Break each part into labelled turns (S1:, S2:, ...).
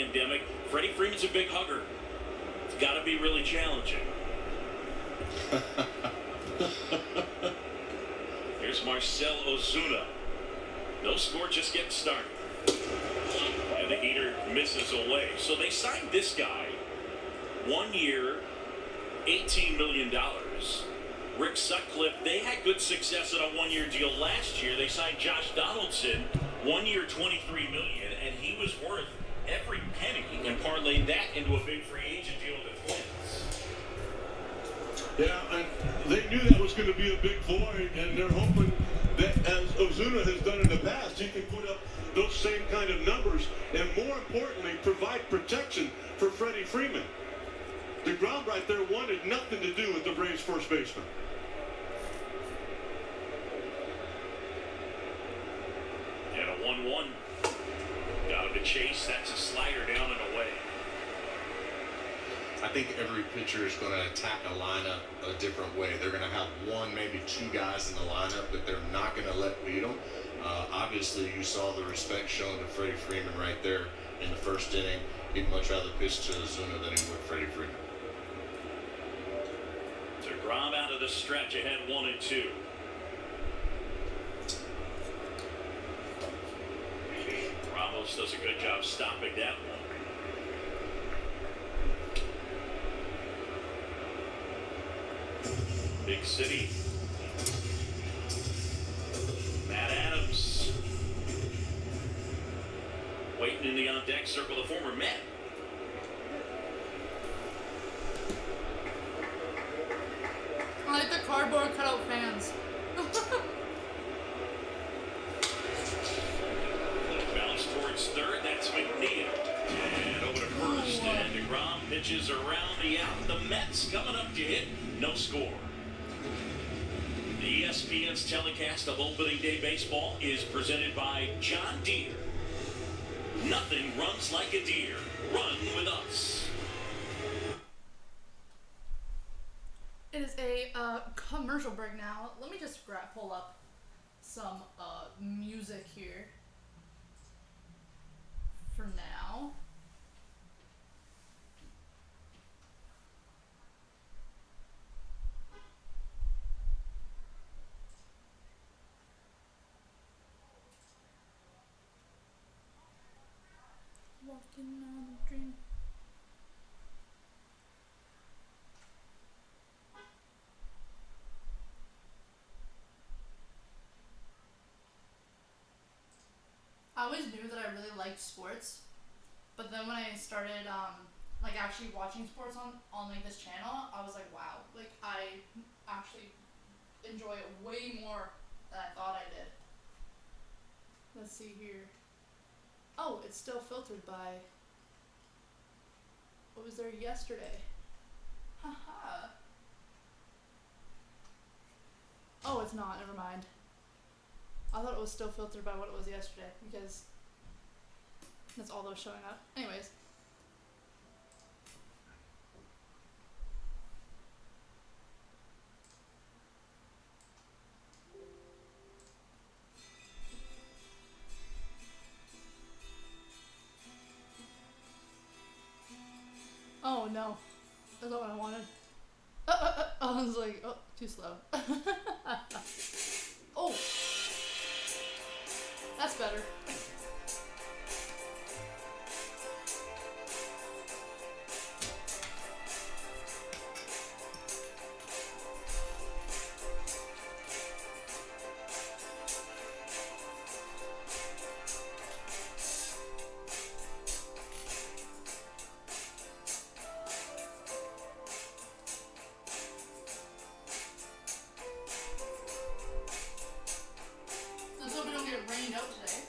S1: pandemic. Freddie Freeman's a big hugger. It's got to be really challenging. Here's Marcell Ozuna. No score, just getting started. And the heater misses away. So they signed this guy. 1 year, $18 million. Rick Sutcliffe, they had good success in a one-year deal last year. They signed Josh Donaldson, 1 year, $23 million, and he was worth every penny, and parlayed that into a big free agent deal with the Twins.
S2: Yeah, and they knew that was going to be a big void, and they're hoping that, as Ozuna has done in the past, he can put up those same kind of numbers, and more importantly, provide protection for Freddie Freeman. DeGrom right there wanted nothing to do with the Braves first baseman.
S1: And a 1-1. Down to Chase. That's a slider down and away.
S3: I think every pitcher is going to attack a lineup a different way. They're going to have one, maybe two guys in the lineup that they're not going to let beat them. Obviously, you saw the respect shown to Freddie Freeman right there in the first inning. He'd much rather pitch to Ozuna than he would Freddie Freeman.
S1: DeGrom out of the stretch, ahead 1-2. Ramos does a good job stopping that one. Big City. Matt Adams. Waiting in the on-deck circle, the former Met.
S4: I like the cardboard cutout fans.
S1: Bounce towards third, that's McNeil. And over to first, and DeGrom pitches around the out. The Mets coming up to hit, no score. The ESPN's telecast of opening day baseball is presented by John Deere. Nothing runs like a deer. Run with us.
S4: It is a commercial break now. Let me just pull up some music here for now. Walking on a dream. I always knew that I really liked sports, but then when I started like actually watching sports on like this channel, I was like, wow, like I actually enjoy it way more than I thought I did. Let's see here. Oh, it's still filtered by what was there yesterday. Haha. Oh, it's not. Never mind. I thought it was still filtered by what it was yesterday because that's all that was showing up. Anyways. Oh no, that's not what I wanted. I was like, oh, too slow. Oh, that's better. Let's hope we don't get rained out today.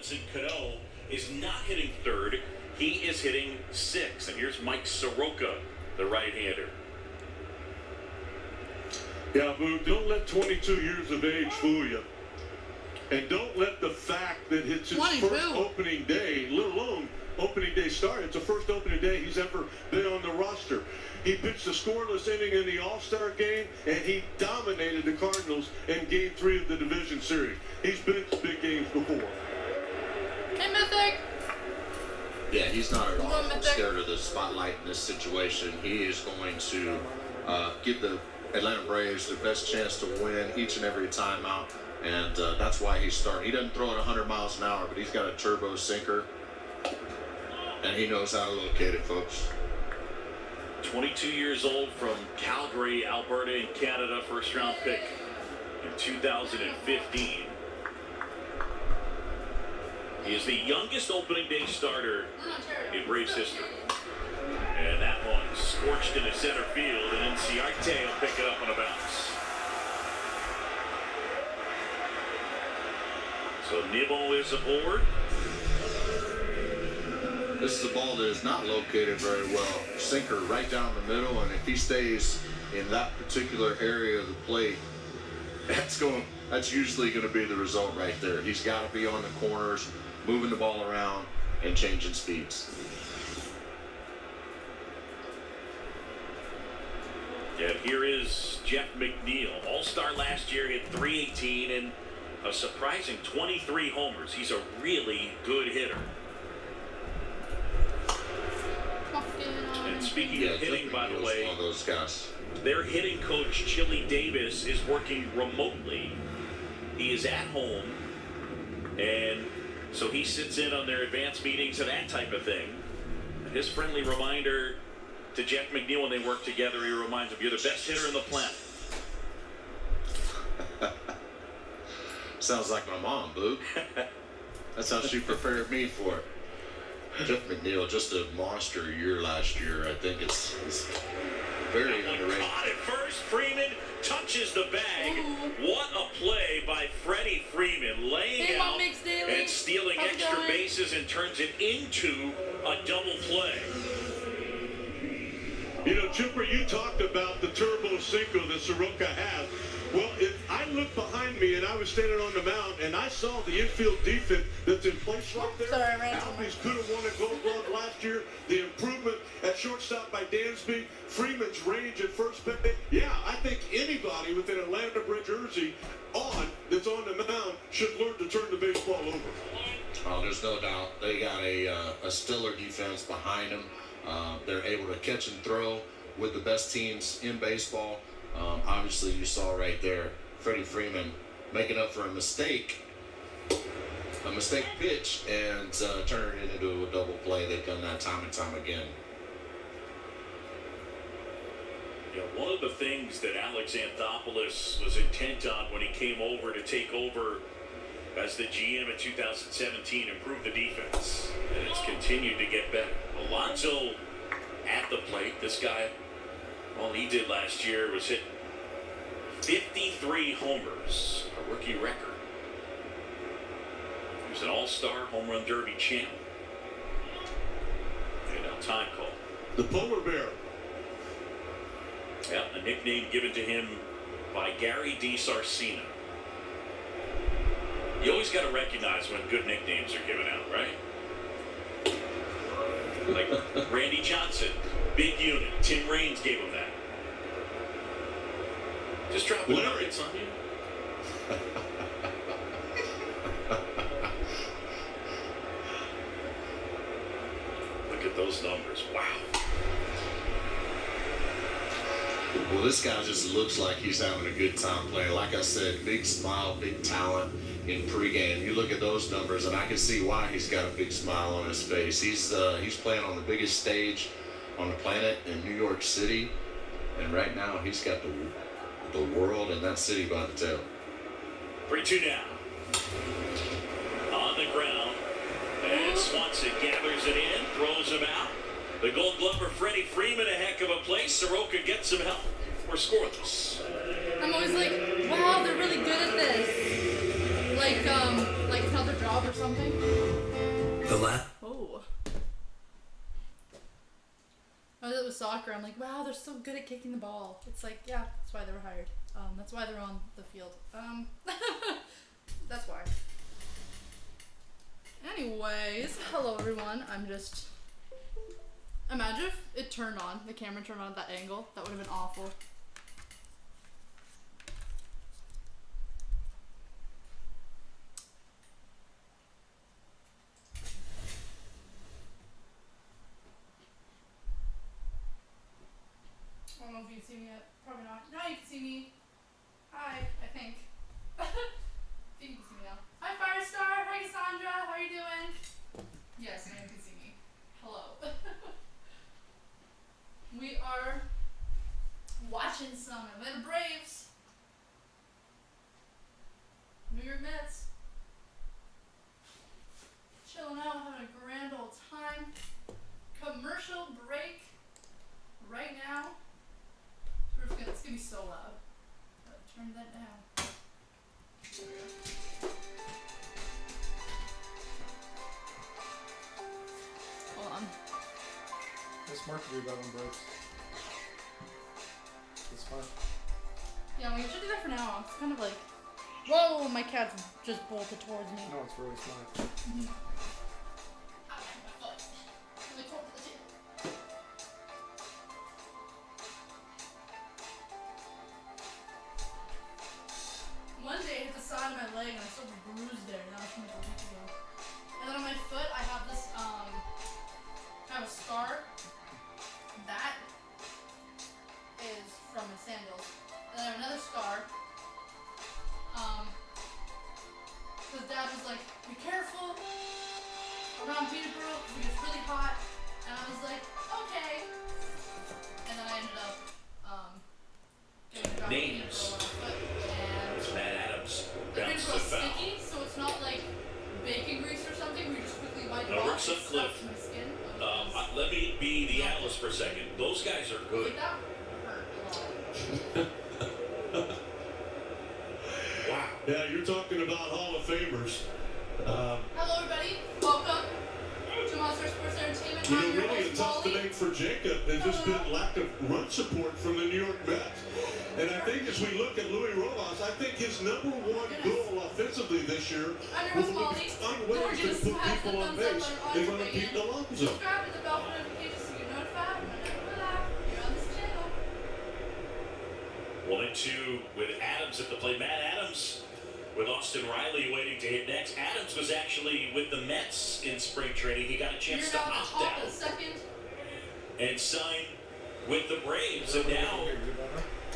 S1: Robinson Cano is not hitting third. He is hitting sixth. And here's Mike Soroka, the right-hander.
S2: Yeah, Boog, don't let 22 years of age fool you. And don't let the fact that it's his
S4: 22.
S2: first opening day started. It's the first opening day he's ever been on the roster. He pitched a scoreless inning in the All-Star game, and he dominated the Cardinals in Game 3 of the division series. He's been in big games before.
S4: Hey, Mythic!
S3: Yeah, he's not at all
S4: Mythic.
S3: scared of the spotlight in this situation. He is going to give the Atlanta Braves the best chance to win each and every time out, and that's why he's starting. He doesn't throw it 100 miles an hour, but he's got a turbo sinker, and he knows how to locate it, folks.
S1: 22 years old from Calgary, Alberta in Canada, first round pick in 2015. He is the youngest opening day starter in Braves history. And that one scorched into center field, and Inciarte will pick it up on a bounce. So Nimmo is aboard.
S3: This is a ball that is not located very well. Sinker right down the middle, and if he stays in that particular area of the plate, that's usually going to be the result right there. He's got to be on the corners, moving the ball around, and changing speeds.
S1: And here is Jeff McNeil. All-star last year, hit .318 and a surprising 23 homers. He's a really good hitter. And speaking of hitting, by the way,
S3: one of those guys.
S1: Their hitting coach, Chili Davis, is working remotely. He is at home, and so he sits in on their advanced meetings and that type of thing. And his friendly reminder to Jeff McNeil when they work together, he reminds him, you're the best hitter on the planet.
S3: Sounds like my mom, Boo. That's how she prepared me for it. Jeff McNeil, just a monster year last year. I think it's very underrated.
S1: Caught at first, Freeman touches the bag.
S4: Ooh.
S1: What a play by Freddie Freeman, laying out and stealing extra bases and turns it into a double play.
S2: You know, Chipper, you talked about the turbo sinker that Soroka has. Well, if I looked behind me and I was standing on the mound and I saw the infield defense that's in place right there,
S4: Sorry, I ran into
S2: Albies could have won a Gold Glove last year. The improvement at shortstop by Dansby, Freeman's range at first base. Yeah, I think anybody with an Atlanta Bridge jersey on that's on the mound should learn to turn the baseball over.
S3: Oh, there's no doubt. They got a stellar defense behind them. They're able to catch and throw with the best teams in baseball. Obviously, you saw right there, Freddie Freeman making up for a mistake pitch, and turning it into a double play. They've done that time and time again.
S1: Yeah, one of the things that Alex Anthopoulos was intent on when he came over to take over as the GM in 2017, improve the defense, and it's continued to get better. Alonso at the plate. This guy, all he did last year was hit 53 homers, a rookie record. He was an all-star home run derby champ. And now time call.
S2: The polar bear.
S1: Yeah, a nickname given to him by Gary DiSarcina. You always got to recognize when good nicknames are given out, right? Like Randy Johnson, big unit. Tim Raines gave him that. Just dropping nuggets on you. Look at those numbers. Wow.
S3: Well, this guy just looks like he's having a good time playing. Like I said, big smile, big talent in pregame. You look at those numbers, and I can see why he's got a big smile on his face. He's playing on the biggest stage on the planet in New York City, and right now he's got the world and that city by the tail.
S1: 3-2 now. On the ground, and Swanson gathers it in, throws him out. The Gold Glover Freddie Freeman, a heck of a play. Soroka gets some help. We're scoreless.
S4: I'm always like, wow, they're really good at this. Like another job or something. Oh. Oh, that was soccer. I'm like, wow, they're so good at kicking the ball. It's like, yeah, that's why they were hired. That's why they're on the field. That's why. Anyways, hello everyone. I'm just Imagine if it turned on, the camera turned on at that angle. That would have been awful. I don't know if you can see me yet. Probably not. Now you can see me. Hi, I think. I think you can see me now. Hi, Firestar. Hi, Cassandra. How are you doing? Yes, now you can see me. Hello. We are watching some Atlanta Braves. New York Mets. Chilling out, having a grand old time. Commercial break right now. It's gonna be so loud. Turn that down. Hold on.
S5: It's smart to do that one breaks. It's smart.
S4: Yeah, we should do that for now. It's kind of like, whoa, my cat's just bolted towards me.
S5: No, it's really smart.
S4: Mm-hmm. My foot. Really close to the table. Monday hit the side of my leg and I still have a bruise there. That was from like a week ago. And then on my foot, I have this, I have a scar. That is from my sandals. And then I have another scar. Because Dad was like, be careful around Peterborough because it gets really hot. And I was like, okay. And then I ended up, getting a drop
S1: Names.
S4: on my foot. And
S1: Matt Adams
S4: the
S1: bounces
S4: paint's
S1: the
S4: real
S1: foul.
S4: sticky, so it's not like bacon grease or something where you just quickly wipe it
S1: Now,
S4: off.
S1: Rick
S4: It
S1: Sutcliffe,
S4: stuck to my skin.
S1: Let me be the analyst for a second. Those guys are good.
S4: Like that hurt a lot.
S1: Wow.
S2: Yeah, you're talking about Hall of Famers.
S4: Hello, everybody. Welcome to Monster Sports Entertainment.
S2: You
S4: I'm
S2: know,
S4: your
S2: really a
S4: host,
S2: tough
S4: Molly.
S2: debate for Jacob has just been lack of run support from the New York Mets. And I think as we look at Louis Rojas, I think his number one goal offensively this year
S4: I'm
S2: will
S4: your host,
S2: be
S4: Molly.
S2: to find
S4: Don't
S2: ways to
S4: forget to
S2: put
S4: smash the
S2: people on
S4: thumbs
S2: base
S4: up on
S2: in
S4: our
S2: front of
S4: video.
S2: Pete Alonso.
S4: Subscribe to the bell for notifications so you're notified whenever we're live here on this channel.
S1: 1-2 with Adams at the plate. Matt Adams with Austin Riley waiting to hit next. Adams was actually with the Mets in spring training. He got a chance
S4: You're
S1: to
S4: now at the
S1: opt
S4: top of
S1: out
S4: the second.
S1: and sign with the Braves. And now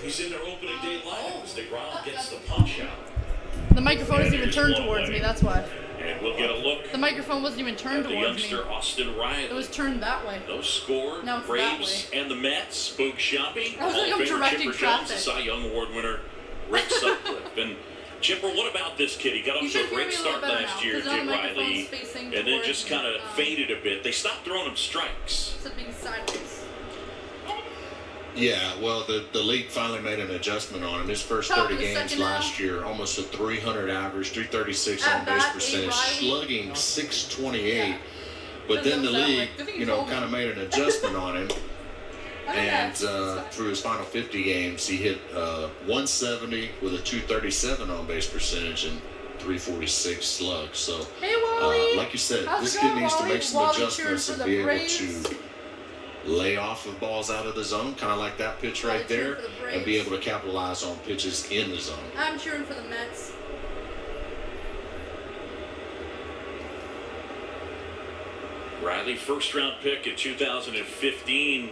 S1: he's in their opening day lineup as DeGrom gets the punch out.
S4: The microphone isn't even turned towards me, that's why.
S1: And we'll get a look
S4: The microphone wasn't even
S1: at
S4: turned
S1: the
S4: towards me.
S1: youngster Austin Riley.
S4: It was turned that way.
S1: Those score,
S4: Now it's
S1: Braves and the Mets, spook shopping.
S4: I was like,
S1: Hall
S4: I'm
S1: of Famer
S4: directing
S1: Chipper Jones, the
S4: traffic.
S1: Cy Young Award winner Rick Sutcliffe. And Chipper, what about this kid? He got
S4: You
S1: off to
S4: should
S1: a
S4: hear
S1: great
S4: me a little
S1: start
S4: better
S1: last
S4: now,
S1: year,
S4: 'cause now the
S1: did
S4: microphone's
S1: Riley,
S4: facing
S1: and then
S4: towards
S1: just
S4: me.
S1: kind of faded a bit. They stopped throwing him strikes.
S4: Instead of being sideways.
S3: Yeah, well, the league finally made an adjustment on him. His first
S4: Top
S3: 30
S4: of the
S3: games
S4: second now.
S3: last year, almost a 300 average, 336
S4: At
S3: on base
S4: bat,
S3: percentage,
S4: Riley.
S3: slugging 628.
S4: Yeah.
S3: But then the
S4: Doesn't sound
S3: league,
S4: like- good thing you
S3: you know,
S4: told me.
S3: kind of made an adjustment on him.
S4: I
S3: And
S4: know.
S3: through his final 50 games, he hit 170 with a 237 on base percentage and 346 slug. So,
S4: Hey, Wally.
S3: like you said,
S4: How's
S3: this
S4: it
S3: kid
S4: going,
S3: needs to
S4: Wally?
S3: make some
S4: Wally
S3: adjustments
S4: cheering
S3: and
S4: for
S3: be
S4: the
S3: able
S4: Braves.
S3: to lay off of balls out of the zone, kind of like that pitch right
S4: Wally cheering
S3: there,
S4: for the
S3: and be
S4: Braves.
S3: able to capitalize on pitches in the zone.
S4: I'm cheering for the Mets.
S1: Riley, first round pick in 2015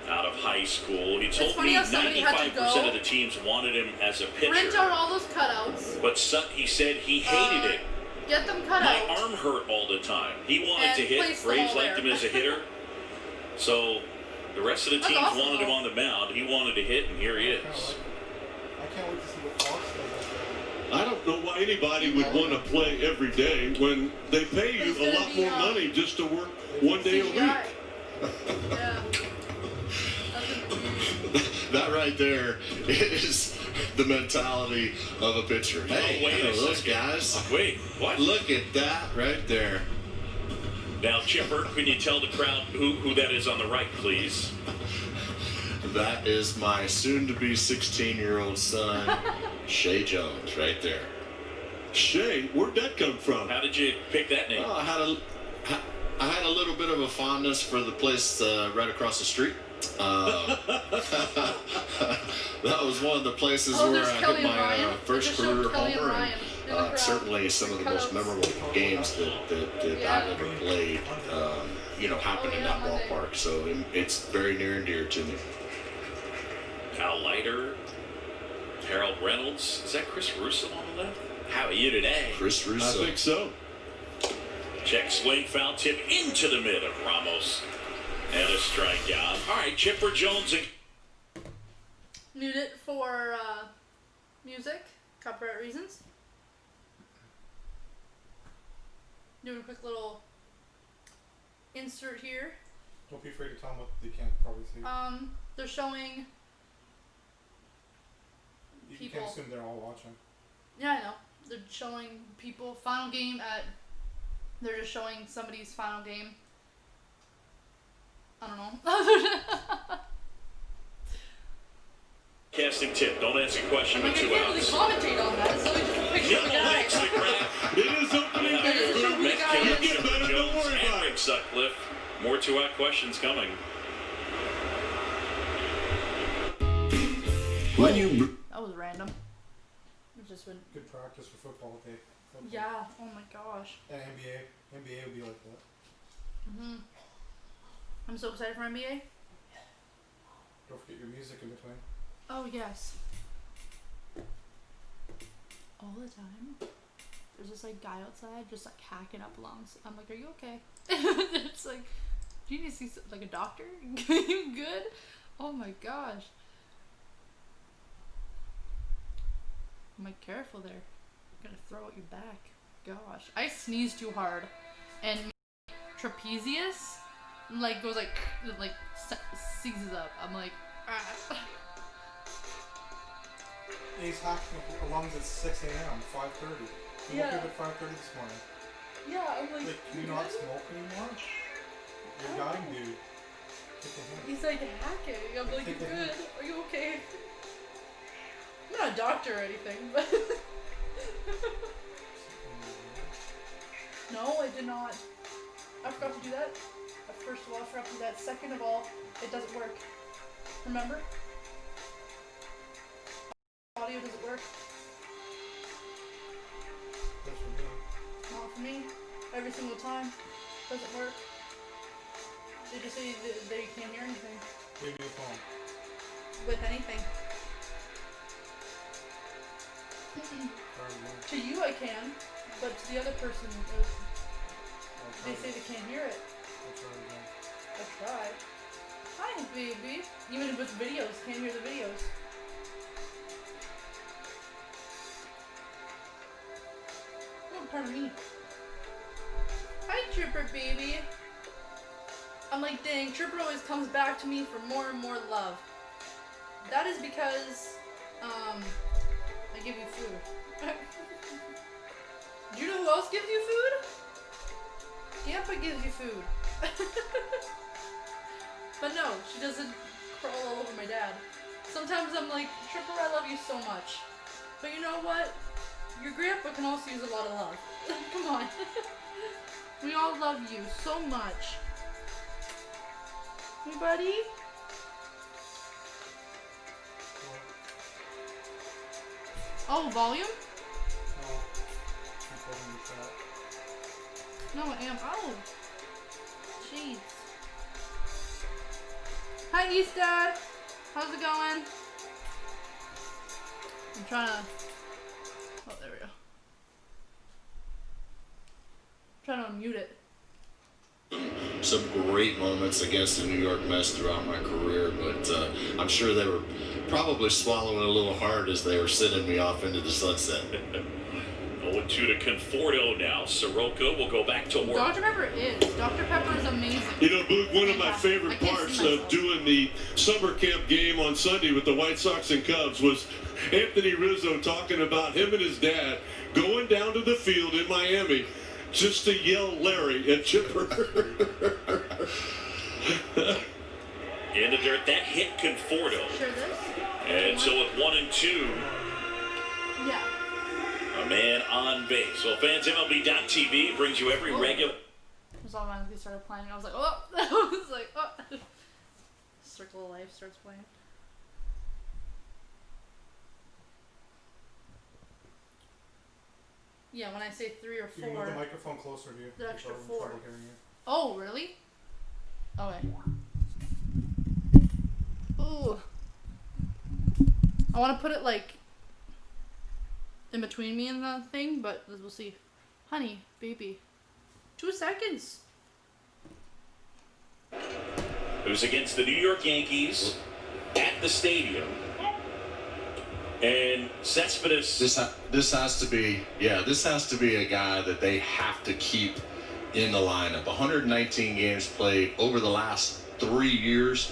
S1: out of high school. He told
S4: funny
S1: me
S4: how somebody had to
S1: 95%
S4: go
S1: of the teams wanted him as a
S4: Print
S1: pitcher.
S4: out all those cutouts.
S1: But he said he hated it.
S4: Get them cut
S1: My
S4: out.
S1: arm hurt all the time. He wanted
S4: And
S1: to hit.
S4: place them
S1: Braves
S4: all
S1: liked
S4: there.
S1: him as a hitter. So the rest of the
S4: That's
S1: teams
S4: awesome,
S1: wanted him
S4: though.
S1: on the mound. He wanted to hit, and here he is.
S5: I can't wait to see what Fox does.
S2: I don't know why anybody would want to play every day when they pay you
S4: It's
S2: a
S4: gonna
S2: lot
S4: be,
S2: more money just to work one day a
S4: CGI.
S2: week.
S4: Yeah. That's a-
S3: That right there is the mentality of a pitcher. Hey,
S1: wait a
S3: those
S1: second.
S3: guys.
S1: Wait, what?
S3: Look at that right there.
S1: Now, Chipper, can you tell the crowd who that is on the right, please?
S3: That is my soon-to-be 16-year-old son, Shea Jones, right there.
S2: Shay, where'd that come from?
S1: How did you pick that name?
S3: Oh, I had a little bit of a fondness for the place right across the street. That was one of the places where I hit my first career homer, and certainly some of the most memorable games that I've ever played, happened in that ballpark. So it's very near and dear to me.
S1: Cal Leiter, Harold Reynolds. Is that Chris Russo on the left? How are you today?
S3: Chris Russo.
S2: I think so.
S1: Check swing, foul tip into the mid of Ramos. And a strikeout. All right, Chipper Jones.
S4: Mute it for music, copyright reasons. Doing a quick little insert here.
S5: Don't be afraid to tell them what they can't probably see.
S4: They're showing
S5: You
S4: people.
S5: can't assume they're all watching.
S4: Yeah, I know. They're showing people final game at. They're just showing somebody's final game. I don't know.
S1: Casting tip. Don't answer question with
S4: I
S1: 2
S4: can't really
S1: outs.
S4: commentate on that. It's only just a picture of the
S1: Yellow
S4: guy.
S1: legs to grab.
S2: It is opening
S1: Yeah,
S2: day.
S4: It is opening
S1: Met
S4: guy.
S2: You
S1: Killer,
S2: get better, don't
S1: Jones,
S2: worry
S1: and
S2: about
S1: Rick
S2: it.
S1: Sutcliffe. More 2-out questions coming.
S4: That was random. It just went.
S5: Good practice for football day. Football.
S4: Yeah. Oh my gosh.
S5: And NBA would be like that.
S4: I'm so excited for NBA.
S5: Don't forget your music in between.
S4: Oh yes. All the time. There's this like guy outside just like hacking up lungs. I'm like, are you okay? It's like, do you need to see like a doctor? You good? Oh my gosh. I'm like, careful there. You're gonna throw out your back. Gosh. I sneezed too hard. And trapezius like goes like seizes up. I'm like, ah.
S5: He's hacking up lungs at 6 a.m., 5:30. You woke up at 5:30 this morning.
S4: Yeah, I'm like,
S5: Like, can you not smoke anymore? You're dying, dude. Take a hint.
S4: he's like hacking. I'm like, you
S5: Take a
S4: good?
S5: hint.
S4: Are you okay? I'm not a doctor or anything, but no, I did not. I forgot to do that. First of all, I forgot to do that. Second of all, it doesn't work. Remember? Audio doesn't work.
S5: That's for me.
S4: Not for me. Every single time. Doesn't work. They just say that they can't hear anything.
S5: Maybe a phone.
S4: With anything. To you I can, but to the other person, they say they can't hear it.
S5: I'll try again.
S4: I tried. Hi, baby. Even with videos, can't hear the videos. Oh, pardon me. Hi, Tripper, baby. I'm like, dang, Tripper always comes back to me for more and more love. That is because, I give you food. Do you know who else gives you food? Gampa gives you food. But no, she doesn't crawl all over my dad. Sometimes I'm like, Tripper, I love you so much. But you know what? Your grandpa can also use a lot of love. Come on. We all love you so much. Hey, buddy? Oh, volume?
S5: No. Keep holding your shot.
S4: No, I am. Oh. Jeez. Hi, East Dad. How's it going? I'm trying to... Oh, there we go. I'm trying to unmute it.
S3: Some great moments against the New York Mets throughout my career, but I'm sure they were probably swallowing a little hard as they were sending me off into the sunset.
S1: 0-2 to Conforto now. Soroka will go back to work.
S4: Dr. Pepper is. Dr. Pepper is amazing.
S2: You know, Boog, one of my
S4: Fantastic.
S2: favorite
S4: I can't
S2: parts
S4: see
S2: of
S4: myself.
S2: doing the summer camp game on Sunday with the White Sox and Cubs was Anthony Rizzo talking about him and his dad going down to the field in Miami just to yell Larry at Chipper.
S1: In the dirt, that hit Conforto.
S4: Share this?
S1: And so with 1 and 2,
S4: Yeah.
S1: a man on base. Well, fans, MLB.TV brings you every regular.
S4: just automatically started playing. I was like, oh! I was like, oh! Circle of Life starts playing. Yeah, when I say 3 or 4.
S5: You can move the microphone closer to you.
S4: The extra
S5: People are
S4: 4.
S5: having trouble hearing you.
S4: Oh, really? Okay. Ooh. I want to put it like in between me and the thing, but we'll see. Honey, baby. 2 seconds.
S1: It was against the New York Yankees at the stadium. And Cespedes.
S3: This has to be a guy that they have to keep in the lineup. 119 games played over the last 3 years.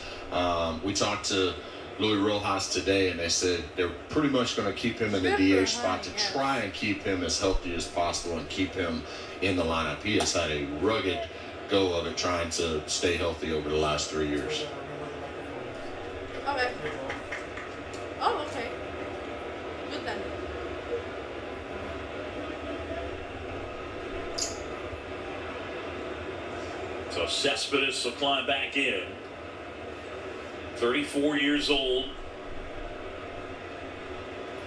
S3: We talked to Louis Rojas today, and they said they're pretty much going to keep him in the DH spot to try and keep him as healthy as possible and keep him in the lineup. He has had a rugged go of it trying to stay healthy over the last 3 years.
S4: Okay. Oh, okay. Good then.
S1: So Cespedes will climb back in. 34 years old.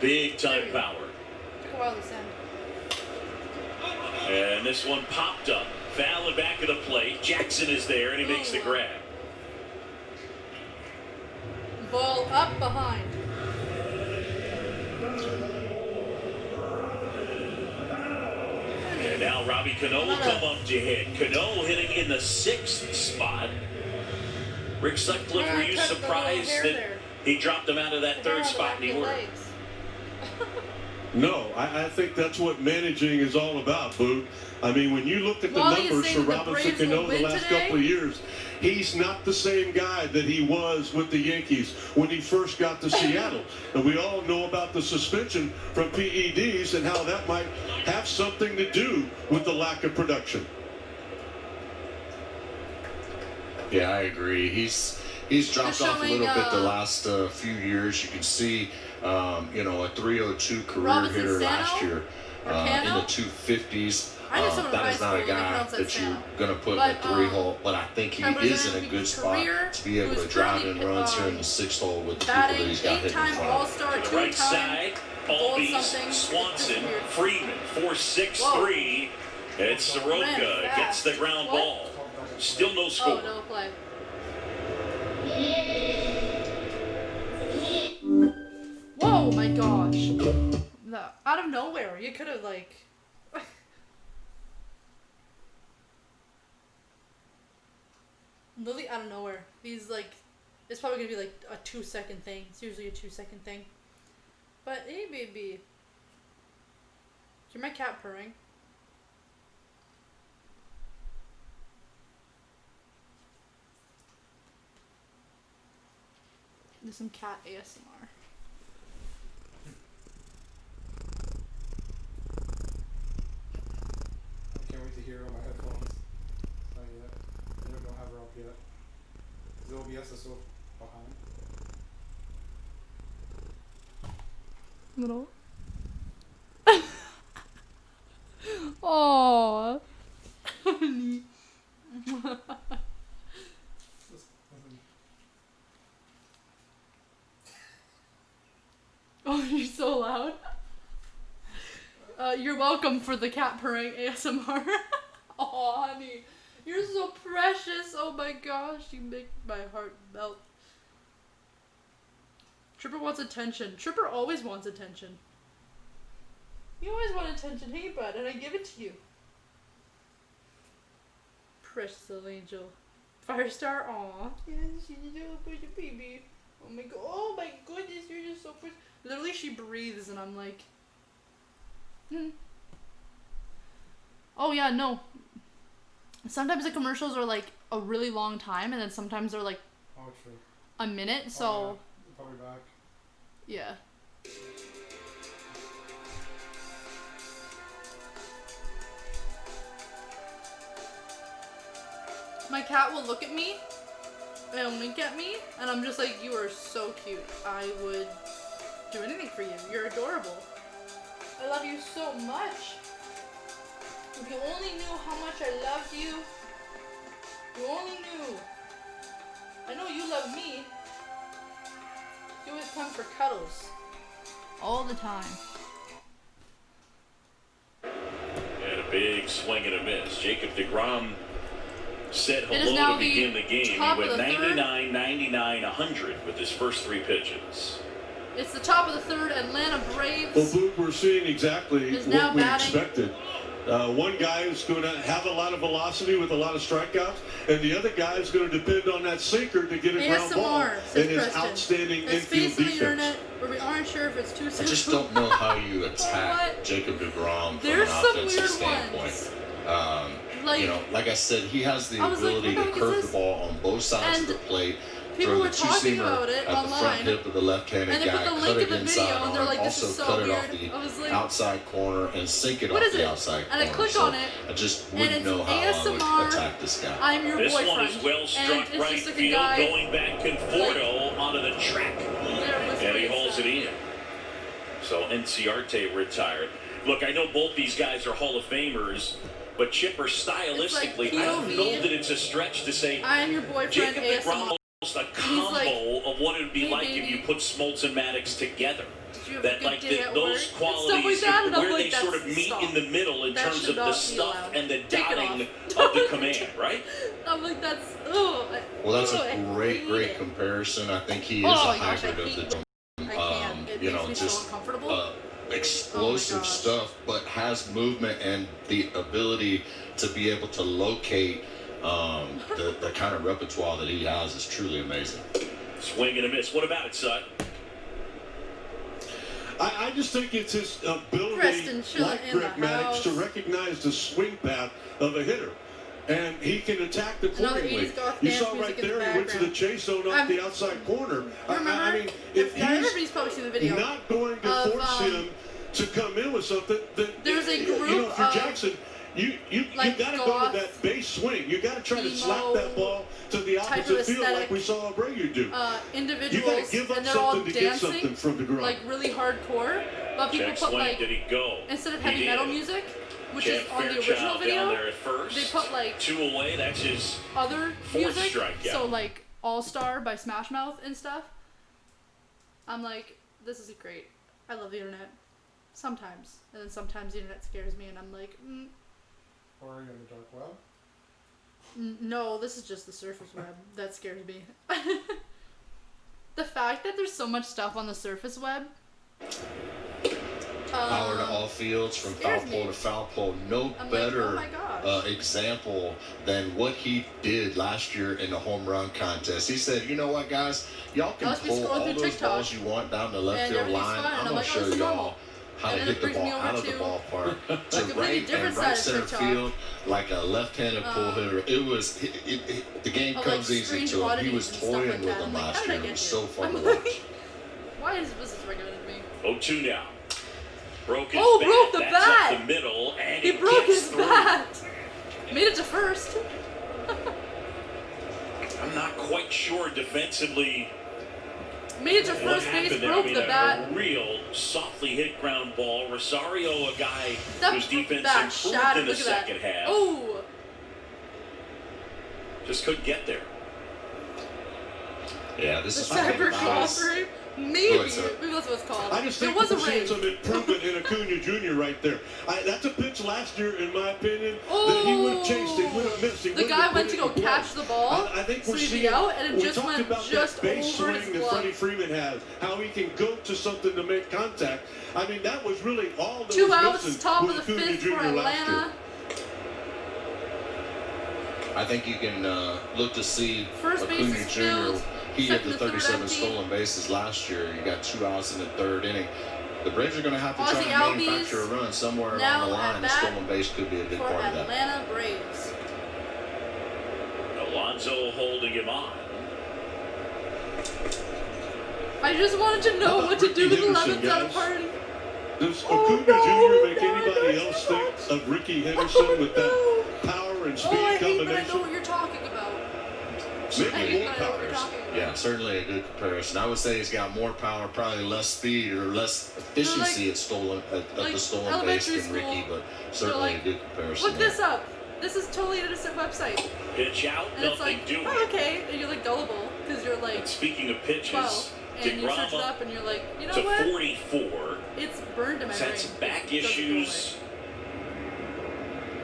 S1: Big time power.
S4: Took a while to send.
S1: And this one popped up. Foul back of the plate. Jackson is there, and he makes the grab.
S4: Ball up behind.
S1: And now Robbie Cano will come up to hit. Cano hitting in the 6th spot. Rick Sutcliffe, were you surprised that he dropped him out of that 3rd spot anymore?
S2: No, I think that's what managing is all about, Boo. I mean, when you look at the numbers for Robinson Cano the last couple of years, he's not the same guy that he was with the Yankees when he first got to Seattle. And we all know about the suspension from PEDs and how that might have something to do with the lack of production.
S3: Yeah, I agree. He's dropped off a little bit the last few years. You can see, a 302 career
S4: Robinson
S3: hitter
S4: Sano?
S3: last year in the 250s. That is not a guy that you're going to put in a 3-hole, but I think he is in a good spot to be able to drive in runs here in the 6th hole with the people that he's got hitting in front.
S4: All-Star,
S1: To the right side, Albies, Swanson, Freeman, 4-6-3. It's Soroka, gets the ground ball. Still no score.
S4: Oh, no play. Whoa, my gosh. No, out of nowhere, you could have, like... Literally out of nowhere. These, like... It's probably gonna be, like, a 2-second thing. It's usually a 2-second thing. But, hey, baby. Hear my cat purring? There's some cat ASMR.
S5: I can't wait to hear it on my headphones. Not yet. I don't have her up yet. The OBS is so behind.
S4: Little. Aww. Honey. Oh, you're so loud. You're welcome for the cat purring ASMR. Oh, honey. You're so precious. Oh my gosh. You make my heart melt. Tripper wants attention. Tripper always wants attention. You always want attention. Hey, bud. And I give it to you. Precious little angel. Firestar. Aw. Yes, she's a little pretty baby. Oh my god. Oh my goodness. You're just so precious. Literally, she breathes, and I'm like, Oh, yeah, no. Sometimes the commercials are, like, a really long time, and then sometimes they're, like, a minute, so...
S5: Oh, yeah. Probably back.
S4: Yeah. My cat will look at me and wink at me, and I'm just like, you are so cute. I would do anything for you. You're adorable. I love you so much. If you only knew how much I loved you. all the time.
S1: And a big swing and a miss. Jacob deGrom said
S4: It is
S1: hello
S4: now
S1: to begin the game. He
S4: top
S1: went
S4: of the third.
S1: 99, 99, 100 with his first 3 pitches.
S4: It's the top of the third. Atlanta Braves.
S2: Well, Boog, we're seeing exactly
S4: Is now
S2: what we
S4: batting.
S2: expected. One guy is going to have a lot of velocity with a lot of strikeouts, and the other guy is going to depend on that sinker to get a ground ball
S4: ASMR, says
S2: and his
S4: Preston.
S2: outstanding
S4: There's
S2: infield
S4: space on the
S2: defense.
S4: internet where we aren't sure if it's too soon.
S3: I just don't know how you attack
S4: What?
S3: Jacob deGrom from
S4: There's
S3: an
S4: some
S3: offensive
S4: weird
S3: standpoint.
S4: ones.
S3: You know, like I said, he has the
S4: I was like,
S3: ability
S4: what
S3: to
S4: the heck is
S3: curve the
S4: this?
S3: ball on both sides
S4: And
S3: of the plate.
S4: people
S3: Throw
S4: were
S3: the
S4: talking
S3: two-seamer
S4: about it
S3: at the front
S4: online,
S3: hip of the left-handed
S4: and they
S3: guy,
S4: put the
S3: cut
S4: link
S3: it
S4: in the
S3: inside
S4: video, and they're
S3: arm,
S4: like, this
S3: also
S4: is so
S3: cut it off
S4: weird.
S3: the
S4: I was like,
S3: outside corner and sink it
S4: what
S3: off
S4: is
S3: the
S4: it?
S3: outside
S4: And I
S3: corner.
S4: click
S3: So
S4: on it,
S3: I just
S4: and
S3: wouldn't
S4: it's
S3: know how I would
S4: ASMR.
S3: attack this guy.
S4: I'm your
S1: This
S4: boyfriend.
S1: one is well
S4: and
S1: struck
S4: it's
S1: right
S4: just like a
S1: field,
S4: guy
S1: going back Conforto onto the track.
S4: there with
S1: And he
S4: his,
S1: holds it in. So Enciarte retired. Look, I know both these guys are Hall of Famers, but Chipper, stylistically, I don't
S4: POV.
S1: know that it's a stretch to say
S4: I'm your boyfriend,
S1: Jacob
S4: ASMR.
S1: deGrom almost a
S4: he's
S1: combo
S4: like,
S1: of what it would be
S4: hey,
S1: like
S4: baby.
S1: if you put Smoltz and Maddox together.
S4: Did you have
S1: That
S4: a good
S1: like
S4: day at
S1: those
S4: work? And
S1: qualities
S4: stuff like that, and I'm
S1: where
S4: like,
S1: they sort
S4: that's
S1: of meet
S4: stop.
S1: in the middle in
S4: That
S1: terms
S4: should
S1: of the
S4: not be
S1: stuff
S4: allowed.
S1: and the
S4: Take it
S1: dotting
S4: off.
S1: of the command, right?
S4: I'm like, that's, oh.
S3: Well, that's
S4: I
S3: a
S4: hate
S3: great
S4: it.
S3: comparison. I think he is
S4: Oh
S3: a
S4: my gosh,
S3: hybrid
S4: I
S3: of
S4: hate
S3: the
S4: it. I can't. It
S3: you
S4: makes
S3: know,
S4: me so
S3: just
S4: uncomfortable.
S3: explosive
S4: Oh my gosh.
S3: stuff, but has movement and the ability to be able to locate the kind of repertoire that he has is truly amazing.
S1: Swing and a miss. What about it, Sut?
S2: I just think it's his ability,
S4: Preston chilling
S2: like
S4: in the
S2: Greg Maddox,
S4: house.
S2: to recognize the swing path of a hitter. And he can attack
S4: Another
S2: accordingly.
S4: 80s goth
S2: You
S4: dance
S2: saw
S4: music
S2: right
S4: in the
S2: there, he went to the
S4: background.
S2: chase zone off
S4: I'm-
S2: the outside corner.
S4: Remember?
S2: I mean, if
S4: everybody's probably seen the video.
S2: he's not going to
S4: of,
S2: force him to come in with something, then
S4: There's a
S2: you know,
S4: group
S2: if you're
S4: of,
S2: Jackson, you
S4: like,
S2: got to go
S4: goth,
S2: to that base swing. You got to try to
S4: emo
S2: slap that ball to the
S4: type
S2: opposite
S4: of
S2: field like
S4: aesthetic,
S2: we saw Abreu do. You got
S4: individuals,
S2: to give up
S4: and they're all
S2: something to get
S4: dancing,
S2: something from the ground.
S4: like really hardcore. But people
S1: Check
S4: put
S1: swing.
S4: like,
S1: Did he go?
S4: instead of
S1: He
S4: heavy metal
S1: did.
S4: music, which
S1: Chad
S4: is on the
S1: Fairchild
S4: original
S1: down
S4: video,
S1: there at first.
S4: they put like
S1: 2 away. That's his
S4: other
S1: fourth
S4: music.
S1: strikeout.
S4: So like All Star by Smash Mouth and stuff. I'm like, this is great. I love the internet. Sometimes. And then sometimes the internet scares me and I'm like,
S5: Or are you in the dark web?
S4: no, this is just the surface web. That scares me. The fact that there's so much stuff on the surface web.
S3: Power to all fields, from foul
S4: scares
S3: pole
S4: me.
S3: to foul pole. No
S4: I'm like,
S3: better
S4: oh my gosh.
S3: example than what he did last year in the home run contest. He said, you know what, guys? Y'all can
S4: Must be
S3: pull
S4: scrolling
S3: all
S4: through
S3: those
S4: TikTok,
S3: balls you want down the left
S4: and
S3: field
S4: everything's
S3: line.
S4: fine.
S3: I'm
S4: I'm
S3: going
S4: like,
S3: to
S4: oh,
S3: show
S4: this is
S3: y'all
S4: normal.
S3: how
S4: And
S3: to
S4: then
S3: hit
S4: it
S3: the
S4: brings me
S3: ball
S4: over
S3: out of the
S4: to
S3: ballpark
S4: a
S3: to
S4: completely
S3: right
S4: different
S3: and
S4: side
S3: right
S4: of
S3: center
S4: TikTok.
S3: field like a left-handed pull hitter. It was the game
S4: Of,
S3: comes
S4: like,
S3: easy
S4: strange
S3: to him. He
S4: oddities
S3: was
S4: and stuff
S3: toying
S4: like
S3: with
S4: that.
S3: them
S4: I'm like,
S3: last
S4: how did I
S3: year. It
S4: get
S3: was
S4: here?
S3: so fun
S4: I'm
S3: to
S4: like,
S3: watch.
S4: why is this recommended to me?
S1: 0-2 now. Broke his
S4: Oh,
S1: bat.
S4: broke the
S1: That's
S4: bat.
S1: up the middle, and
S4: He
S1: it
S4: broke
S1: gets
S4: his
S1: through.
S4: bat. Made it to first.
S1: I'm not quite sure defensively
S4: Made it to
S1: what
S4: first
S1: happened
S4: base,
S1: there.
S4: broke
S1: I mean,
S4: the bat.
S1: a real softly hit ground ball. Rosario, a guy
S4: That
S1: whose defense
S4: bat
S1: improved
S4: shattered.
S1: in the
S4: Look at that.
S1: second half.
S4: Oh,
S1: Just couldn't get there.
S3: Yeah, this
S4: the
S3: is fucking
S4: cyber
S3: nice.
S4: rave. Maybe.
S3: Go ahead, sir.
S4: Maybe that's what it's called.
S2: I just
S4: It
S2: think
S4: was a
S2: we're seeing
S4: rave.
S2: some improvement in Acuna Jr. right there. That's a pitch last year, in my opinion, that he would have chased. He would have missed. He
S4: The
S2: wouldn't
S4: guy
S2: have
S4: went
S2: put
S4: to
S2: it
S4: go
S2: in play.
S4: catch the ball,
S2: I think
S4: so
S2: we're
S4: he'd be
S2: seeing.
S4: out, and it
S2: we
S4: just
S2: talked
S4: went
S2: about
S4: just
S2: that base
S4: over
S2: swing
S4: his
S2: that
S4: glove.
S2: Freddie Freeman has, how he can go to something to make contact. I mean, that was really all that
S4: 2
S2: was
S4: outs,
S2: missing
S4: top
S2: with
S4: of the
S2: Acuna
S4: fifth
S2: Jr.
S4: for
S2: last year.
S4: Atlanta.
S3: I think you can look to see
S4: First base
S3: Acuna
S4: is
S3: Jr.
S4: filled.
S3: He had
S4: Second
S3: the
S4: to third
S3: 37
S4: empty.
S3: stolen bases last year. You got 2 outs in the third inning. The Braves are going to have to try
S4: Ozzie
S3: to
S4: Albies
S3: manufacture a run somewhere
S4: now
S3: along the line.
S4: at
S3: The
S4: bat
S3: stolen base could be a big
S4: For
S3: part of that.
S4: Atlanta Braves.
S1: Alonso holding him on.
S4: I just wanted to know
S2: How about
S4: what to do
S2: Ricky
S4: with
S2: Henderson,
S4: 11th at a
S2: guys?
S4: party.
S2: Does
S4: Oh,
S2: Acuna
S4: no,
S2: Jr. make
S4: no,
S2: anybody
S4: no,
S2: else
S4: no.
S2: think of Ricky Henderson with that power and speed
S4: Oh, I hate, but I know
S2: combination?
S4: what you're talking about. I
S2: Maybe
S4: hate,
S2: more
S4: but I know what
S2: power.
S4: you're talking about.
S3: Yeah, certainly a good comparison. I would say he's got more power, probably less speed or less efficiency at
S4: like
S3: the stolen base
S4: elementary
S3: than Ricky,
S4: school,
S3: but certainly
S4: like,
S3: a good comparison.
S4: Look this up. This is totally an innocent website.
S1: Pitch out,
S4: And it's
S1: nothing
S4: like,
S1: doing.
S4: oh, okay. And you're like gullible because you're like
S1: And speaking of pitches,
S4: 12. and you search it up, and you're like, you know
S1: to
S4: what?
S1: 44.
S4: It's burned in my
S1: He's
S4: brain.
S1: had some back
S4: It doesn't go
S1: issues.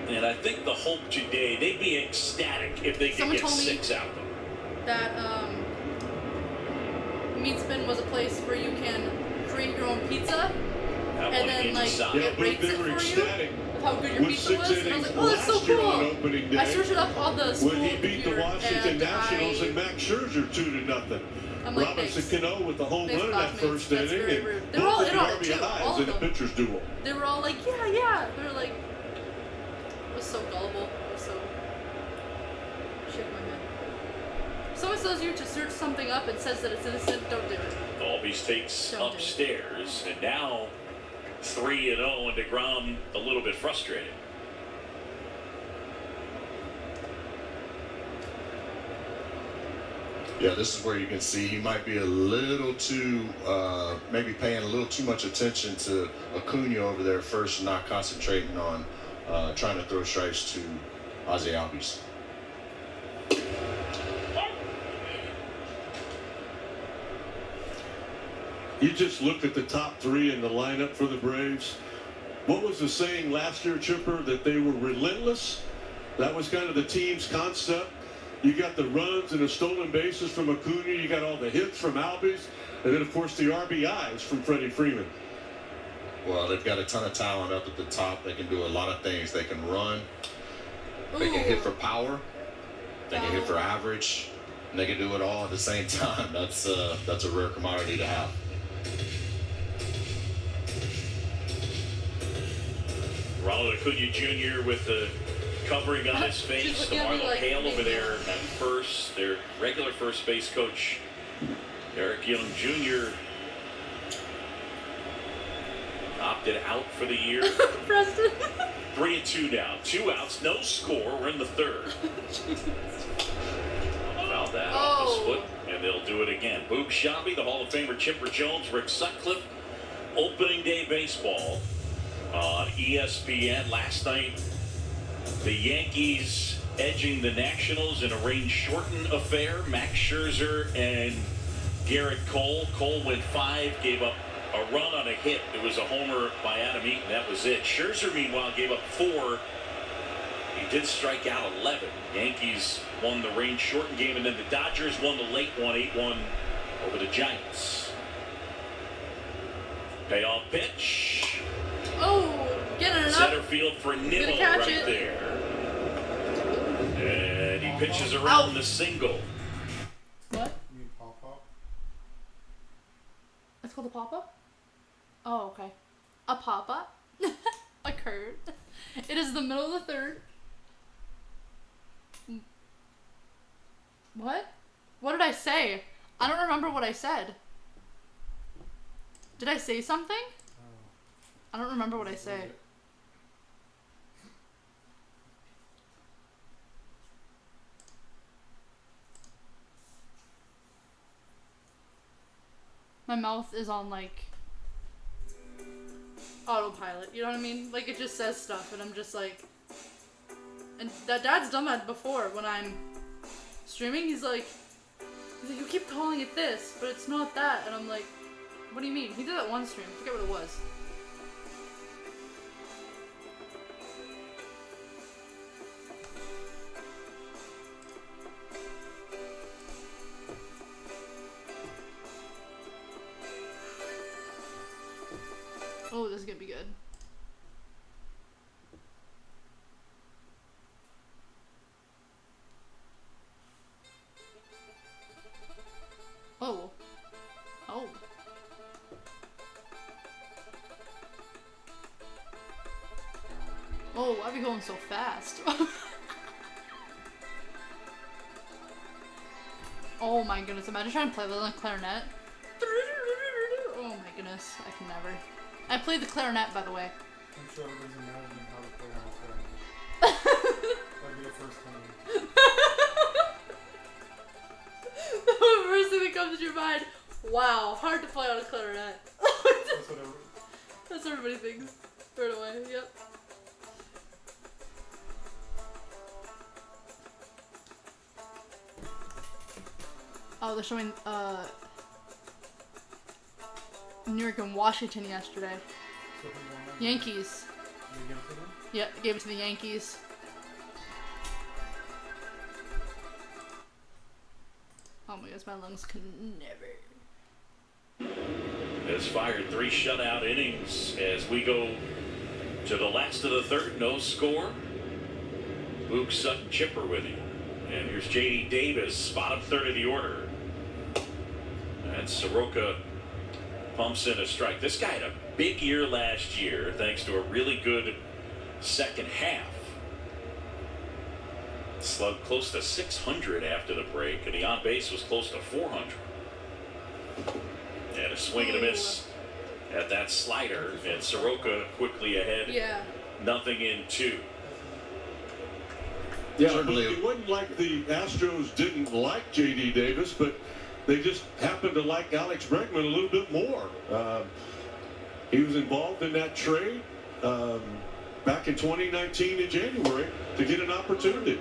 S1: And I think the hope today, they'd be ecstatic if they could
S4: Someone
S1: get
S4: told me
S1: 6 out of them.
S4: That Meat Spin was a place where you can create your own pizza,
S1: That
S4: and
S1: one
S4: then like
S1: inside.
S2: Yeah,
S4: it
S2: but
S4: rates
S2: they
S4: it
S2: were
S4: for
S2: ecstatic
S4: you of how good your
S2: with
S4: pizza
S2: 6
S4: was. And I was
S2: innings
S4: like, oh, that's so
S2: last year on
S4: cool.
S2: opening day
S4: I searched it up on the school
S2: when he beat the
S4: computer,
S2: Washington
S4: and
S2: Nationals
S4: I,
S2: and Max Scherzer 2-0.
S4: I'm like,
S2: Robinson
S4: thanks.
S2: Cano with the home
S4: Thanks,
S2: run in that
S4: classmates.
S2: first
S4: That's
S2: inning,
S4: very
S2: and
S4: rude. They were all
S2: both
S4: in
S2: of
S4: on it
S2: the
S4: too, all
S2: RBIs
S4: of
S2: in a
S4: them.
S2: pitcher's duel.
S4: They were all like, yeah, yeah. They were like, it was so gullible. It was so. Shake my head. If someone tells you to search something up and says that it's innocent, don't do it.
S1: Albies takes
S4: Don't do it.
S1: upstairs, and now 3-0, and DeGrom a little bit frustrated.
S3: Yeah, this is where you can see he might be a little too, maybe paying a little too much attention to Acuna over there first, and not concentrating on trying to throw strikes to Ozzie Albies.
S2: You just look at the top 3 in the lineup for the Braves. What was the saying last year, Chipper, that they were relentless? That was kind of the team's concept. You got the runs and the stolen bases from Acuna. You got all the hits from Albies. And then, of course, the RBIs from Freddie Freeman.
S3: Well, they've got a ton of talent up at the top. They can do a lot of things. They can run. They can hit for power. They can hit for average. And they can do it all at the same time. That's a rare commodity to have.
S1: Ronald Acuna Jr. with the covering on his
S4: She's
S1: face.
S4: looking
S1: The
S4: at me
S1: Marlo
S4: like,
S1: Hale over
S4: maybe.
S1: there at first. Their regular first base coach, Eric Young Jr., opted out for the year.
S4: Preston.
S1: 3-2 now. 2 outs, no score. We're in the third. Fouled that off his foot, and they'll do it again. Boog Shabby, the Hall of Famer Chipper Jones, Rick Sutcliffe. Opening day baseball on ESPN last night. The Yankees edging the Nationals in a rain-shortened affair. Max Scherzer and Garrett Cole. Cole went 5, gave up a run on a hit. It was a homer by Adam Eaton. That was it. Scherzer, meanwhile, gave up 4. He did strike out 11. Yankees won the rain-shortened game, and then the Dodgers won the late one, 8-1 over the Giants. Payoff pitch.
S4: Oh, getting it up.
S1: Center field for Nibble
S4: catch
S1: right
S4: it.
S1: there. And he pitches around the single.
S4: What?
S5: You mean pop-up?
S4: It's called a pop-up? Oh, okay. A pop-up? Occurred. It is the middle of the third. What? What did I say? I don't remember what I said. Did I say something? I don't remember what I said. My mouth is on like autopilot, you know what I mean? Like it just says stuff and I'm just like, and Dad's done that before when I'm streaming. He's like, you keep calling it this, but it's not that. And I'm like, what do you mean? He did that one stream, I forget what it was. Oh, this is gonna be good. Oh. Oh. Oh, why are we going so fast? Oh my goodness, imagine trying to play that on a clarinet. Oh my goodness, I can never. I play the clarinet, by the way.
S5: I'm sure everybody's imagining how to play on a clarinet. That'd be the first time.
S4: The first thing that comes to your mind. Wow, hard to play on a clarinet. That's what everybody thinks. Right away, yep. Oh, they're showing, New York and Washington yesterday.
S5: So who won that?
S4: Yankees.
S5: Did you give it to them?
S4: Yep, gave it to the Yankees. Oh my gosh, my lungs can never.
S1: Has fired 3 shutout innings as we go to the last of the third. No score. Luke Sutton chipper with you. And here's J.D. Davis, bottom third of the order. And Soroka pumps in a strike. This guy had a big year last year thanks to a really good second half. Slugged close to 600 after the break, and the on base was close to 400. And a swing and a miss at that slider, and Soroka quickly ahead.
S4: Yeah.
S1: Nothing in 2.
S2: Yeah,
S3: Certainly.
S2: but it wasn't like the Astros didn't like J.D. Davis, but they just happened to like Alex Bregman a little bit more. He was involved in that trade back in 2019 in January to get an opportunity.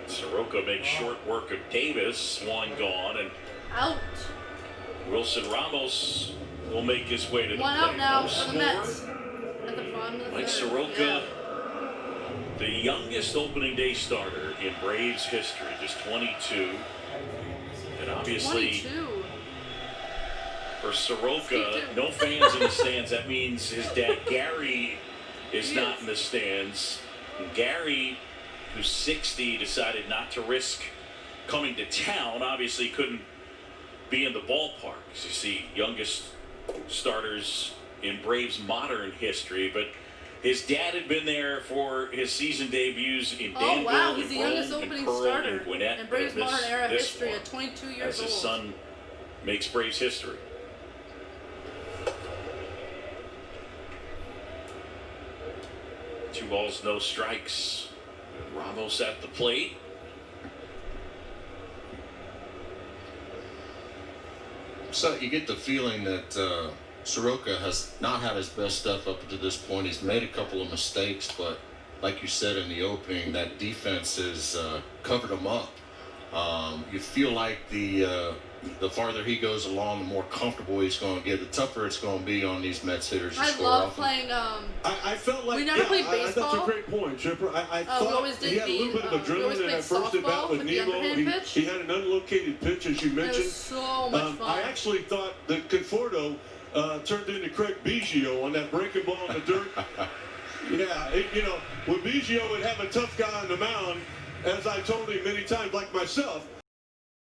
S1: Soroka makes short work of Davis. One gone, and
S4: Out.
S1: Wilson Ramos will make his way to the
S4: One
S1: plate.
S4: out now
S1: No
S4: for the
S1: score.
S4: Mets. At the bottom of the
S1: Mike
S4: third.
S1: Soroka,
S4: Yeah.
S1: the youngest opening day starter in Braves history, just 22. And obviously,
S4: 22.
S1: for Soroka,
S4: 52.
S1: no fans in the stands. That means his dad, Gary, is
S4: He
S1: not
S4: is.
S1: in the stands. And Gary, who's 60, decided not to risk coming to town. Obviously, couldn't be in the ballpark. As you see, youngest starters in Braves modern history. But his dad had been there for his season debuts in
S4: Oh
S1: Danville,
S4: wow, he's
S1: and
S4: the youngest
S1: Rome, and
S4: opening
S1: Pearl,
S4: starter
S1: and Gwinnett.
S4: in Braves
S1: And this-
S4: modern era
S1: this
S4: history
S1: one,
S4: at 22
S1: as
S4: years
S1: his
S4: old.
S1: son makes Braves history. Two balls, no strikes. Ramos at the plate.
S3: So you get the feeling that Soroka has not had his best stuff up to this point. He's made a couple of mistakes, but like you said in the opening, that defense has covered him up. You feel like the farther he goes along, the more comfortable he's going to get. The tougher it's going to be on these Mets hitters to
S4: I
S3: score
S4: love
S3: off.
S4: playing.
S2: I felt like
S4: We never played
S2: That's
S4: baseball.
S2: a great point, Chipper. I
S4: We
S2: thought
S4: always did
S2: he had a little bit of
S4: we always
S2: adrenaline in that
S4: played
S2: first at bat
S4: softball
S2: with
S4: with the
S2: Nemo.
S4: underhand pitch.
S2: He had an unlocated pitch, as you
S4: It
S2: mentioned.
S4: was so much fun.
S2: I actually thought that Conforto turned into Craig Biggio on that breaking ball in the dirt. Yeah, when Biggio would have a tough guy on the mound, as I told him many times, like myself,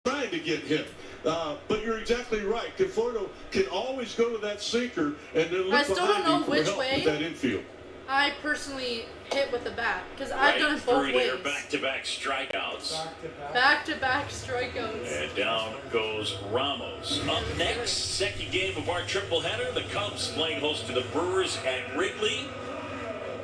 S2: trying to get hit. But you're exactly right. Conforto can always go to that sinker and then look
S4: I still
S2: behind
S4: don't know
S2: him for
S4: which
S2: help
S4: way.
S2: with that infield.
S4: I personally hit with the bat because I've
S1: Right
S4: done it both
S1: through there,
S4: ways.
S1: back-to-back strikeouts.
S5: Back to back.
S4: Back-to-back strikeouts.
S1: And down goes Ramos. Up next, second game of our triple header. The Cubs playing host to the Brewers at Wrigley.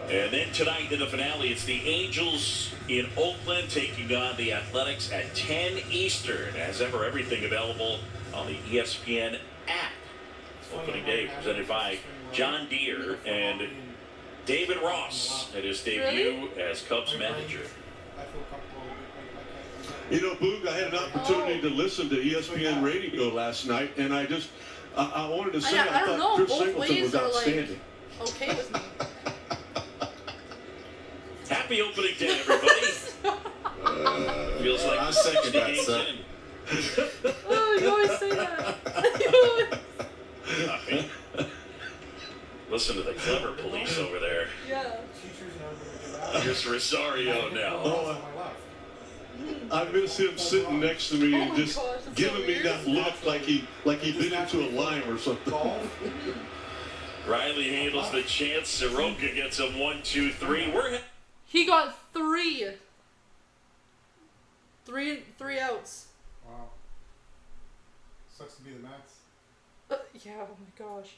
S1: And then tonight in the finale, it's the Angels in Oakland taking on the Athletics at 10 Eastern. As ever, everything available on the ESPN app. Opening day presented by John Deere and David Ross at his debut as Cubs manager.
S5: I feel comfortable.
S2: Boog, I had an opportunity to listen to ESPN radio last night, and I wanted to say
S4: I
S2: I
S4: don't
S2: thought
S4: know,
S2: Chris
S4: both
S2: Singleton
S4: ways
S2: was
S4: are, like,
S2: outstanding.
S4: Okay with me.
S1: Happy opening day, everybody. Feels like
S3: I second that,
S1: games
S3: sir.
S1: in.
S4: Oh, you always say that.
S1: I mean, listen to the clever police over there.
S4: Yeah.
S5: Teachers never gonna do that.
S1: Here's Rosario now.
S2: Oh,
S5: On my left.
S2: I miss him sitting next to me
S4: Oh
S2: and
S4: my
S2: just
S4: gosh, that's
S2: giving
S4: so
S2: me
S4: weird.
S2: that look like he bit into a lime or something.
S5: Golf.
S1: Riley handles the chance. Soroka gets a 1-2-3. We're
S4: He got three outs.
S5: Wow. Sucks to be the Mets.
S4: Yeah, oh my gosh.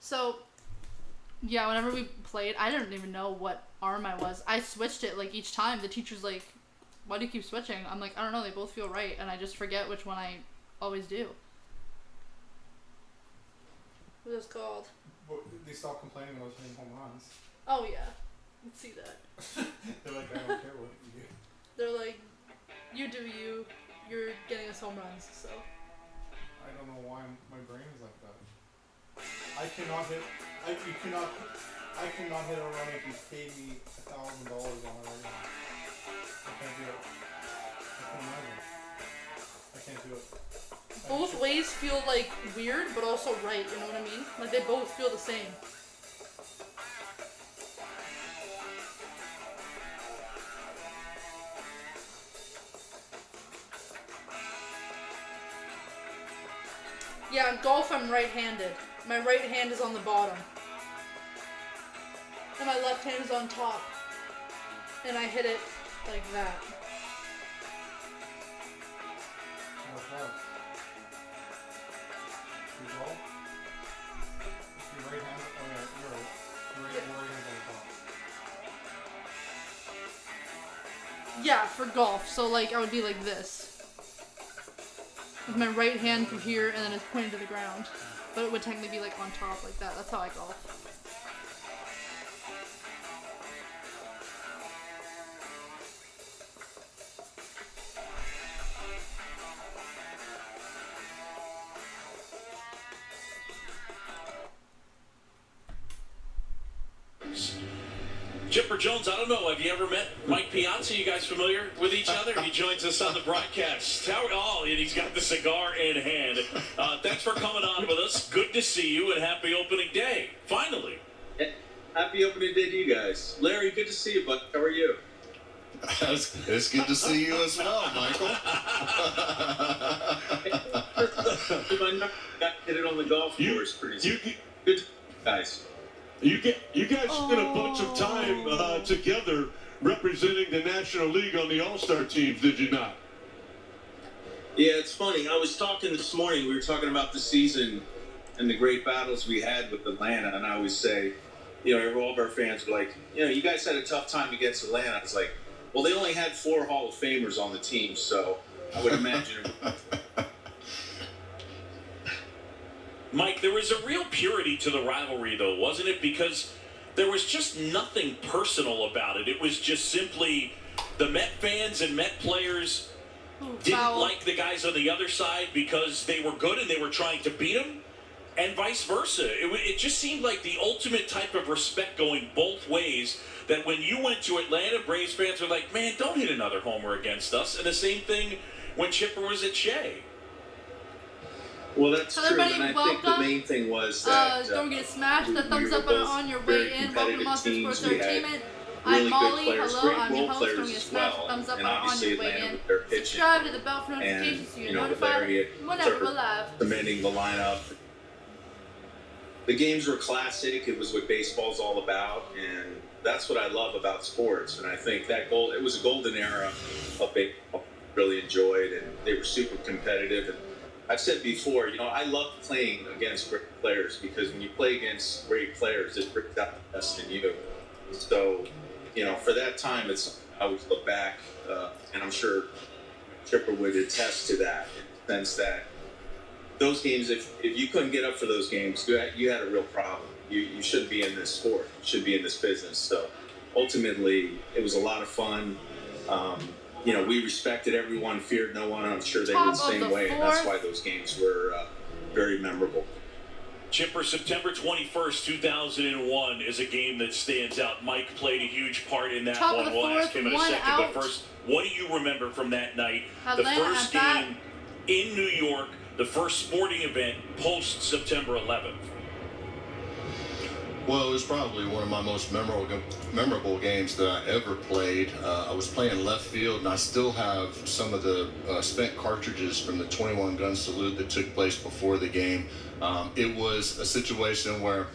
S4: So, yeah, whenever we played, I didn't even know what arm I was. I switched it, like, each time. The teacher's like, why do you keep switching? I'm like, I don't know, they both feel right, and I just forget which one I always do. What is it called?
S5: But they stopped complaining when I was hitting home runs.
S4: Oh, yeah. Let's see that.
S5: They're like, I don't care what you do.
S4: They're like, you do you. You're getting us home runs, so.
S5: I I don't know why my brain is like that. I cannot hit. I cannot hit a run if you paid me $1,000 on it right now. I can't do it. I can't imagine. I can't do it.
S4: Both ways feel like weird, but also right. You know what I mean? Like they both feel the same. Yeah, in golf I'm right-handed. My right hand is on the bottom. And my left hand is on top. And I hit it like that.
S5: What's that? You golf? Your right hand? Oh yeah, you're right. Your right hand's on top.
S4: Yeah, for golf. So like I would be like this. With my right hand from here and then it's pointed to the ground. But it would technically be like on top like that. That's how I golf.
S1: Chipper Jones, I don't know. Have you ever met Mike Piazza? You guys familiar with each other? He joins us on the broadcast. Oh, and he's got the cigar in hand. Thanks for coming on with us. Good to see you, and happy opening day. Finally.
S6: Happy opening day to you guys. Larry, good to see you, bud. How are you?
S3: It's good to see you as well, Michael.
S6: Hit it on the golf course pretty soon. Good guys.
S2: You guys spent a bunch of time together representing the National League on the All-Star teams, did you not?
S6: Yeah, it's funny. I was talking this morning. We were talking about the season and the great battles we had with Atlanta. And I always say, you know, all of our fans were like, you know, you guys had a tough time against Atlanta. It's like, well, they only had 4 Hall of Famers on the team, so I would imagine.
S1: Mike, there was a real purity to the rivalry, though, wasn't it? Because there was just nothing personal about it. It was just simply the Met fans and Met players didn't like the guys on the other side because they were good and they were trying to beat them, and vice versa. It just seemed like the ultimate type of respect going both ways, that when you went to Atlanta, Braves fans were like, man, don't hit another homer against us. And the same thing when Chipper was at Shea.
S6: Well, that's
S4: Hello,
S6: true,
S4: everybody,
S6: and I think the
S4: welcome.
S6: main thing was that
S4: Don't get smashed. The
S6: we
S4: thumbs
S6: were
S4: up button
S6: both
S4: on your
S6: very
S4: way in. Welcome to
S6: competitive
S4: Monster
S6: teams.
S4: Sports
S6: We had
S4: Entertainment.
S6: really
S4: I'm
S6: good
S4: Molly.
S6: players,
S4: Hello,
S6: great
S4: I'm your
S6: role
S4: host.
S6: players
S4: Don't get
S6: as
S4: smashed.
S6: well.
S4: Thumbs up
S6: And
S4: button on
S6: obviously
S4: your way
S6: Atlanta
S4: in.
S6: with their pitching
S4: Subscribe to the bell for notifications
S6: and,
S4: so
S6: you
S4: you're
S6: know, with
S4: notified
S6: Larry
S4: whenever we're live.
S6: commending the lineup. The games were classic. It was what baseball's all about, and that's what I love about sports. And I think that it was a golden era of baseball. Really enjoyed, and they were super competitive. And I've said before, you know, I love playing against great players because when you play against great players, it brings out the best in you. So, you know, for that time, I always look back, and I'm sure Chipper would attest to that, in the sense that those games, if you couldn't get up for those games, you had a real problem. You shouldn't be in this sport. You should be in this business. So ultimately, it was a lot of fun. You know, we respected everyone, feared no one. I'm sure they were the same way, and that's why those games were very memorable.
S1: Chipper, September 21st, 2001 is a game that stands out. Mike played a huge part in that
S4: Top of
S1: one.
S4: the
S1: We'll ask
S4: fourth,
S1: him in a
S4: one
S1: second.
S4: out.
S1: But first, what do you remember from that night?
S4: Atlanta
S1: The first
S4: at bat.
S1: game in New York, the first sporting event post September 11th.
S3: Well, it was probably one of my most memorable games that I ever played. I was playing left field, and I still have some of the spent cartridges from the 21 gun salute that took place before the game. It was a situation where,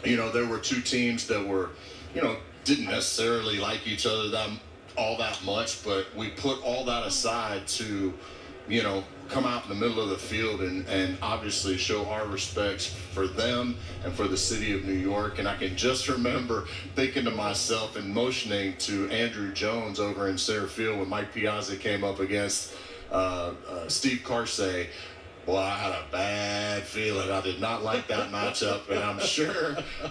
S3: you know, there were 2 teams that were, you know, didn't necessarily like each other all that much, but we put all that aside to, you know, come out in the middle of the field and obviously show our respects for them and for the city of New York. And I can just remember thinking to myself and motioning to Andrew Jones over in center field when Mike Piazza came up against Steve Carsey. Well, I had a bad feeling. I did not like that matchup, and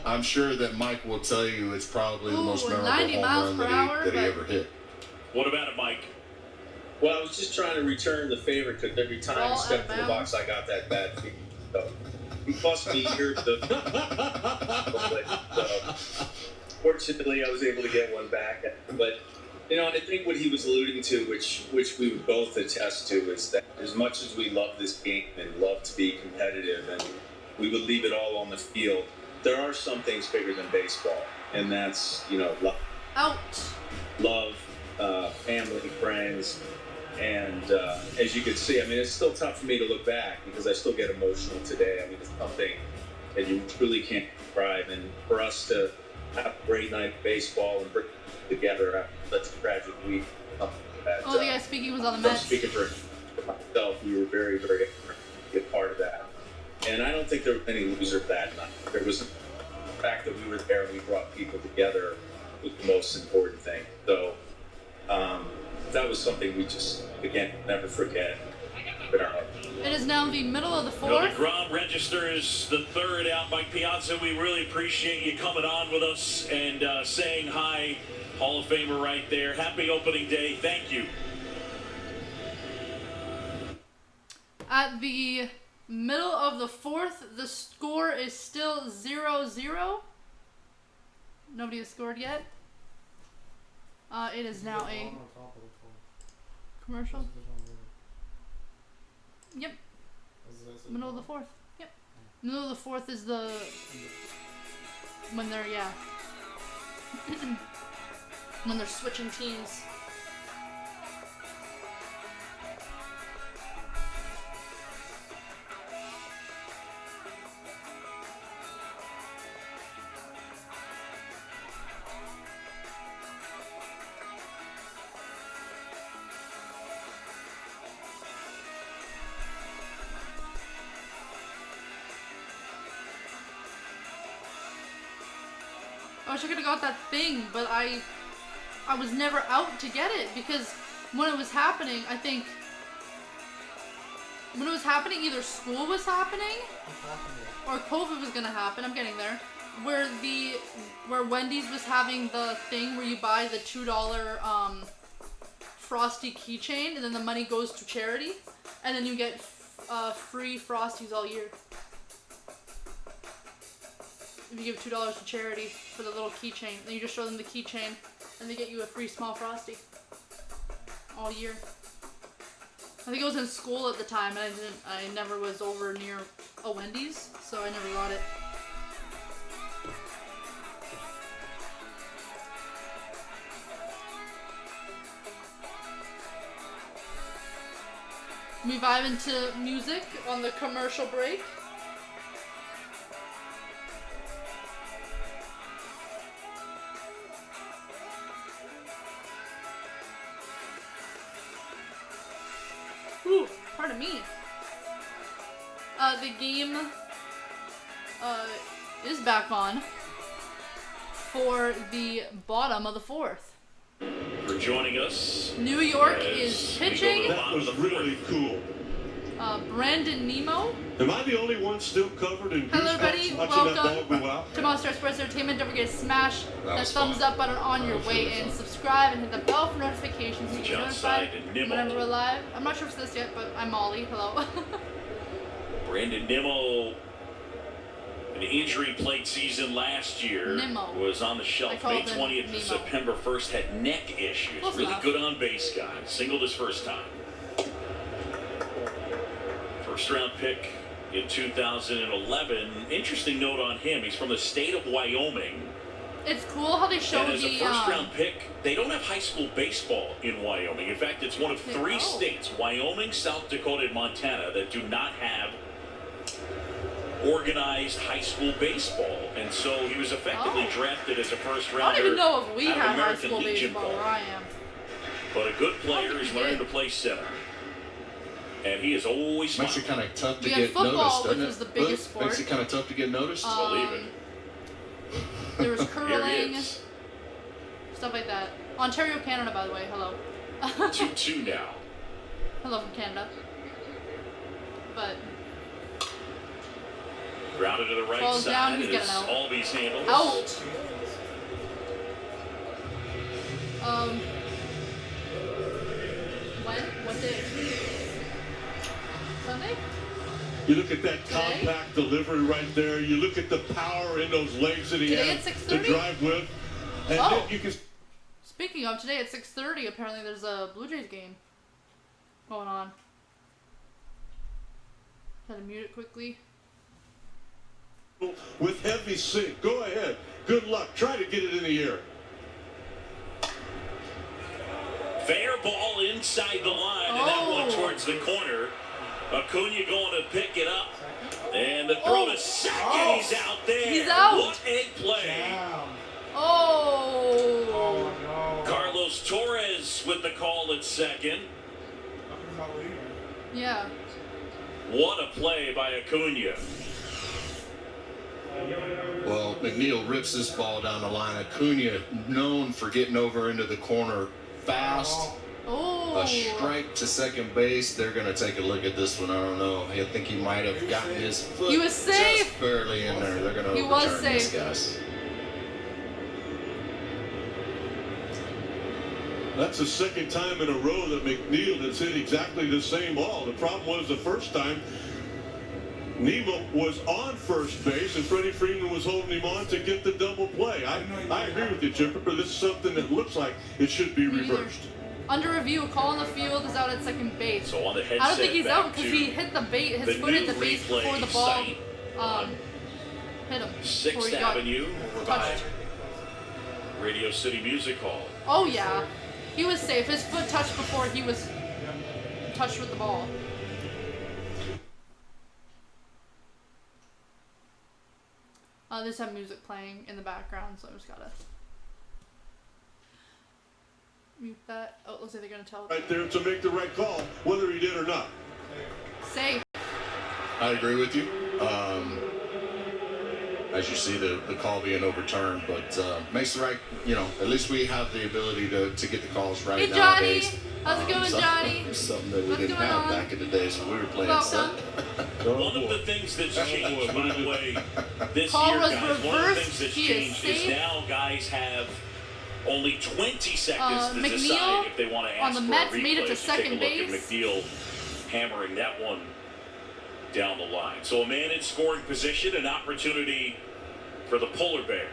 S3: I'm sure that Mike will tell you it's probably the most memorable home run that he ever hit.
S1: What about it, Mike?
S6: Well, I was just trying to return the favor because every time
S4: Ball
S6: he stepped
S4: out
S6: in
S4: of
S6: the box, I got that bad feeling. So he cost me years of. Fortunately, I was able to get one back. But I think what he was alluding to, which we would both attest to, is that as much as we love this game and love to be competitive, and we would leave it all on the field, there are some things bigger than baseball, and that's love, family, friends. And as you can see, I mean, it's still tough for me to look back because I still get emotional today. I mean, it's something that you truly can't describe. And for us to have a great night of baseball and bring it together after such a tragic week.
S4: The guy speaking was on the Mets.
S6: Speaking for myself, we were very, very honored to be a part of that. And I don't think there was any loser that night. There was the fact that we were there and we brought people together was the most important thing. So that was something we just, again, never forget.
S4: It is now the middle of the
S1: Well,
S4: fourth.
S1: DeGrom registers the third out. Mike Piazza, we really appreciate you coming on with us and saying hi. Hall of Famer right there. Happy opening day. Thank you.
S4: At the middle of the fourth, the score is still 0-0. Nobody has scored yet. It is now a commercial. Yep. Middle of the fourth. Yep. Middle of the fourth is the when they're when they're switching teams. I wish I could have got that thing, but I was never out to get it because when it was happening, I think when it was happening, either school was happening or COVID was gonna happen. I'm getting there. Where Wendy's was having the thing where you buy the $2 Frosty keychain and then the money goes to charity, and then you get free Frosties all year. If you give $2 to charity for the little keychain, then you just show them the keychain, and they get you a free small Frosty all year. I think I was in school at the time, and I never was over near a Wendy's, so I never got it. We vibe into music on the commercial break. Ooh, pardon me. The game is back on for the bottom of the fourth.
S1: For joining us.
S4: New York is pitching.
S2: That was really cool.
S4: Brandon Nemo.
S2: Am I the only one still covered in
S4: Hello,
S2: goosebumps
S4: everybody.
S2: watching that ball go
S4: Welcome
S2: out?
S4: to Monster Sports Entertainment. Don't forget to smash that
S3: was
S4: thumbs
S3: fun.
S4: up button on your way in. Subscribe and hit the bell for notifications so you get notified whenever we're live. I'm not sure if it's this yet, but I'm Molly. Hello.
S1: Brandon Nimmo, an injury-plagued season last year,
S4: Nimmo.
S1: was on the
S4: I
S1: shelf
S4: called
S1: May
S4: him
S1: 20th to
S4: Nemo.
S1: September 1st, had neck issues.
S4: Close
S1: really
S4: enough.
S1: good on-base guy. Singled his first time. First-round pick in 2011. Interesting note on him. He's from the state of Wyoming.
S4: It's cool how they show
S1: And as a
S4: the
S1: first-round pick, they don't have high school baseball in Wyoming. In fact, it's one of
S4: They
S1: three
S4: don't.
S1: states, Wyoming, South Dakota, and Montana, that do not have organized high school baseball. And so he was effectively
S4: Oh.
S1: drafted as a
S4: I
S1: first-rounder.
S4: don't even know if we
S1: out of
S4: have high
S1: American
S4: school
S1: Legion
S4: baseball where I am.
S1: But a good player
S4: think
S1: is
S4: we
S1: learning
S4: did.
S1: to play center. And he is always
S3: Makes
S1: smiling.
S3: it kind of tough to
S4: We had
S3: get
S4: football,
S3: noticed,
S4: which
S3: doesn't
S4: was
S3: it?
S4: the biggest
S3: Luke?
S4: sport.
S3: Makes it kind of tough to get noticed.
S1: Believe it.
S4: There was
S1: Here he
S4: curling,
S1: is.
S4: stuff like that. Ontario, Canada, by the way. Hello.
S1: 2-2 now.
S4: Hello from Canada. But
S1: Grounded to the right
S4: Falls
S1: side
S4: down, he's
S1: as
S4: getting out.
S1: Albies handles.
S4: out. When? What day? Sunday?
S2: You look at that compact delivery right there. You look at the power in those legs that he
S4: Today
S2: has
S4: at
S2: to
S4: 6:30?
S2: drive with. And
S4: Oh.
S2: then you can
S4: Speaking of, today at 6:30, apparently there's a Blue Jays game going on. Gotta mute it quickly.
S2: with heavy sink. Go ahead. Good luck. Try to get it in the air.
S1: Fair ball inside the line, and that one towards the corner. Acuna going to pick it up. And the throw to second. He's out there.
S4: He's out.
S1: What a play.
S5: Damn.
S4: Oh!
S5: Oh no.
S1: Carlos Torres with the call at second.
S5: He's not leaving.
S4: Yeah.
S1: What a play by Acuna.
S3: Well, McNeil rips this ball down the line. Acuna, known for getting over into the corner fast.
S4: Oh!
S3: A strike to second base. They're going to take a look at this one. I don't know. I think he might have gotten his foot
S4: He was safe.
S3: just barely in there. They're going to
S4: He was
S3: overturn this,
S4: safe.
S3: guys.
S2: That's the second time in a row that McNeil has hit exactly the same ball. The problem was the first time Nemo was on first base and Freddie Freeman was holding him on to get the double play. I agree with you, Chipper. This is something that looks like it should be
S4: Me neither.
S2: reversed.
S4: Under review, a call on the field is out at second base.
S1: So on the headset,
S4: I don't think he's
S1: back
S4: out because
S1: to
S4: he hit the bait. His
S1: the
S4: foot hit
S1: new
S4: the base
S1: replay
S4: before the ball
S1: site
S4: hit him. before
S1: 6th
S4: he got
S1: Avenue by
S4: touched.
S1: Radio City Music Hall.
S4: Oh yeah, he was safe. His foot touched before he was touched with the ball. They just have music playing in the background, so I just gotta mute that. Oh, it looks like they're gonna tell.
S2: Right there to make the right call, whether he did or not.
S4: Safe.
S3: I agree with you. As you see, the call being overturned, but makes the right, at least we have the ability to get the calls right
S4: Hey, Johnny.
S3: nowadays.
S4: How's it going, Johnny?
S3: Something that we
S4: What's
S3: didn't
S4: going
S3: have
S4: on?
S3: back in the days when we were playing.
S4: Welcome.
S1: One of the things that's changed, by the way, this
S4: Call
S1: year,
S4: was
S1: guys, one of the
S4: reversed.
S1: things that's
S4: He is
S1: changed is
S4: safe.
S1: now guys have only 20 seconds to
S4: McNeil
S1: decide if they want to
S4: on
S1: ask
S4: the
S1: for
S4: Mets
S1: a replay.
S4: made it to
S1: Take a
S4: second
S1: look
S4: base.
S1: at McNeil hammering that one down the line. So a man in scoring position, an opportunity for the polar bear.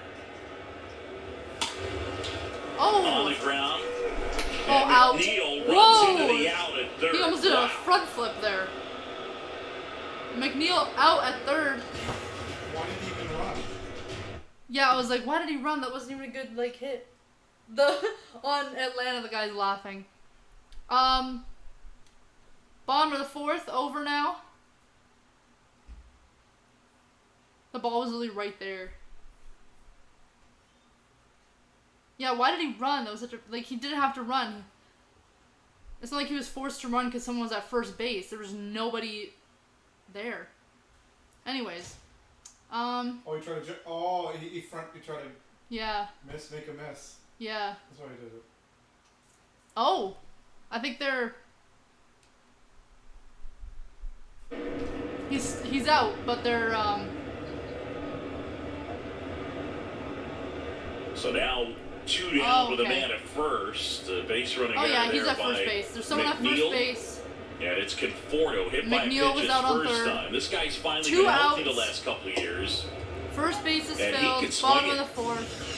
S1: On the
S4: Oh,
S1: ground.
S4: oh,
S1: And
S4: out.
S1: McNeil runs
S4: Whoa.
S1: into the out at third.
S4: He almost did a
S1: Wow.
S4: front flip there. McNeil out at third.
S5: Why did he even run?
S4: Yeah, I was like, why did he run? That wasn't even a good hit. On Atlanta, the guy's laughing. Bottom of the fourth, over now. The ball was literally right there. Yeah, why did he run? That was such a he didn't have to run. It's not like he was forced to run because someone was at first base. There was nobody there. Anyways,
S5: Oh, he tried to. He tried to
S4: yeah,
S5: make a mess.
S4: yeah.
S5: That's why he did it.
S4: Oh, I think they're. He's out, but they're
S1: So now 2 down with a
S4: okay.
S1: man at first. Base running
S4: Oh
S1: out
S4: yeah,
S1: there
S4: he's at
S1: by
S4: first base. There's someone at
S1: McNeil.
S4: first base.
S1: Yeah, it's Conforto hit by a
S4: McNeil
S1: pitch
S4: was
S1: his
S4: out on
S1: first
S4: third.
S1: time. This guy's finally
S4: 2
S1: been healthy
S4: outs.
S1: the last couple of years.
S4: First base is
S1: And he
S4: filled.
S1: can swing
S4: Bottom of
S1: it.
S4: the fourth.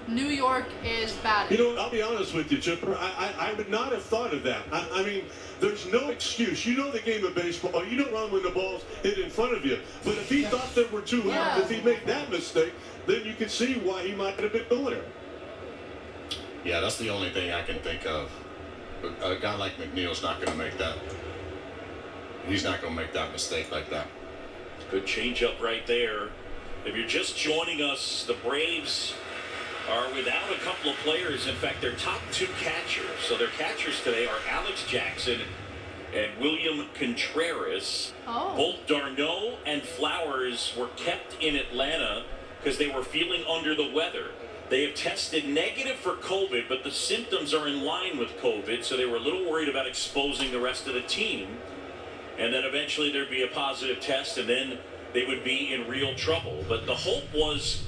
S4: New York is batting.
S2: I'll be honest with you, Chipper. I would not have thought of that. I mean, there's no excuse. You know the game of baseball. You don't run when the ball's hit in front of you. But if he thought there were 2
S4: Yeah.
S2: outs, if he made that mistake, then you can see why he might have been doing it.
S3: Yeah, that's the only thing I can think of. A guy like McNeil's not going to make that. He's not going to make that mistake like that.
S1: Good changeup right there. If you're just joining us, the Braves are without a couple of players. In fact, their top 2 catchers. So their catchers today are Alex Jackson and William Contreras.
S4: Oh.
S1: Both Darno and Flowers were kept in Atlanta because they were feeling under the weather. They have tested negative for COVID, but the symptoms are in line with COVID, so they were a little worried about exposing the rest of the team. And then eventually there'd be a positive test, and then they would be in real trouble. But the hope was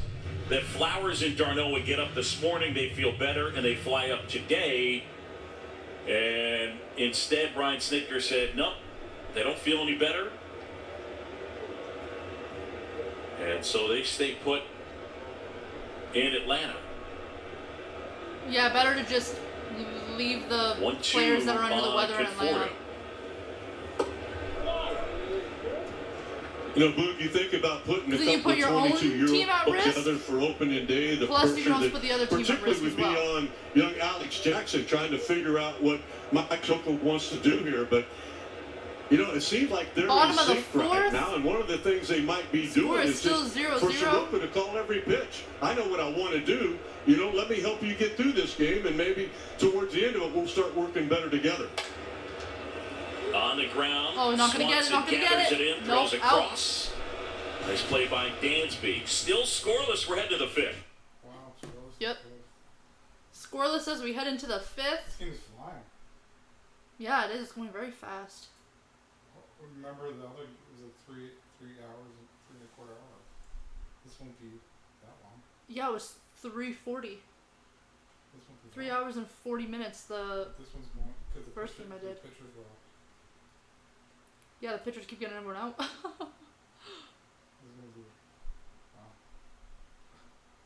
S1: that Flowers and Darno would get up this morning, they feel better, and they fly up today. And instead, Brian Snitker said, nope, they don't feel any better. And so they stay put in Atlanta.
S4: Yeah, better to just leave the
S1: 1-2
S4: players that are under the weather in Atlanta.
S1: Conforto.
S2: You know, Boog, you think about putting a
S4: Then you
S2: couple
S4: put your
S2: of
S4: own
S2: 22-year-olds
S4: team at risk?
S2: together for opening day. The
S4: Plus, you can
S2: pressure
S4: also
S2: that
S4: put the other team at
S2: particularly
S4: risk as
S2: would be
S4: well.
S2: on young Alex Jackson trying to figure out what Mike Sokol wants to do here. But, you know, it seems like they're
S4: Bottom
S2: in
S4: of the
S2: sync right
S4: fourth.
S2: now. And one of the things they might be doing
S4: is
S2: is
S4: still
S2: just
S4: 0-0.
S2: for Soroka to call every pitch. I know what I want to do. You know, let me help you get through this game, and maybe towards the end of it, we'll start working better together.
S1: On the ground.
S4: Oh, not gonna get it, not gonna get
S1: gathers
S4: it.
S1: in,
S4: Nope,
S1: throws across. Nice play by Dansby. Still scoreless. We're heading to the fifth.
S5: Wow, Scoreless.
S4: Yep. Scoreless as we head into the fifth.
S5: This game is flying.
S4: Yeah, it is. It's going very fast.
S5: Remember the other was it 3 hours and 3 1/4 hours. This won't be that long.
S4: Yeah, it was 3:40.
S5: This won't be
S4: 3
S5: long.
S4: hours and 40 minutes. The
S5: This one's going because the
S4: First
S5: pitcher,
S4: game I did.
S5: The pitchers were off.
S4: yeah, the pitchers keep getting everyone out.
S5: This is gonna be wow.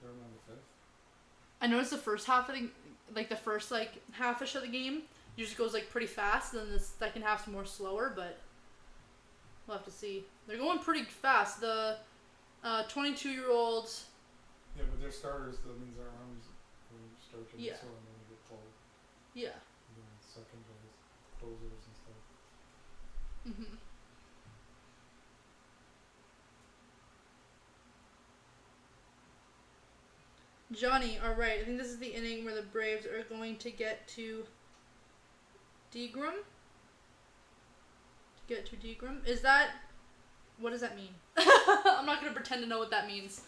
S5: They're on the fifth.
S4: I noticed the first half of the first half-ish of the game usually goes pretty fast, and then the second half's more slower, but we'll have to see. They're going pretty fast. The 22-year-olds.
S5: Yeah, but they're starters. That means their arms will start getting
S4: Yeah.
S5: sore and then get cold.
S4: Yeah.
S5: And then second guys, closers and stuff.
S4: Mhm. Johnny, all right. I think this is the inning where the Braves are going to get to Degram. Is that? What does that mean? I'm not gonna pretend to know what that means.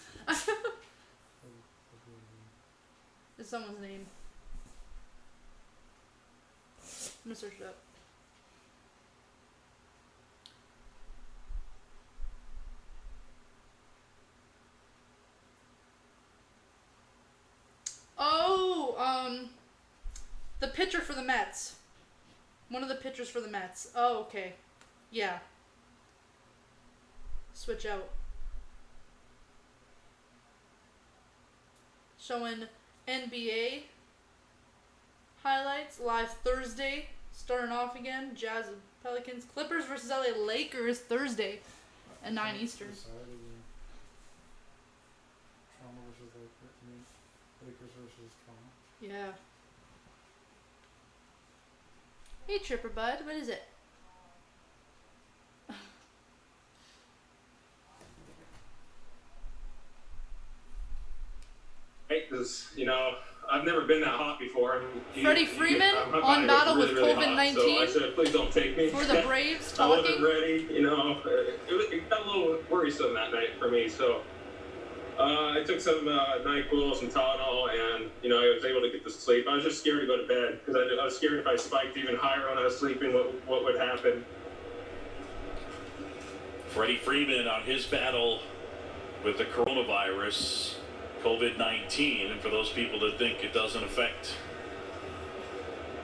S4: It's someone's name. I'm gonna search it up. Oh, the pitcher for the Mets. One of the pitchers for the Mets. Oh, okay. Yeah. Switch out. Showing NBA highlights live Thursday. Starting off again. Jazz and Pelicans. Clippers versus LA Lakers Thursday at 9 Eastern.
S5: Toronto versus Lakers. I mean, Lakers versus Toronto.
S4: Yeah. Hey, Tripper Bud. What is it?
S7: Because, you know, I've never been that hot before.
S4: Freddie Freeman
S7: my
S4: on
S7: body
S4: battle
S7: was
S4: with
S7: really, really hot,
S4: COVID-19
S7: so I said, please don't take me.
S4: for the Braves
S7: I wasn't
S4: talking.
S7: ready, you know. It got a little worrisome that night for me, so I took some NyQuil, some Tylenol, and, you know, I was able to get to sleep. I was just scared to go to bed because I was scared if I spiked even higher when I was sleeping, what would happen.
S1: Freddie Freeman on his battle with the coronavirus, COVID-19, and for those people that think it doesn't affect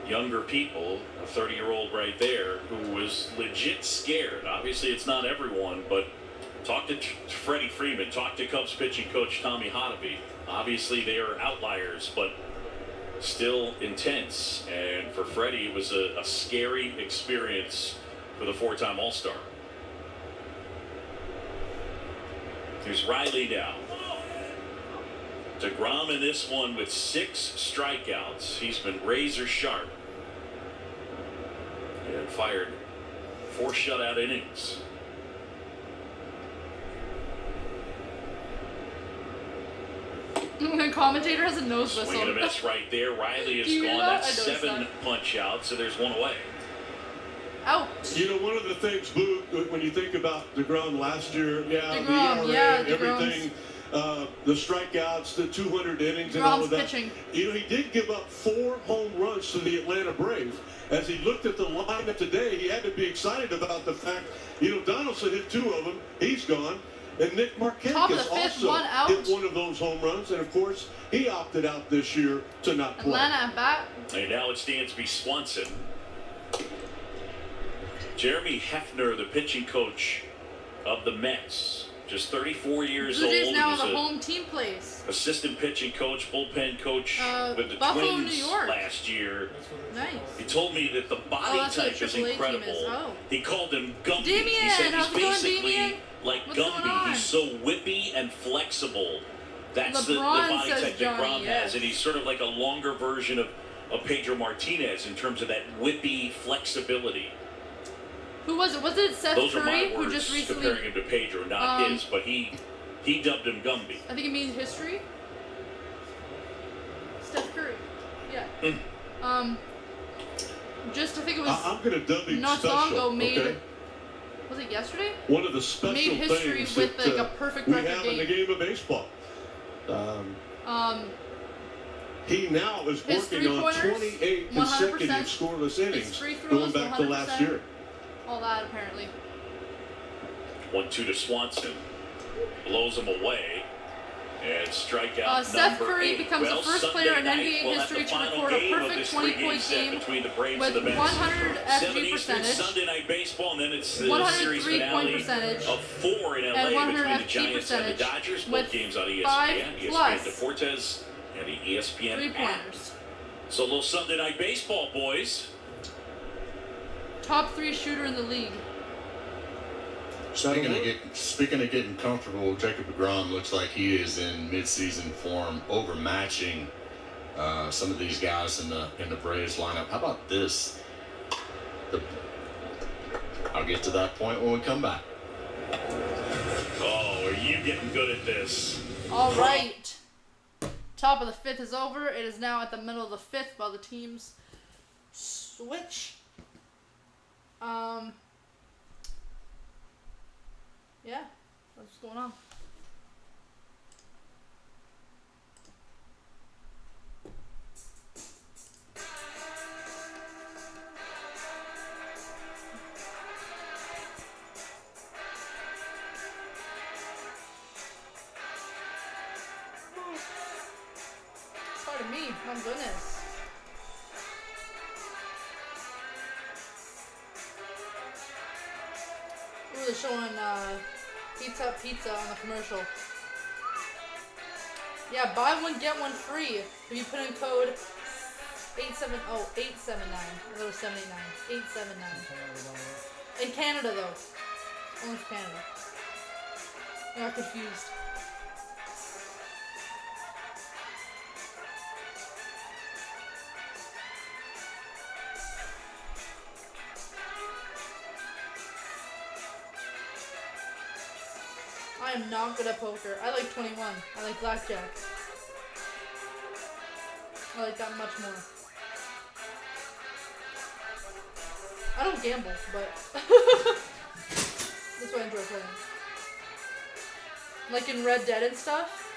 S1: younger people, a 30-year-old right there who was legit scared. Obviously, it's not everyone, but talk to Freddie Freeman, talk to Cubs pitching coach Tommy Hotovy. Obviously, they are outliers, but still intense. And for Freddie, it was a scary experience for the four-time All-Star. Here's Riley now. DeGrom in this one with 6 strikeouts. He's been razor sharp and fired 4 shutout innings.
S4: The commentator has a nose whistle.
S1: Swing and a miss right there. Riley is
S4: Do you hear
S1: gone.
S4: that?
S1: That's
S4: I noticed
S1: 7
S4: that.
S1: punch outs, so there's 1 away.
S4: Ouch.
S2: You know, one of the things, Boo, when you think about DeGrom last year,
S4: DeGrom,
S2: the
S4: yeah,
S2: ERA, everything, the strikeouts, the 200 innings, and all
S4: DeGrom's
S2: of that.
S4: pitching.
S2: You know, he did give up 4 home runs to the Atlanta Braves. As he looked at the lineup today, he had to be excited about the fact, you know, Donaldson hit 2 of them. He's gone. And Nick Marquez
S4: Top of the
S2: has
S4: fifth,
S2: also
S4: 1 out.
S2: hit 1 of those home runs. And, of course, he opted out this year to not play.
S4: Atlanta at bat.
S1: And now it's Dansby Swanson. Jeremy Hefner, the pitching coach of the Mets, just 34 years
S4: Blue Jays
S1: old.
S4: now
S1: He was
S4: have a
S1: a
S4: home team place.
S1: assistant pitching coach, bullpen coach with the
S4: Buffalo,
S1: Twins
S4: New York.
S1: last year.
S5: That's what it's
S4: Nice.
S5: called.
S1: He told me that the body
S4: that's what
S1: type
S4: the
S1: is
S4: AAA team
S1: incredible.
S4: is. Oh.
S1: He called him Gumby.
S4: Damian,
S1: He said
S4: how's
S1: he's
S4: it going,
S1: basically
S4: Damian?
S1: like
S4: What's going
S1: Gumby.
S4: on?
S1: He's so whippy and flexible. That's the
S4: LeBron
S1: body
S4: says
S1: type
S4: Johnny,
S1: that Grom
S4: yes.
S1: has, and he's sort of like a longer version of Pedro Martinez in terms of that whippy flexibility.
S4: Who was it? Was it Seth
S1: Those are
S4: Curry
S1: my
S4: who
S1: words
S4: just recently?
S1: comparing him to Pedro, not his, but he dubbed him Gumby.
S4: I think it means history. Steph Curry. Yeah. Just I think it was
S2: I'm going to dub him
S4: not so long
S2: special.
S4: ago made.
S2: Okay?
S4: Was it yesterday?
S2: One of the special
S4: Made history
S2: things
S4: with
S2: that
S4: like a perfect
S2: we
S4: record
S2: have in the
S4: game.
S2: game of baseball. He now is
S4: His
S2: working on
S4: three-pointers,
S2: 28
S4: 100%.
S2: consecutive scoreless innings
S4: His free throws,
S2: going back to last
S4: 100%.
S2: year.
S4: All that apparently.
S1: 1-2 to Swanson. Blows him away. And strikeout
S4: Seth
S1: number
S4: Curry
S1: 8.
S4: becomes the first
S1: Sunday
S4: player in
S1: night,
S4: NBA
S1: we'll have
S4: history
S1: the
S4: to
S1: final
S4: record a
S1: game of
S4: perfect
S1: this
S4: 20-point
S1: three-game set
S4: game
S1: between the Braves
S4: with
S1: and the Mets.
S4: 100 FG
S1: 7 Eastern
S4: percentage,
S1: Sunday night baseball, and then it's the
S4: 103
S1: series
S4: point
S1: finale
S4: percentage,
S1: of 4 in LA
S4: and 100
S1: between the
S4: FG
S1: Giants and the
S4: percentage
S1: Dodgers.
S4: with
S1: Both games on
S4: 5
S1: ESPN,
S4: plus
S1: ESPN Deportes, and the ESPN app.
S4: three-pointers.
S1: So a little Sunday night baseball, boys.
S4: Top 3 shooter in the league.
S3: Speaking of getting comfortable, Jacob deGrom looks like he is in midseason form, overmatching some of these guys in the Braves lineup. How about this? I'll get to that point when we come back.
S1: Oh, are you getting good at this?
S4: All right. Top of the 5th is over. It is now at the middle of the 5th while the teams switch. Yeah, that's what's going on. Pardon me, my goodness. Ooh, they're showing pizza on the commercial. Yeah, buy one get one free if you put in code 879. I thought it was 79. 879. In Canada though. Only for Canada. I got confused. I am not good at poker. I like 21. I like blackjack. I like that much more. I don't gamble, but that's why I enjoy playing. Like in Red Dead and stuff,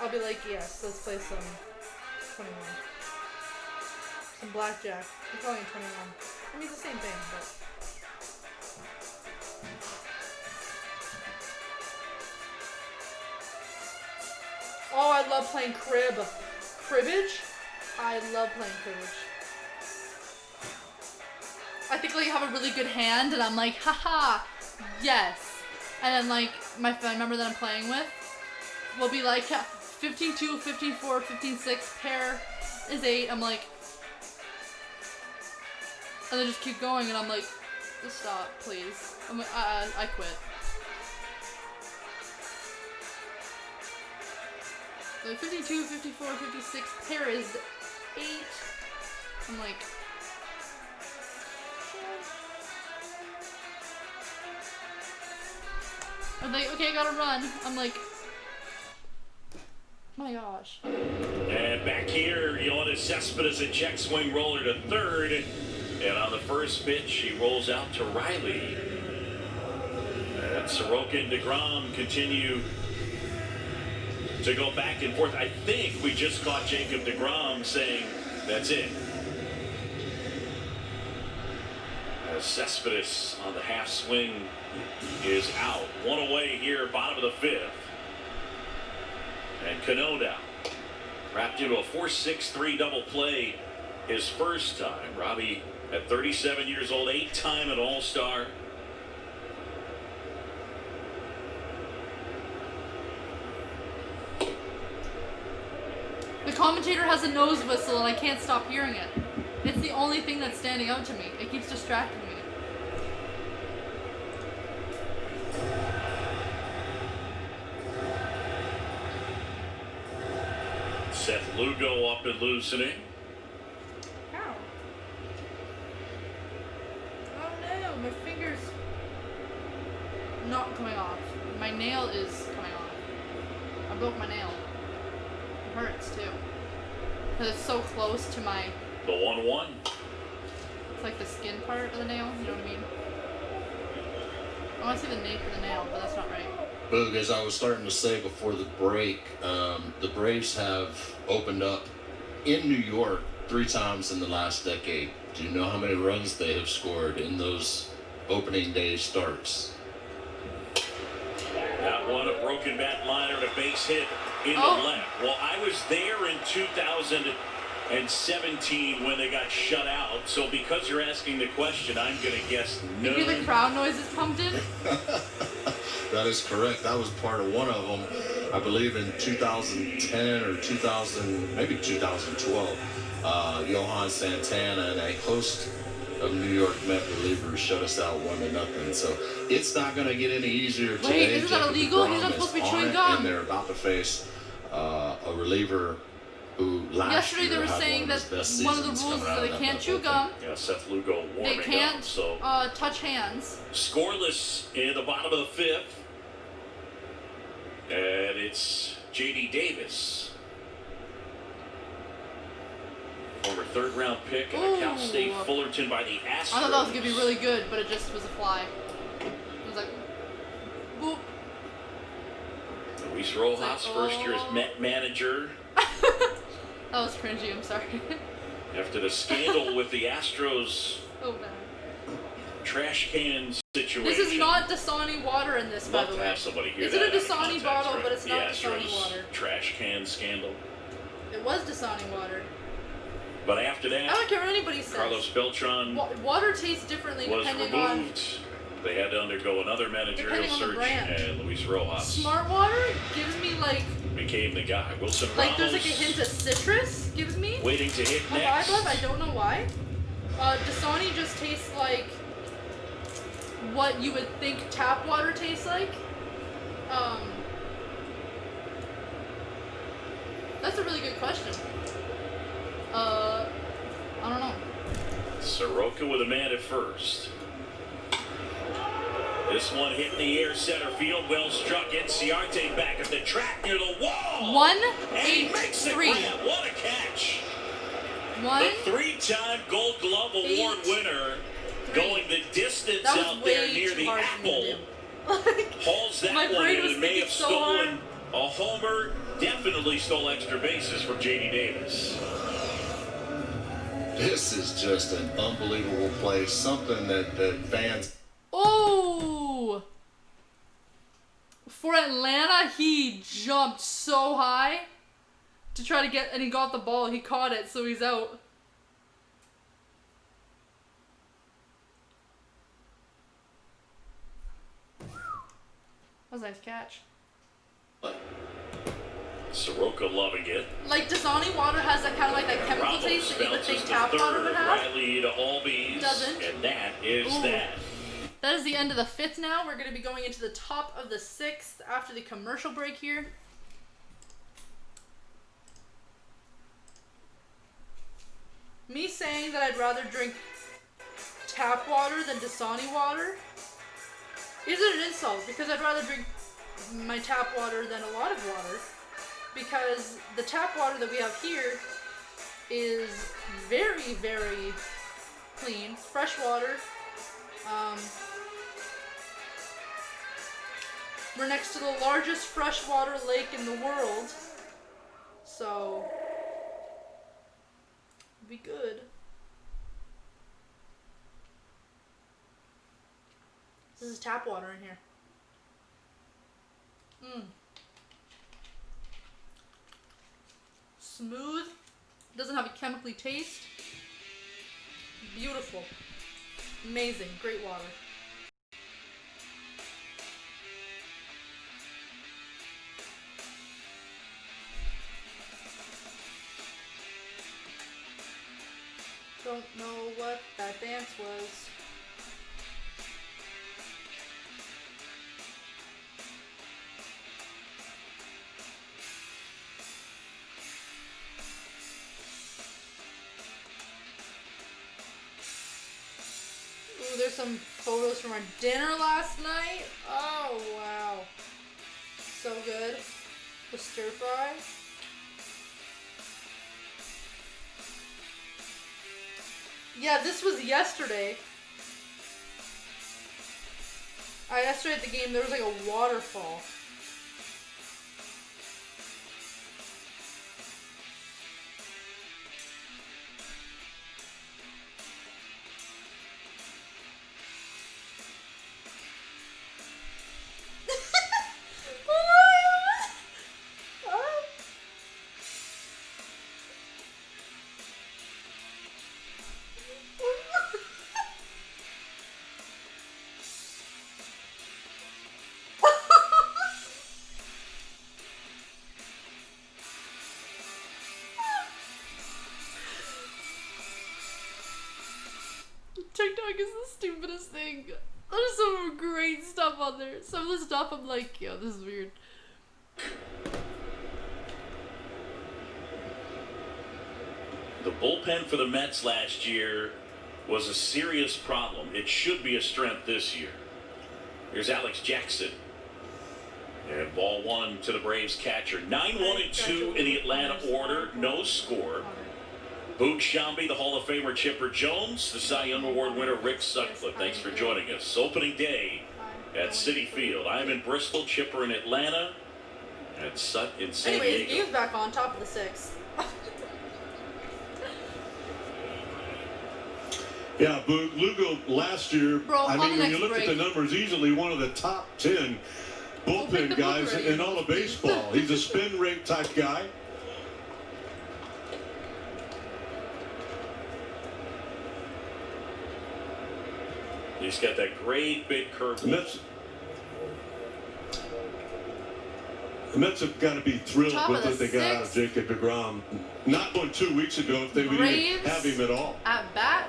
S4: I'll be like, yes, let's play some 21. Some blackjack. I'm calling it 21. I mean, it's the same thing, but... Oh, I love playing cribbage. I love playing cribbage. I think like I have a really good hand and I'm like, haha, yes. And then like my family member that I'm playing with will be like 15-2, 15-4, 15-6, pair is 8. I'm like, and they just keep going and I'm like, just stop, please. I'm like, I quit. Like 52, 54, 56, pair is 8. I'm like... I'm like, okay, I gotta run. I'm like... My gosh.
S1: And back here, Yoenis Cespedes, a check swing roller to third. And on the first pitch, he rolls out to Riley. And Soroka and deGrom continue to go back and forth. I think we just caught Jacob deGrom saying, that's it. As Cespedes on the half swing is out. One away here, bottom of the 5th. And Cano down. Wrapped into a 4-6-3 double play his first time. Robbie At 37 years old, 8-time an All-Star.
S4: The commentator has a nose whistle and I can't stop hearing it. It's the only thing that's standing out to me. It keeps distracting me.
S1: Seth Lugo up and loosening.
S4: How? Oh no, my finger's not coming off. My nail is coming off. I broke my nail. It hurts too. Because it's so close to my...
S1: The 1-1.
S4: It's like the skin part of the nail, you know what I mean? I want to see the nape of the nail, but that's not right.
S3: Boog, as I was starting to say before the break, the Braves have opened up in New York 3 times in the last decade. Do you know how many runs they have scored in those opening day starts?
S1: That one, a broken bat liner and a base hit in the left. Well, I was there in 2017 when they got shut out. So because you're asking the question, I'm going to guess no.
S4: You hear the crowd noises pumped in?
S3: That is correct. That was part of one of them, I believe, in 2010 or 2000, maybe 2012. Johan Santana and a host of New York Met relievers shut us out 1-0. So it's not going to get any easier today.
S4: Wait, isn't that illegal? He's not supposed to be chewing gum.
S3: And they're about to face a reliever who
S4: yesterday they were saying that one of the rules is that they can't chew gum.
S1: Yeah, Seth Lugo warming
S4: they can't
S1: up. So
S4: touch hands.
S1: Scoreless in the bottom of the 5th. And it's J.D. Davis. Former 3rd-round pick at Cal State Fullerton by the Astros.
S4: I thought that was going to be really good, but it just was a fly. It was like, boop.
S1: Luis Rojas, first year as Met manager.
S4: That was cringy, I'm sorry.
S1: After the scandal with the Astros
S4: Oh, bad.
S1: trash can situation.
S4: This is not Dasani water in this, by the way.
S1: Love to have somebody hear
S4: Is
S1: that.
S4: it a Dasani bottle, but it's not
S1: the
S4: Dasani
S1: Astros
S4: water?
S1: Trash can scandal.
S4: It was Dasani water.
S1: But after
S4: I
S1: that,
S4: don't care what anybody says.
S1: Carlos Beltran
S4: Water tastes differently
S1: was
S4: depending
S1: removed. They had to undergo another managerial
S4: Depending on the
S1: search,
S4: brand.
S1: and Luis Rojas
S4: Smart water gives me like
S1: became the guy. Wilson
S4: there's
S1: Ramos
S4: like a hint of citrus gives me
S1: waiting to hit
S4: a
S1: next.
S4: vibe of. I don't know why. Dasani just tastes like what you would think tap water tastes like. That's a really good question. I don't know.
S1: Soroka with a man at first. This one hit in the air center field. Well struck. Enciarte back at the track near the wall. And he makes the
S4: 1-8-3.
S1: grab. What a catch.
S4: One.
S1: The 3-time Gold Glove Award
S4: 8-3.
S1: winner going the distance
S4: That was
S1: out there
S4: way
S1: near
S4: too
S1: the
S4: hard for me
S1: apple.
S4: to do.
S1: Hauls that
S4: My
S1: one
S4: brain
S1: in
S4: was
S1: and may
S4: thinking
S1: have
S4: so
S1: stolen
S4: hard.
S1: a homer. Definitely stole extra bases from J.D. Davis.
S3: This is just an unbelievable play. Something that fans...
S4: Oh! For Atlanta, he jumped so high to try to get, and he got the ball. He caught it, so he's out. That was a nice catch.
S1: Soroka loving it.
S4: Like, Dasani water has that kind of like that chemical
S1: Ramos
S4: taste that you would
S1: bounces
S4: think
S1: to
S4: tap water
S1: third.
S4: would have.
S1: Riley to Albies.
S4: Doesn't.
S1: And that is
S4: Ooh.
S1: that.
S4: That is the end of the 5th now. We're going to be going into the top of the 6th after the commercial break here. Me saying that I'd rather drink tap water than Dasani water isn't an insult, because I'd rather drink my tap water than a lot of water, because the tap water that we have here is very, very clean, fresh water. We're next to the largest freshwater lake in the world, so it'll be good. This is tap water in here. Smooth. Doesn't have a chemically taste. Beautiful. Amazing. Great water. Don't know what that dance was. Ooh, there's some photos from our dinner last night. Oh, wow. So good. The stir fry. Yeah, this was yesterday. Yesterday at the game, there was like a waterfall. TikTok is the stupidest thing. There's some great stuff on there. Some of the stuff I'm like, yo, this is weird.
S1: The bullpen for the Mets last year was a serious problem. It should be a strength this year. Here's Alex Jackson. And ball one to the Braves catcher. 9-1-2 in the Atlanta order. No score. Boog Shambi, the Hall of Famer Chipper Jones, the Cy Young Award winner Rick Sutcliffe. Thanks for joining us. Opening day at Citi Field. I'm in Bristol, Chipper in Atlanta, and Sut in San
S4: Anyways,
S1: Diego.
S4: game's back on top of the sixth.
S2: Yeah, Boog, Lugo last year,
S4: Bro,
S2: I
S4: on
S2: mean,
S4: the
S2: when you
S4: next
S2: look at
S4: break.
S2: the numbers, easily one of the top 10
S4: We'll pick
S2: bullpen
S4: the
S2: guys
S4: book
S2: in all of baseball. He's a spin rate type guy.
S1: He's got that great big curve.
S2: The Mets have got to be thrilled
S4: Top
S2: with
S4: of the
S2: what they got out of
S4: sixth.
S2: Jacob deGrom. Not one 2 weeks ago if they would even
S4: Braves
S2: have him at all.
S4: At bat.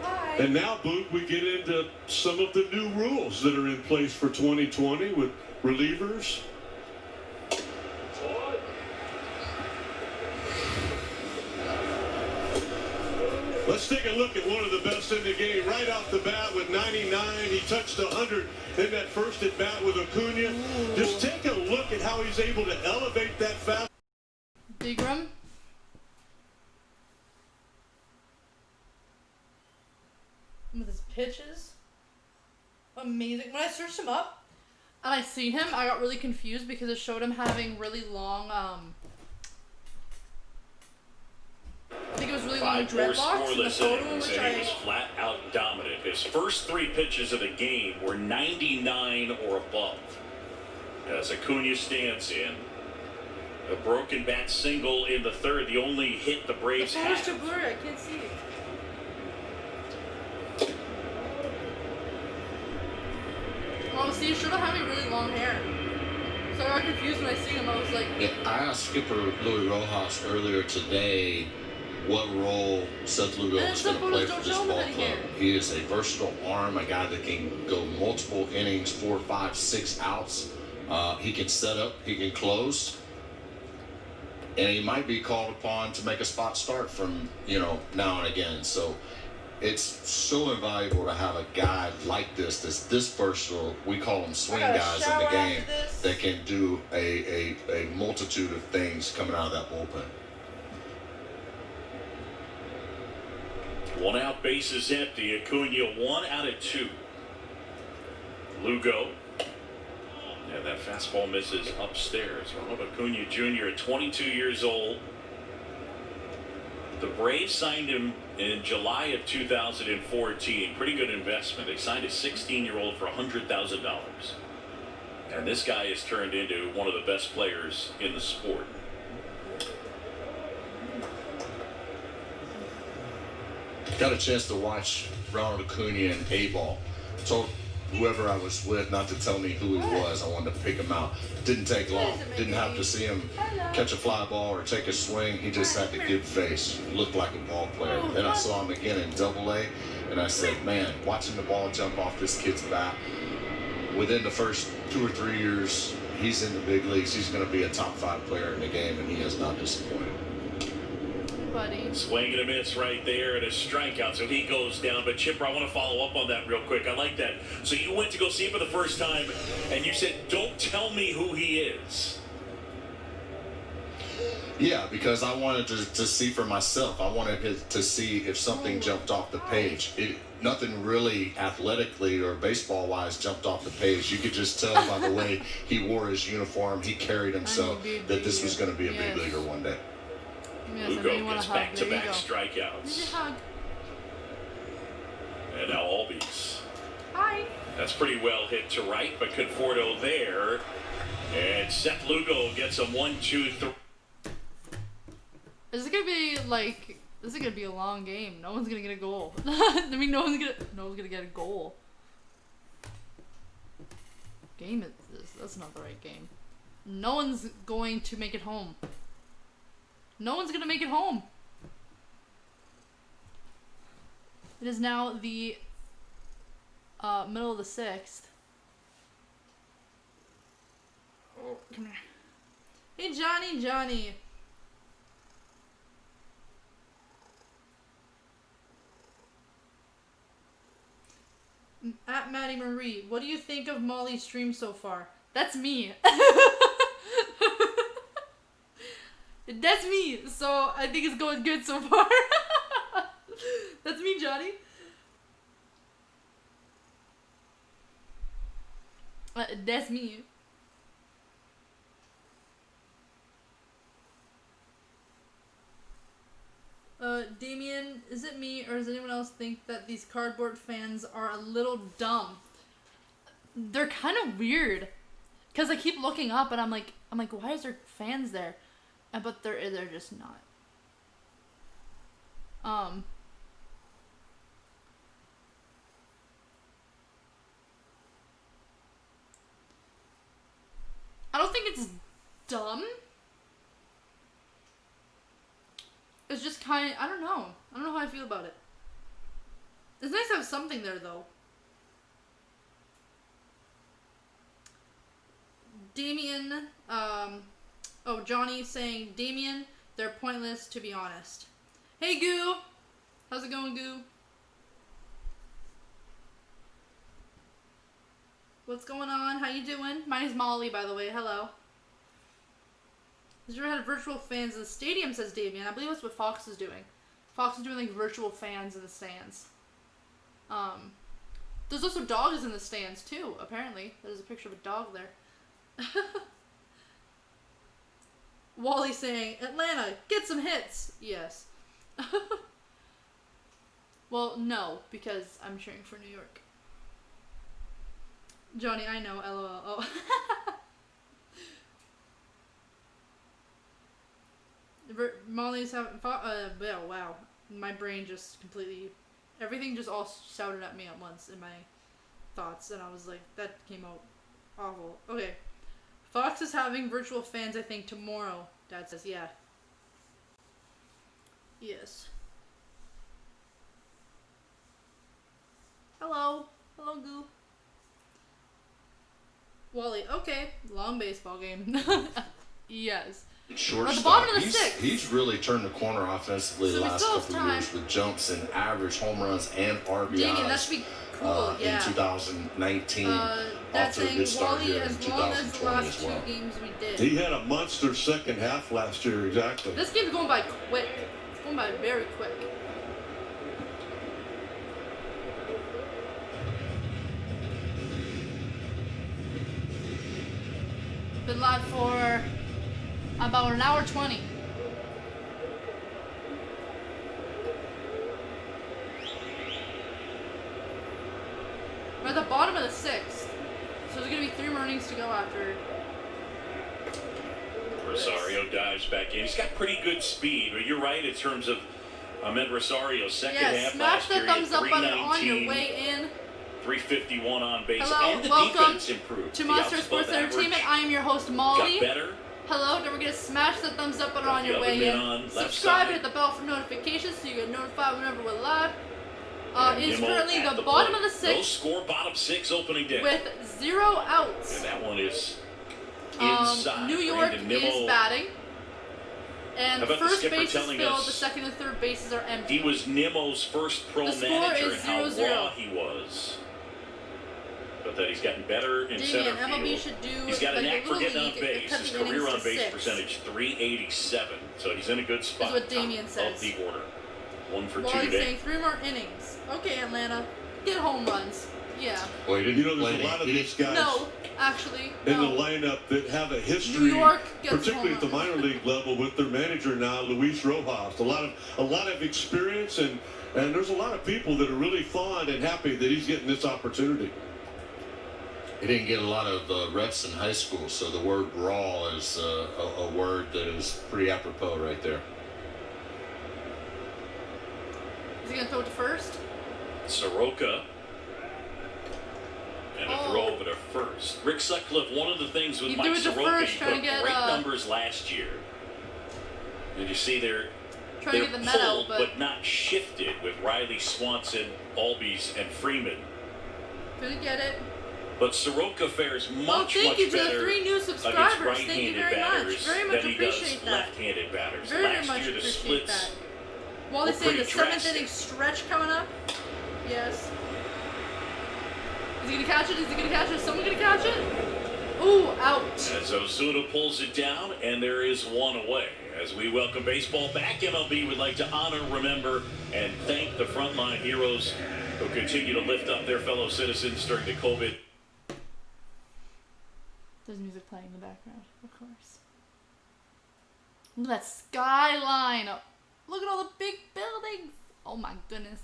S4: Hi.
S2: And now, Boog, we get into some of the new rules that are in place for 2020 with relievers. Let's take a look at one of the best in the game right off the bat with 99. He touched 100 in that first at bat with Acuna. Just take a look at how he's able to elevate that fast.
S4: DeGrom. With his pitches. Amazing. When I searched him up and I seen him, I got really confused because it showed him having really long, I think it was really long
S1: 5 more
S4: dreadlocks in the
S1: scoreless
S4: photo,
S1: innings,
S4: which
S1: and he was flat out dominant. His first 3 pitches of the game were 99 or above. As Acuna stands in. A broken bat single in the third, the only hit the
S4: the
S1: Braves
S4: photo's
S1: had.
S4: too blurry, I can't see it. Oh, see, you should have had me really long hair. So I got confused when I seen him. I was like,
S3: Yeah, I asked Skipper Louis Rojas earlier today what role Seth Lugo
S4: And
S3: was
S4: some
S3: going to play
S4: photos
S3: for
S4: don't
S3: this
S4: show him
S3: ball
S4: any
S3: club.
S4: hair.
S3: He is a versatile arm, a guy that can go multiple innings, 4, 5, 6 outs. He can set up, he can close, and he might be called upon to make a spot start from, now and again. So it's so invaluable to have a guy like that's this versatile. We call them swing
S4: gotta
S3: guys in
S4: shower
S3: the
S4: after
S3: game
S4: this.
S3: that can do a multitude of things coming out of that bullpen.
S1: 1 out, bases empty. Acuna 1 out of 2. Lugo. Yeah, that fastball misses upstairs. Ronald Acuna Jr. at 22 years old. The Braves signed him in July of 2014. Pretty good investment. They signed a 16-year-old for $100,000. And this guy has turned into one of the best players in the sport.
S3: Got a chance to watch Ronald Acuna and A-Ball. Told whoever I was with not to tell me who he was. I wanted to pick him out. Didn't take long. Didn't have to see him catch a fly ball or take a swing. He just had to give face. He looked like a ball player. Then I saw him again in Double-A, and I said, man, watching the ball jump off this kid's bat, within the first 2 or 3 years, he's in the big leagues. He's going to be a top 5 player in the game, and he has not disappointed.
S4: Buddy.
S1: Swing and a miss right there and a strikeout, so he goes down. But Chipper, I want to follow up on that real quick. I like that. So you went to go see him for the first time, and you said, don't tell me who he is.
S3: Yeah, because I wanted to see for myself. I wanted to see if something jumped off the page. Nothing really athletically or baseball-wise jumped off the page. You could just tell by the way he wore his uniform, he carried himself, that this was going to be a big leaguer one day.
S4: Yes,
S1: Lugo gets back-to-back strikeouts.
S4: Hug.
S1: And now Albies.
S4: Hi.
S1: That's pretty well hit to right, but Conforto there. And Seth Lugo gets a 1-2-3.
S4: This is gonna be a long game. No one's gonna get a goal. I mean, no one's gonna get a goal. Game is this? That's not the right game. No one's going to make it home. No one's gonna make it home. It is now the middle of the 6th. Oh, come here. Hey, Johnny. At Maddie Marie, what do you think of Molly's stream so far? That's me. That's me. So I think it's going good so far. That's me, Johnny. That's me. Damien, is it me or does anyone else think that these cardboard fans are a little dumb? They're kind of weird, cause I keep looking up and I'm like, why is there fans there? But they're just not. I don't think it's dumb. It's just kind of, I don't know how I feel about it. It's nice to have something there, though. Damien, Johnny saying, Damien, they're pointless, to be honest. Hey, Goo! How's it going, Goo? What's going on? How you doing? My name's Molly, by the way. Hello. Has you ever had virtual fans in the stadium, says Damien. I believe that's what Fox is doing. Fox is doing, like, virtual fans in the stands. There's also dogs in the stands, too, apparently. There's a picture of a dog there. Wally saying, Atlanta, get some hits. Yes. Well, no, because I'm cheering for New York. Johnny, I know, LOL. Oh. Molly's having yeah, wow. My brain just completely, everything just all shouted at me at once in my thoughts, and I was like, that came out awful. Okay. Fox is having virtual fans, I think, tomorrow, Dad says. Yeah. Yes. Hello. Hello, Goo. Wally, okay. Long baseball game. Yes.
S3: Shortstop.
S4: At the bottom of the 6th.
S3: He's really turned the corner offensively the last couple of years with jumps and average home runs and RBIs.
S4: Dang it, that should be cool. Yeah.
S3: In 2019.
S4: That's
S3: off to a good start
S4: Wally,
S3: here in
S4: as long as the
S3: 2020
S4: last
S3: as well.
S4: 2 games we did.
S2: He had a monster second half last year, exactly.
S4: This game's going by quick. It's going by very quick. Been live for about an hour 20. We're at the bottom of the 6th. So there's gonna be 3 more more innings to go after.
S1: Rosario dives back in. He's got pretty good speed, but you're right in terms of Ahmed Rosario's second half
S4: smash
S1: last year.
S4: the thumbs up button on your
S1: 319,
S4: way in.
S1: 351 on base,
S4: Hello,
S1: and the
S4: welcome
S1: defense improved.
S4: to
S1: The
S4: Monster
S1: outs
S4: Sports
S1: above average
S4: Entertainment. I am your host, Molly.
S1: got better.
S4: Hello, don't forget to smash the thumbs up button
S1: Got
S4: on
S1: the
S4: your
S1: other
S4: way
S1: mid
S4: in.
S1: on left
S4: Subscribe
S1: side.
S4: and hit the bell for notifications so you get notified whenever we're live.
S1: And
S4: It's
S1: Nimmo
S4: currently
S1: at
S4: the bottom
S1: plate.
S4: of the
S1: No
S4: sixth
S1: score, bottom six opening day.
S4: with 0 outs.
S1: And that one is inside.
S4: New York
S1: Brandon Nimmo,
S4: is batting. And
S1: How about the
S4: first
S1: skipper
S4: base is
S1: telling
S4: filled,
S1: us
S4: the second and third bases are empty.
S1: he was Nimmo's first pro
S4: The score
S1: manager
S4: is
S1: and how
S4: 0-0.
S1: raw he was. But that he's gotten better in
S4: Damien,
S1: center
S4: MLB
S1: field.
S4: should do
S1: He's got a
S4: like
S1: knack
S4: a
S1: for
S4: little
S1: getting on
S4: league,
S1: base.
S4: cut
S1: His
S4: the innings
S1: career
S4: to
S1: on base
S4: 6.
S1: percentage 387. So he's in a good spot.
S4: what Damien
S1: top
S4: says.
S1: Of the order. 1 for 2
S4: Well, he's
S1: today.
S4: saying 3 more innings. Okay, Atlanta, get home runs. Yeah.
S3: Well, he didn't
S2: You know,
S3: play
S2: there's a
S3: any-
S2: lot of
S3: he
S2: these
S3: didn't-
S2: guys
S4: No, actually,
S2: in the
S4: no.
S2: lineup that have a history,
S4: New York gets
S2: particularly at the
S4: home
S2: minor
S4: runs.
S2: league level, with their manager now, Luis Rojas. A lot of experience, and there's a lot of people that are really fond and happy that he's getting this opportunity.
S3: He didn't get a lot of reps in high school, so the word raw is a word that is pretty apropos right there.
S4: Is he gonna throw it to first?
S1: Soroka. And a throw over to first. Rick Sutcliffe, one of the things with
S4: He
S1: Mike
S4: threw it to
S1: Soroka,
S4: first,
S1: he
S4: trying
S1: put
S4: to get,
S1: great numbers last year. Did you see they're
S4: Trying to get the net out,
S1: pulled but not shifted with Riley Swanson, Albies, and Freeman.
S4: Couldn't get it.
S1: But Soroka fares much,
S4: thank
S1: much
S4: you to the
S1: better
S4: 3 new
S1: against
S4: subscribers. Thank you
S1: right-handed
S4: very much.
S1: batters
S4: Very much
S1: than he does
S4: appreciate that.
S1: left-handed batters.
S4: Very
S1: Last
S4: much
S1: year the
S4: appreciate
S1: splits
S4: that. Wally's
S1: were
S4: saying the
S1: pretty
S4: 7th
S1: drastic.
S4: inning stretch coming up. Yes. Is he gonna catch it? Is he gonna catch it? Is someone gonna catch it? Ooh, out.
S1: As Ozuna pulls it down, and there is one away. As we welcome baseball back, MLB would like to honor, remember, and thank the frontline heroes who continue to lift up their fellow citizens during the COVID.
S4: There's music playing in the background, of course. Look at that skyline. Look at all the big buildings. Oh my goodness.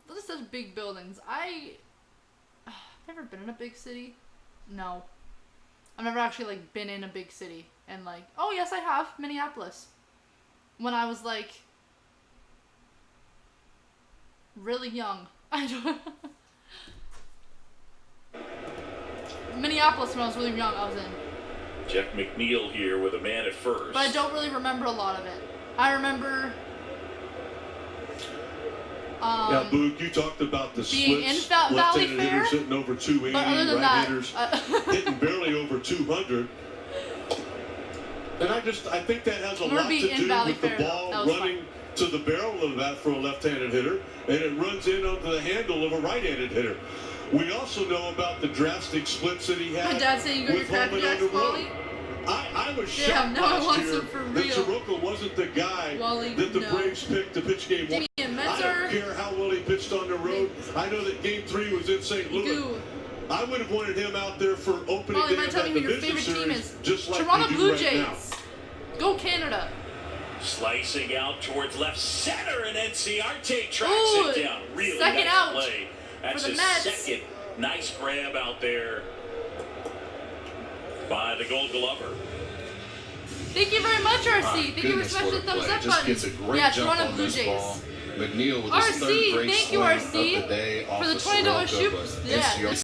S4: Those are such big buildings. I've never been in a big city. No. I've never actually like been in a big city and like, oh yes I have, Minneapolis. When I was like really young. I don't Minneapolis when I was really young I was in.
S1: Jeff McNeil here with a man at first.
S4: But I don't really remember a lot of it. I remember
S2: Yeah, Boog, you talked about the
S4: being in
S2: splits.
S4: Valley
S2: Left-handed
S4: Fair,
S2: hitters hitting over 280,
S4: but other than that,
S2: right-handers hitting barely over 200. And I think that has a
S4: Remember
S2: lot to
S4: being in
S2: do
S4: Valley
S2: with the
S4: Fair,
S2: ball
S4: that was
S2: running to the barrel of the bat for a left-handed hitter, and it runs in onto the handle of a right-handed hitter. We also know about the drastic splits that he had.
S4: My dad's saying you got your
S2: with home
S4: Crappy
S2: and on
S4: Jacks,
S2: the road.
S4: Wally?
S2: I was
S4: Damn,
S2: shocked
S4: now I
S2: last
S4: want
S2: year
S4: some for
S2: that
S4: real.
S2: Soroka wasn't the guy
S4: Wally,
S2: that the
S4: no.
S2: Braves picked to pitch game 1.
S4: Damien
S2: I
S4: Metzer.
S2: don't care how well he pitched on the road. I know that game 3 was in St. Louis.
S4: Goo.
S2: I would have wanted him out there for opening
S4: Wally,
S2: day
S4: might
S2: of
S4: tell
S2: that
S4: me who your
S2: division
S4: favorite team
S2: series,
S4: is.
S2: just like
S4: Toronto
S2: we do
S4: Blue
S2: right
S4: Jays.
S2: now.
S4: Go Canada.
S1: Slicing out towards left center, and Enciarte tracks
S4: Ooh,
S1: it down. Really
S4: second
S1: nice
S4: out
S1: play. That's
S4: for the
S1: his
S4: Mets.
S1: second nice grab out there by the Gold Glover.
S4: Thank you very much, RC.
S3: My
S4: Thank you for
S3: goodness,
S4: smashing
S3: what
S4: the
S3: a
S4: thumbs
S3: play.
S4: up
S3: Just
S4: button.
S3: gets a great
S4: Yeah,
S3: jump
S4: Toronto
S3: on
S4: Blue
S3: this
S4: Jays.
S3: ball. McNeil with
S4: RC,
S3: his third great
S4: thank you,
S3: swing
S4: RC,
S3: of the day off
S4: for the
S3: of
S4: $20
S3: Soroka,
S4: super-
S3: but
S4: yeah,
S3: Enciarte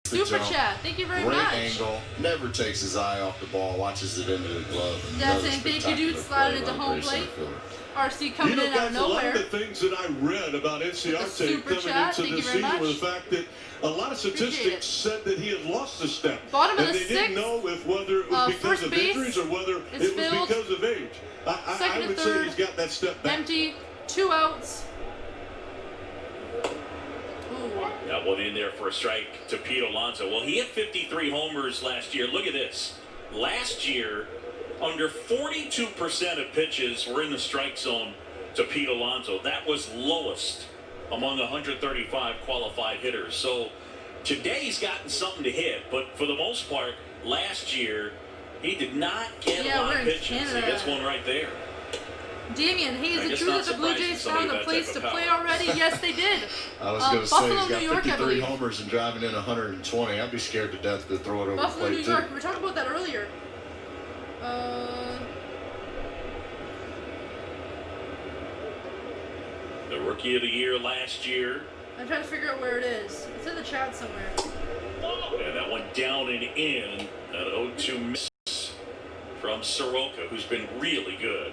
S4: Super
S3: jump,
S4: chat. Thank you very
S3: great
S4: much.
S3: angle, never takes his eye off the ball, watches it into the glove.
S4: Yeah,
S3: Another
S4: saying thank you, dude,
S3: spectacular
S4: slide
S3: play
S4: into
S3: by
S4: home
S3: Grace
S4: plate.
S3: Infielder.
S4: RC coming
S2: You know,
S4: in out of
S2: guys, a lot
S4: nowhere.
S2: of the things that I read about Enciarte
S4: super
S2: coming
S4: chat,
S2: into
S4: thank you
S2: this
S4: very
S2: season were the
S4: much.
S2: fact that a lot of
S4: Appreciate
S2: statistics
S4: it.
S2: said that he had lost a step.
S4: Bottom of
S2: and
S4: the
S2: they didn't
S4: sixth,
S2: know if whether it was because
S4: first
S2: of
S4: base
S2: injuries or whether
S4: is
S2: it was
S4: filled.
S2: because of age.
S4: Second
S2: I
S4: and
S2: would say
S4: third,
S2: he's got that step back.
S4: empty, 2 outs. Ooh.
S1: That one in there for a strike to Pete Alonso. Well, he had 53 homers last year. Look at this. Last year, under 42% of pitches were in the strike zone to Pete Alonso. That was lowest among 135 qualified hitters. So today he's gotten something to hit, but for the most part, last year he did not get
S4: Yeah,
S1: a lot
S4: we're
S1: of
S4: in
S1: pitches.
S4: Canada.
S1: He gets one right there.
S4: Damien, hey, is
S1: I
S4: it
S1: guess
S4: true
S1: not
S4: that the Blue
S1: surprising
S4: Jays
S1: somebody
S4: found a
S1: with that
S4: place
S1: type
S4: to
S1: of
S4: play
S1: power.
S4: already? Yes, they did.
S3: I was going to say
S4: Buffalo,
S3: he's got
S4: New York, I
S3: 53
S4: believe.
S3: homers and driving in 120. I'd be scared to death to throw it over
S4: Buffalo,
S3: the
S4: New
S3: plate
S4: York.
S3: too.
S4: We were talking about that earlier.
S1: The Rookie of the Year last year.
S4: I'm trying to figure out where it is. It's in the chat somewhere.
S1: And that one down and in. An 0-2 miss from Soroka, who's been really good.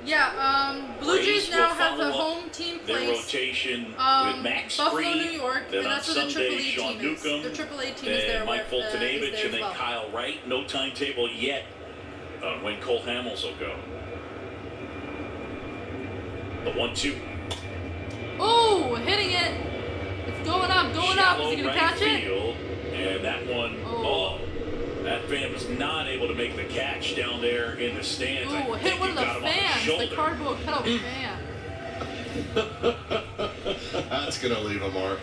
S4: Yeah, Blue
S1: Braves
S4: Jays now
S1: will
S4: have the
S1: follow
S4: home team
S1: Their
S4: place.
S1: rotation with Max
S4: Buffalo,
S1: Fried.
S4: New York,
S1: Then
S4: and
S1: on
S4: that's where the
S1: Sunday,
S4: Triple A
S1: Sean
S4: team is.
S1: Newcomb.
S4: The Triple A team is there.
S1: Then Mike
S4: is
S1: Fultonavich
S4: there
S1: and then
S4: as well.
S1: Kyle Wright. No timetable yet on when Cole Hamels will go. The 1-2.
S4: Oh, hitting it. It's going up, going up. Is he going to catch it?
S1: Field, and that one, that fan was not able to make the catch down there in the stands. I
S4: Ooh, hit
S1: think
S4: one
S1: he
S4: of the
S1: got him on the
S4: fans.
S1: shoulder.
S4: The cardboard cutout fan.
S3: That's going to leave a mark.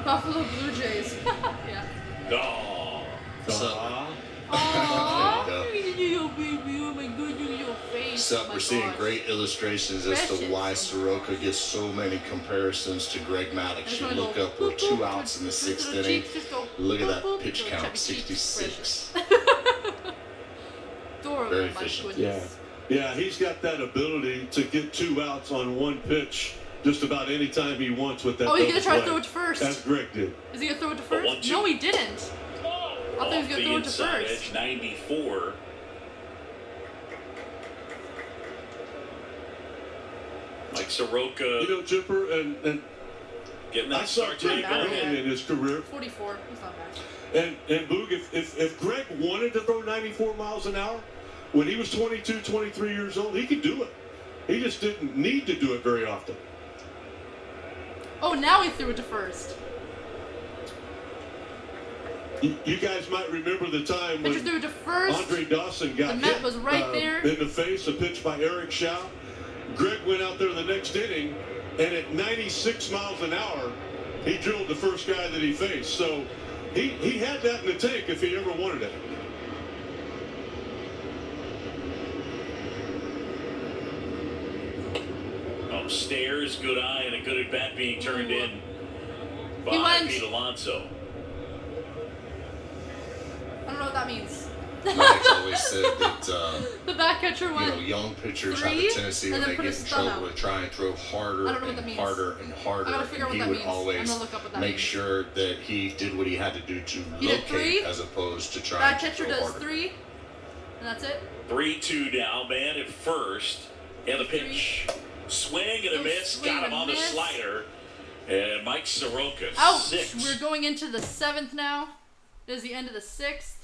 S4: Buffalo Blue Jays. Yeah.
S1: Oh.
S3: So,
S4: Aww,
S3: There
S4: baby, oh my god, look at your face.
S3: so
S4: Oh my
S3: we're seeing
S4: gosh.
S3: great illustrations as to
S4: Precious.
S3: why Soroka gets so many comparisons to Greg Maddox.
S4: Just
S3: You
S4: wanna
S3: look
S4: go
S3: up, we're
S4: boop,
S3: 2
S4: boop,
S3: outs in the
S4: just
S3: 6th
S4: little
S3: inning.
S4: cheeks, just go
S3: Look at
S4: boop,
S3: that
S4: boop,
S3: pitch
S4: little
S3: count,
S4: chubby cheeks.
S3: 66.
S4: Adorable,
S3: Very
S4: my
S3: efficient.
S4: goodness.
S2: Yeah, he's got that ability to get 2 outs on one pitch just about any time he wants with that.
S4: Oh, he's gonna try to
S2: double
S4: throw
S2: play,
S4: it to first.
S2: as Greg did.
S4: Is he gonna throw it to first?
S1: 1-2.
S4: No, he didn't. I thought he was
S1: Off
S4: gonna
S1: the
S4: throw it to
S1: inside
S4: first.
S1: edge, 94. Mike Soroka
S2: You know, Chipper, and
S1: getting
S2: I
S1: that
S2: saw
S1: start
S2: Greg
S1: today
S4: bad.
S1: going.
S2: early in his career.
S4: 44. He's not bad.
S2: And Boog, if Greg wanted to throw 94 miles an hour when he was 22, 23 years old, he could do it. He just didn't need to do it very often.
S4: Oh, now he threw it to first.
S2: You guys might remember the time
S4: Pitcher
S2: when
S4: threw it to first.
S2: Andre Dawson got
S4: The Met
S2: hit
S4: was right there.
S2: in the face, a pitch by Eric Shaw. Greg went out there the next inning, and at 96 miles an hour, he drilled the first guy that he faced. So he had that in the tank if he ever wanted it.
S1: Upstairs, good eye and a good at bat being turned in by
S4: went.
S1: Pete Alonso.
S4: I don't know what that means.
S3: Max always said that
S4: The back catcher went.
S3: young pitchers have
S4: three,
S3: a tendency
S4: and
S3: when
S4: then
S3: they
S4: put
S3: get
S4: his
S3: in
S4: thumb
S3: trouble
S4: out.
S3: to try and throw harder
S4: I don't know what that
S3: and
S4: means.
S3: harder and harder.
S4: I gotta figure out
S3: And
S4: what
S3: he
S4: that
S3: would
S4: means. I'm
S3: always
S4: gonna look up what that
S3: make
S4: means.
S3: sure that he did what he had to do to
S4: He did three.
S3: locate as opposed to trying
S4: Back
S3: to
S4: catcher
S3: throw
S4: does
S3: harder.
S4: 3, and that's it.
S1: 3-2 down, man at first. And the pitch. Swing and a
S4: Oh,
S1: miss.
S4: swing
S1: Got him
S4: and
S1: on the
S4: miss.
S1: slider. And Mike Soroka,
S4: Ouch!
S1: 6.
S4: We're going into the 7th now. It is the end of the 6th.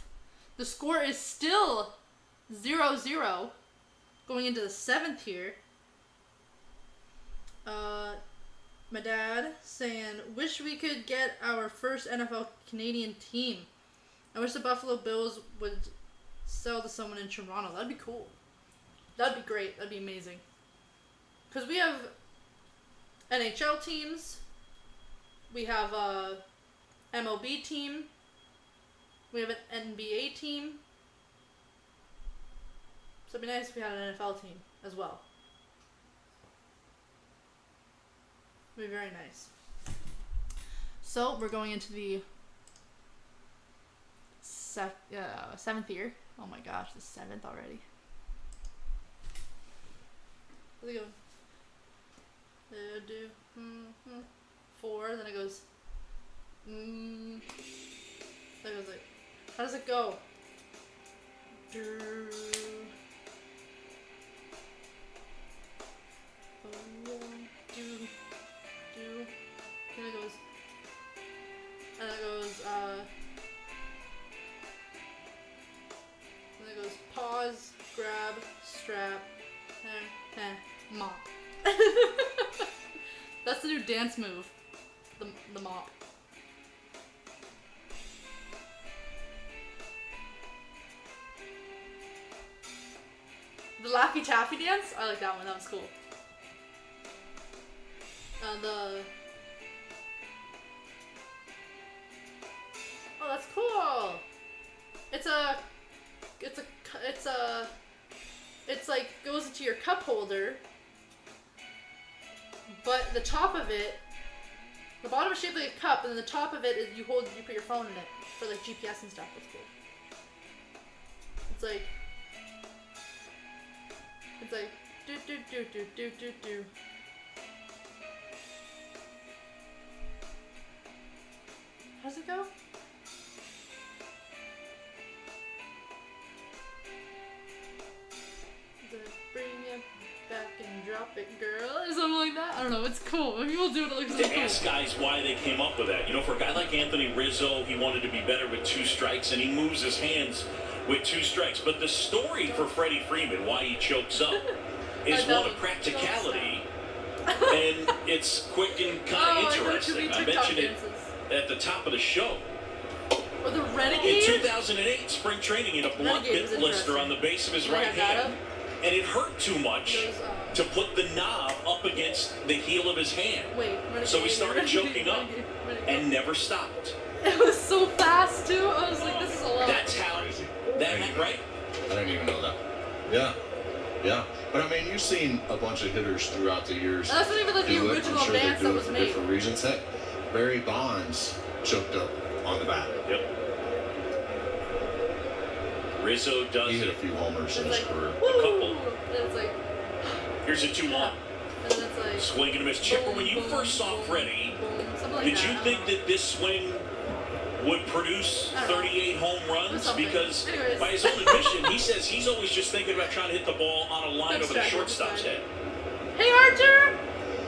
S4: The score is still 0-0. Going into the 7th here. My dad saying, wish we could get our first NFL Canadian team. I wish the Buffalo Bills would sell to someone in Toronto. That'd be cool. That'd be great. That'd be amazing. Because we have NHL teams. We have a MLB team. We have an NBA team. So it'd be nice if we had an NFL team as well. It'd be very nice. So we're going into the 7th year. Oh my gosh, the 7th already. Where's it going? 4, then it goes. Then it goes like. How does it go? Then it goes. And it goes. Then it goes. Pause, grab, strap, mop. That's the new dance move. The mop. The Laffy Taffy dance? I like that one. That was cool. Oh, that's cool. It's a it's like goes into your cup holder, but the top of it, the bottom is shaped like a cup, and then the top of it is you put your phone in it for like GPS and stuff. That's cool. It's like do. How's it go? Bring it back and drop it, girl, or something like that. I don't know. It's cool. When people do it, it looks really
S1: To
S4: cool.
S1: ask guys why they came up with that. You know, for a guy like Anthony Rizzo, he wanted to be better with 2 strikes, and he moves his hands with 2 strikes. But the story for Freddie Freeman, why he chokes up, is one of practicality, and it's quick and kind of interesting. I mentioned it at the top of the show.
S4: Or the Renegade?
S1: In 2008, spring training, in a blunt bit blister on the base of his right hand. And it hurt too much to put the knob up against the heel of his hand. So he started choking up and never stopped.
S4: It was so fast too. I was like, this is a lot.
S1: That's how that right?
S3: I didn't even know that. Yeah. But I mean, you've seen a bunch of hitters throughout the years.
S4: That's not even like the original dance that was made.
S3: Different reasons. Heck, Barry Bonds choked up on the bat.
S1: Yep. Rizzo does
S3: He hit a few homers in his career.
S1: A couple.
S4: And it's like,
S1: here's a 2-1.
S4: and it's like
S1: Swing and a miss. Chipper, when you first saw Freddie,
S4: like
S1: did you think that this swing would produce 38 home runs? Because by his own admission, he says he's always just thinking about trying to hit the ball on a line over the shortstop's head.
S4: Hey Archer!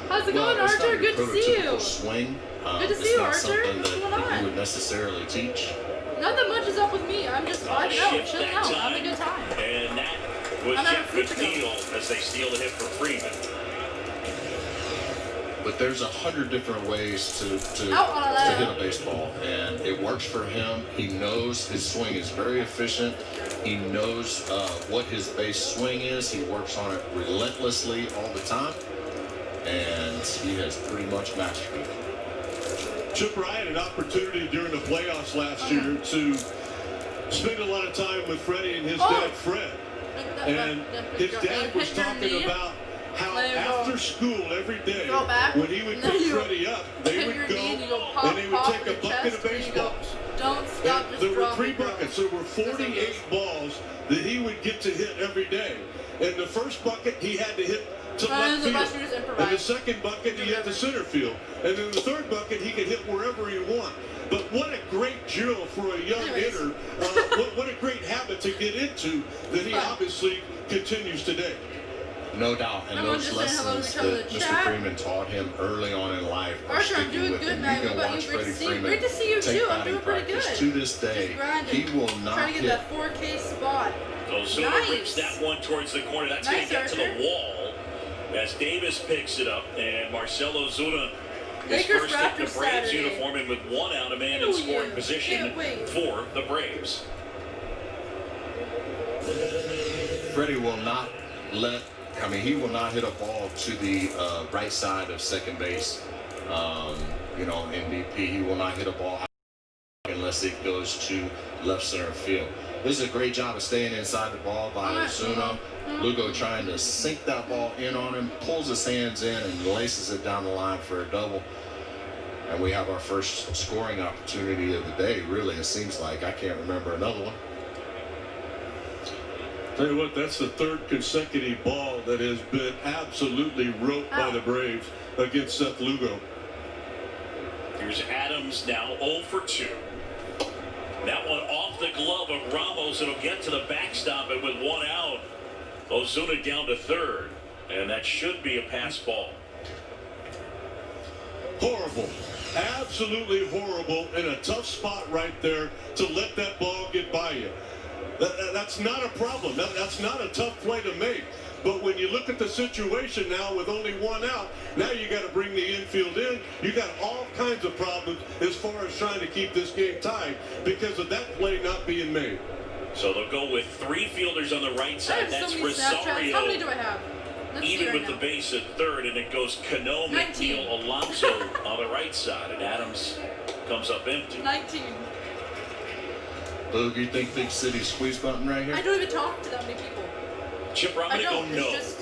S4: How's it going, Archer? Good to see you.
S3: Swing.
S4: Good to see you, Archer. What's going
S3: that you would
S4: on?
S3: necessarily teach.
S4: Nothing much is up with me. I'm just vibing out, chilling out, having a good time.
S1: And that was Jeff McNeil as they steal the hit for Freeman.
S3: But there's 100 different ways to hit a baseball, and it works for him. He knows his swing is very efficient. He knows what his base swing is. He works on it relentlessly all the time, and he has pretty much mastered it.
S2: Chipper, I had an opportunity during the playoffs last year to spend a lot of time with Freddie and his dad, Fred. And his dad was talking about how after school every day, when he would pick Freddie up, they would go and they would take a bucket of baseballs.
S4: Don't stop.
S2: And there were 3 buckets. There were 48 balls that he would get to hit every day. And the first bucket he had to hit to left field. And the second bucket he hit to center field. And then the third bucket he could hit wherever he want. But what a great drill for a young hitter. What a great habit to get into that he obviously continues today.
S3: No doubt. And those lessons that Mr. Freeman taught him early on in life are sticking with him. You can watch Freddie Freeman
S4: Great to see you too. I'm doing pretty good.
S3: To this day, he will not
S4: trying to get that 4K spot.
S1: Ozuna rips that one towards the corner. That's going to get to the wall as Davis picks it up, and Marcell Ozuna is first in the Braves uniform, and with 1 out, a man in scoring position for the Braves.
S3: Freddie will not he will not hit a ball to the right side of second base. MVP, he will not hit a ball unless it goes to left center field. This is a great job of staying inside the ball by Ozuna. Lugo trying to sink that ball in on him, pulls his hands in and laces it down the line for a double. And we have our first scoring opportunity of the day, really, it seems like. I can't remember another one.
S2: Tell you what, that's the 3rd consecutive ball that has been absolutely roped by the Braves against Seth Lugo.
S1: Here's Adams now 0 for 2. That one off the glove of Ramos. It'll get to the backstop, and with 1 out, Ozuna down to 3rd. And that should be a pass ball.
S2: Horrible. Absolutely horrible in a tough spot right there to let that ball get by you. That's not a problem. That's not a tough play to make. But when you look at the situation now with only 1 out, now you got to bring the infield in. You got all kinds of problems as far as trying to keep this game tied because of that play not being made.
S1: So they'll go with 3 fielders on the right side. That's Rosario.
S4: How many do I have?
S1: Even with the base at 3rd, and it goes Cano, McNeil, Alonso on the right side, and Adams comes up empty.
S4: 19.
S3: Boog, you think Big City squeeze button right
S4: I
S3: here?
S4: don't even talk to that many people.
S1: Chipper, I'm
S4: I
S1: going to go
S4: don't.
S1: no.
S4: It's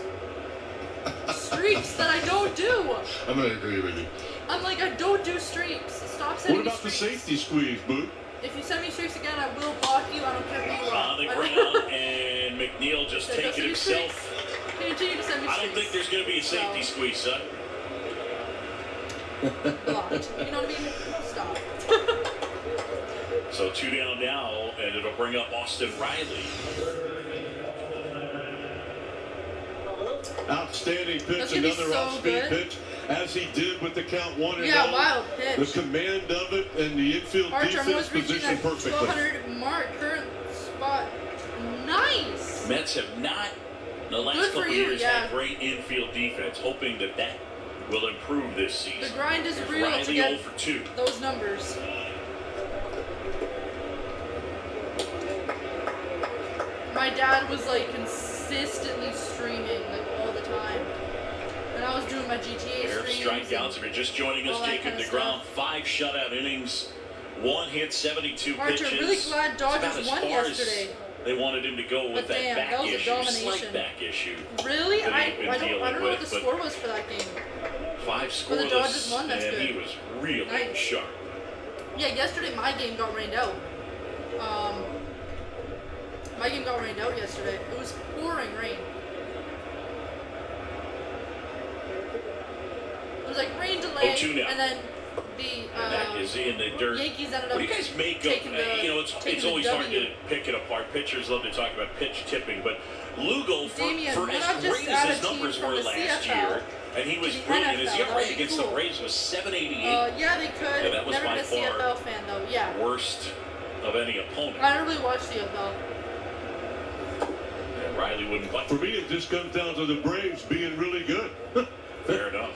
S4: just streaks that I don't do.
S3: I'm going to agree with you.
S4: I'm like, I don't do streaks. Stop sending
S2: What
S4: me
S2: about the
S4: streaks.
S2: safety squeeze, Boot?
S4: If you send me streaks again, I will block you. I don't care who you are.
S1: On the ground, and McNeil just
S4: So
S1: taking
S4: send me
S1: himself.
S4: streaks. Continue to send me
S1: I
S4: streaks.
S1: don't think there's going to be a safety
S4: So-
S1: squeeze, son.
S4: Blocked. You know what I mean? Stop.
S1: So 2 down now, and it'll bring up Austin Riley.
S2: Outstanding pitch,
S4: That's gonna be
S2: another
S4: so
S2: off-speed
S4: good.
S2: pitch, as he did with the count 1-0.
S4: Yeah, wild
S2: The
S4: pitch.
S2: command of it and the infield
S4: Archer
S2: defense
S4: almost reaching
S2: positioned
S4: that
S2: perfectly.
S4: 1200 mark. Current spot. Nice.
S1: Mets have not, in the last
S4: Good for
S1: couple
S4: you,
S1: years,
S4: yeah.
S1: had great infield defense, hoping that that will improve this season.
S4: The grind is
S1: Here's
S4: real
S1: Riley
S4: to get
S1: 0 for 2.
S4: those numbers. My dad was like consistently streaming like all the time. And I was doing my GTA
S1: Pair of
S4: streams.
S1: strikeouts. If you're just joining us,
S4: all that
S1: Jacob
S4: kind of
S1: DeGrom,
S4: stuff.
S1: 5 shutout innings, 1 hit, 72
S4: Archer,
S1: pitches.
S4: really glad
S1: It's
S4: Dodgers
S1: about as
S4: won
S1: far
S4: yesterday.
S1: as they wanted him to go with
S4: But
S1: that
S4: damn,
S1: back
S4: that was a
S1: issue,
S4: domination.
S1: slight back issue.
S4: Really?
S1: that
S4: I
S1: he'd been
S4: don't
S1: dealing
S4: know what the
S1: with, but
S4: score was for that game.
S1: 5
S4: But the Dodgers
S1: scoreless,
S4: won, that's
S1: and
S4: good.
S1: he was really
S4: Nice.
S1: sharp.
S4: Yeah, yesterday my game got rained out. My game got rained out yesterday. It was pouring rain. It was like rain delay,
S1: 0-2 now.
S4: and then the
S1: And that is in the dirt.
S4: Yankees ended
S1: What
S4: up
S1: do you guys make of,
S4: taking the,
S1: you know, it's
S4: taking
S1: always
S4: the
S1: hard
S4: W.
S1: to pick it apart. Pitchers love to talk about pitch tipping, but Lugo, for
S4: Damien, why
S1: as
S4: not just
S1: great
S4: add
S1: as
S4: a
S1: his
S4: team
S1: numbers
S4: from
S1: were
S4: the
S1: last
S4: CFL
S1: year, and he was
S4: to the
S1: brilliant. His
S4: NFL?
S1: ERA
S4: That'd be
S1: against
S4: cool.
S1: the Braves was 7.88,
S4: Yeah, they could.
S1: Yeah, that was
S4: Never
S1: by
S4: been a
S1: far
S4: CFL fan though. Yeah.
S1: worst of any opponent.
S4: I don't really watch CFL.
S1: And Riley wouldn't bite.
S2: For me, it just comes down to the Braves being really good.
S1: Fair enough.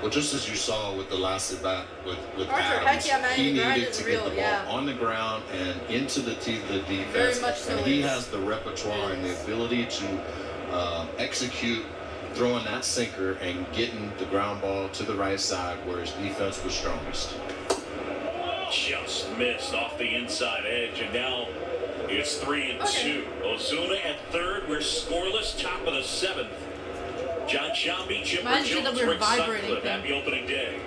S3: Well, just as you saw with the last at bat with
S4: Archer,
S3: Adams,
S4: heck yeah, man,
S3: he
S4: the grind
S3: needed
S4: is
S3: to
S4: real,
S3: get the ball
S4: yeah.
S3: on the ground and into the teeth of the defense.
S4: Very much so
S3: and he
S4: is.
S3: has the repertoire and the ability to execute throwing that sinker and getting the ground ball to the right side where his defense was strongest.
S1: Just missed off the inside edge, and now it's 3-2. Ozuna at third. We're scoreless, top of the 7th. John Shambi, Chipper
S4: Reminds you that
S1: Jones,
S4: we're
S1: Rick
S4: vibrating
S1: Sutcliffe.
S4: thing.
S1: Happy opening day.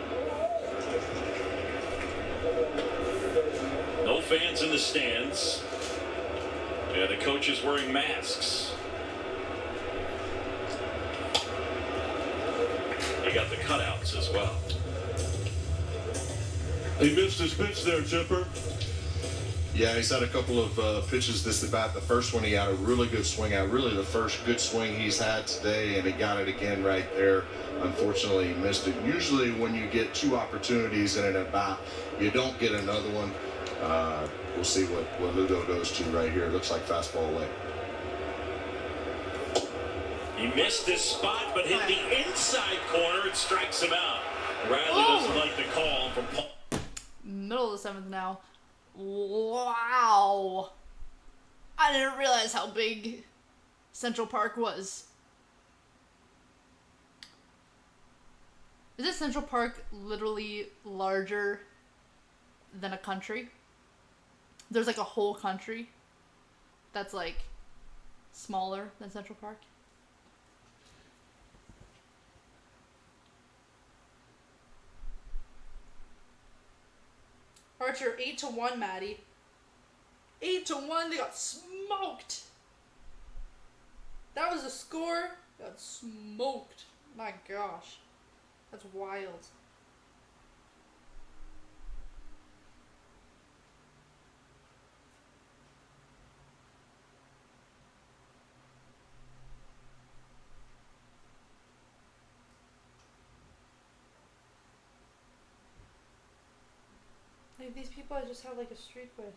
S1: No fans in the stands. Yeah, the coaches wearing masks. You got the cutouts as well.
S2: He missed his pitch there, Chipper.
S3: Yeah, he's had a couple of pitches this at bat. The first one he had a really good swing at, really the first good swing he's had today, and he got it again right there. Unfortunately, he missed it. Usually when you get 2 opportunities in an at bat, you don't get another one. We'll see what Lugo goes to right here. It looks like fastball away.
S1: He missed his spot, but hit the inside corner and strikes him out. Riley
S4: Oh.
S1: doesn't like the call from Paul.
S4: Middle of the 7th now. Wow. I didn't realize how big Central Park was. Isn't Central Park literally larger than a country? There's like a whole country that's like smaller than Central Park. Archer 8-1, Maddie. 8-1. They got smoked. That was a score. Got smoked. My gosh, that's wild. Like these people I just have like a streak with.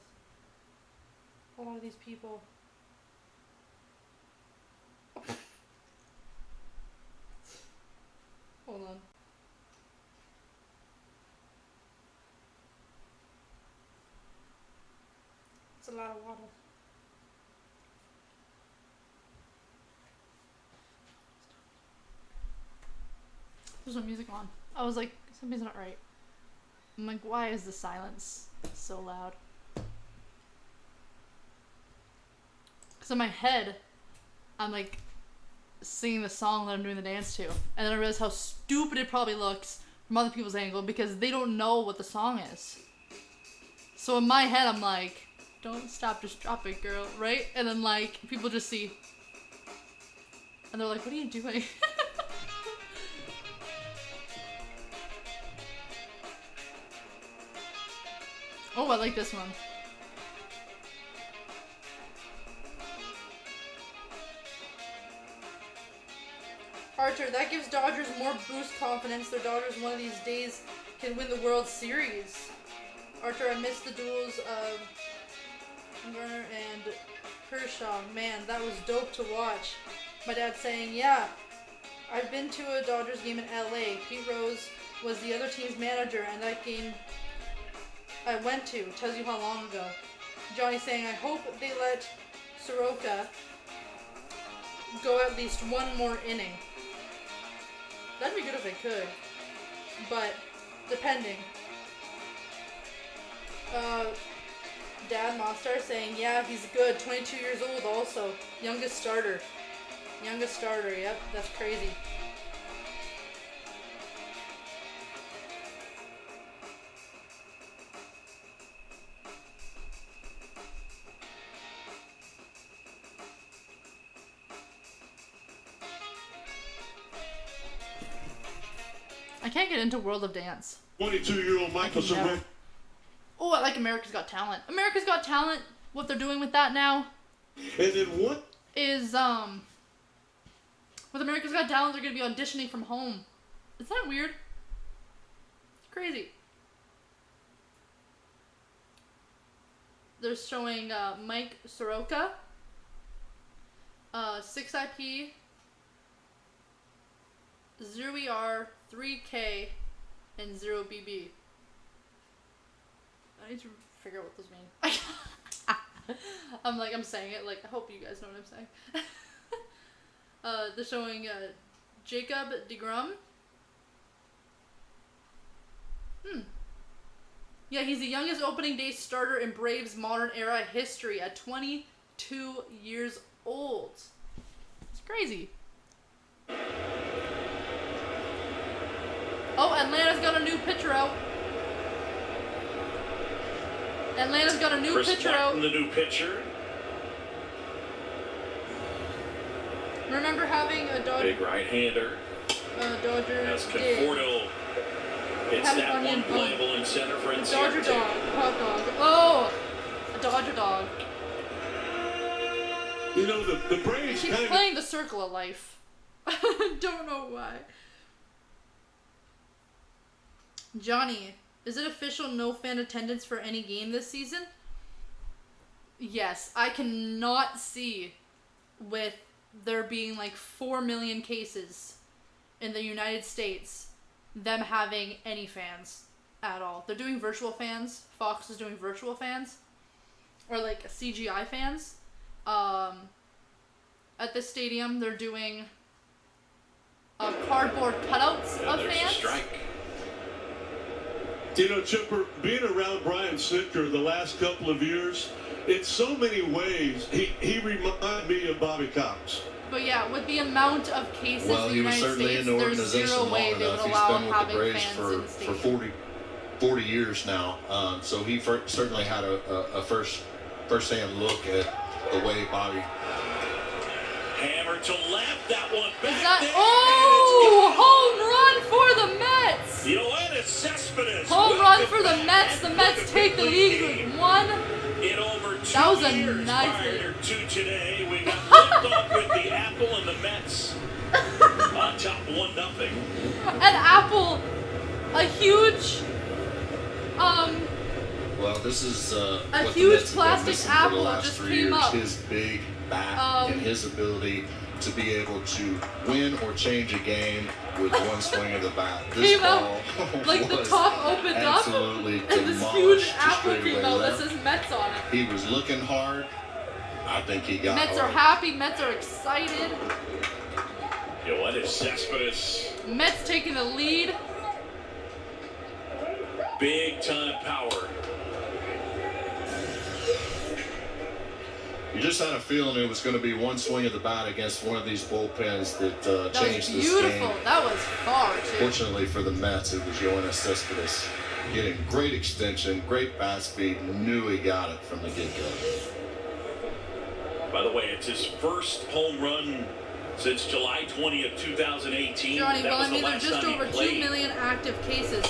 S4: A lot of these people. Hold on. It's a lot of water. There's no music on. I was like, something's not right. I'm like, why is the silence so loud? Because in my head, I'm like singing the song that I'm doing the dance to. And then I realize how stupid it probably looks from other people's angle because they don't know what the song is. So in my head, I'm like, don't stop, just drop it, girl, right? And then like, people just see. And they're like, what are you doing? Oh, I like this one. Archer, that gives Dodgers more boost confidence. Their Dodgers one of these days can win the World Series. Archer, I missed the duels of Garner and Kershaw. Man, that was dope to watch. My dad saying, yeah, I've been to a Dodgers game in LA. Pete Rose was the other team's manager, and that game I went to. Tells you how long ago. Johnny saying, I hope they let Soroka go at least one more inning. That'd be good if they could. But, depending. Dad Mostar saying, yeah, he's good. 22 years old also. Youngest starter. Youngest starter, yep, that's crazy. I can't get into World of Dance.
S2: 22-year-old Michael Soroka.
S4: Oh, I like America's Got Talent. America's Got Talent, what they're doing with that now
S2: And then what?
S4: is, with America's Got Talent, they're going to be auditioning from home. Isn't that weird? It's crazy. They're showing Mike Soroka, 6IP, 0ER, 3K, and 0BB. I need to figure out what those mean. I'm saying it like, I hope you guys know what I'm saying. They're showing Jacob deGrom. Yeah, he's the youngest opening day starter in Braves modern era history at 22 years old. It's crazy. Oh, Atlanta's got a new pitcher out. Atlanta's got a new
S1: Chris
S4: pitcher
S1: Black
S4: out.
S1: from the new pitcher.
S4: Remember having a
S1: Big right-hander.
S4: Dodger
S1: As
S4: dig.
S1: Conforto hits
S4: Have
S1: that
S4: onion
S1: one playable in center for
S4: Dodger
S1: Enciarte.
S4: dog. Hot dog. Oh! A Dodger dog.
S2: You know, the Braves
S4: She's
S2: kind of...
S4: playing the circle of life. Don't know why. Johnny, is it official no fan attendance for any game this season? Yes, I cannot see with there being like 4 million cases in the United States them having any fans at all. They're doing virtual fans. Fox is doing virtual fans. Or like CGI fans. At this stadium, they're doing cardboard cutouts of
S1: There's a
S4: fans.
S1: strike.
S2: You know, Chipper, being around Brian Snitker the last couple of years, in so many ways, he reminded me of Bobby Cox.
S4: But yeah, with the amount of cases
S3: Well,
S4: in the
S3: he was
S4: United
S3: certainly
S4: States,
S3: in the
S4: there's
S3: organization
S4: zero way
S3: long
S4: they would
S3: enough. He's
S4: allow
S3: been with the
S4: having
S3: Braves
S4: fans in the
S3: for
S4: stadium.
S3: 40 years now. So he certainly had a first-hand look at the way Bobby.
S1: Hammer to left. That one back
S4: Is that
S1: there.
S4: home run for the Mets?
S1: Yoenis Cespedes.
S4: Home run for the Mets. The Mets take the lead with one.
S1: In over 2
S4: That was a
S1: years
S4: nice
S1: prior to today, we got left off with the Apple and the Mets on top 1-0.
S4: An Apple, a huge,
S3: Well, this is what
S4: huge
S3: the Mets have been
S4: plastic
S3: missing
S4: apple
S3: for the last
S4: just
S3: 3
S4: came
S3: years.
S4: up.
S3: His big bat and his ability to be able to win or change a game with one swing of the bat. This
S4: Came out,
S3: ball
S4: like the
S3: was
S4: top opened up,
S3: absolutely
S4: and this huge
S3: demolished to
S4: apple
S3: straightaway
S4: came out that
S3: left.
S4: says Mets on it.
S3: He was looking hard. I think he got
S4: Mets are
S3: hard.
S4: happy. Mets are excited.
S1: Yoenis Cespedes.
S4: Mets taking the lead.
S1: big-time power.
S3: You just had a feeling it was going to be one swing of the bat against one of these bullpens that
S4: That
S3: changed
S4: was
S3: this
S4: beautiful.
S3: game.
S4: That was far, too.
S3: Fortunately for the Mets, it was Yoenis Cespedes getting great extension, great bat speed, knew he got it from the get-go.
S1: By the way, it's his first home run since July 20th, 2018.
S4: Johnny,
S1: that
S4: well,
S1: was
S4: I
S1: the
S4: mean,
S1: last
S4: there's just
S1: time he
S4: over 2
S1: played.
S4: million active cases.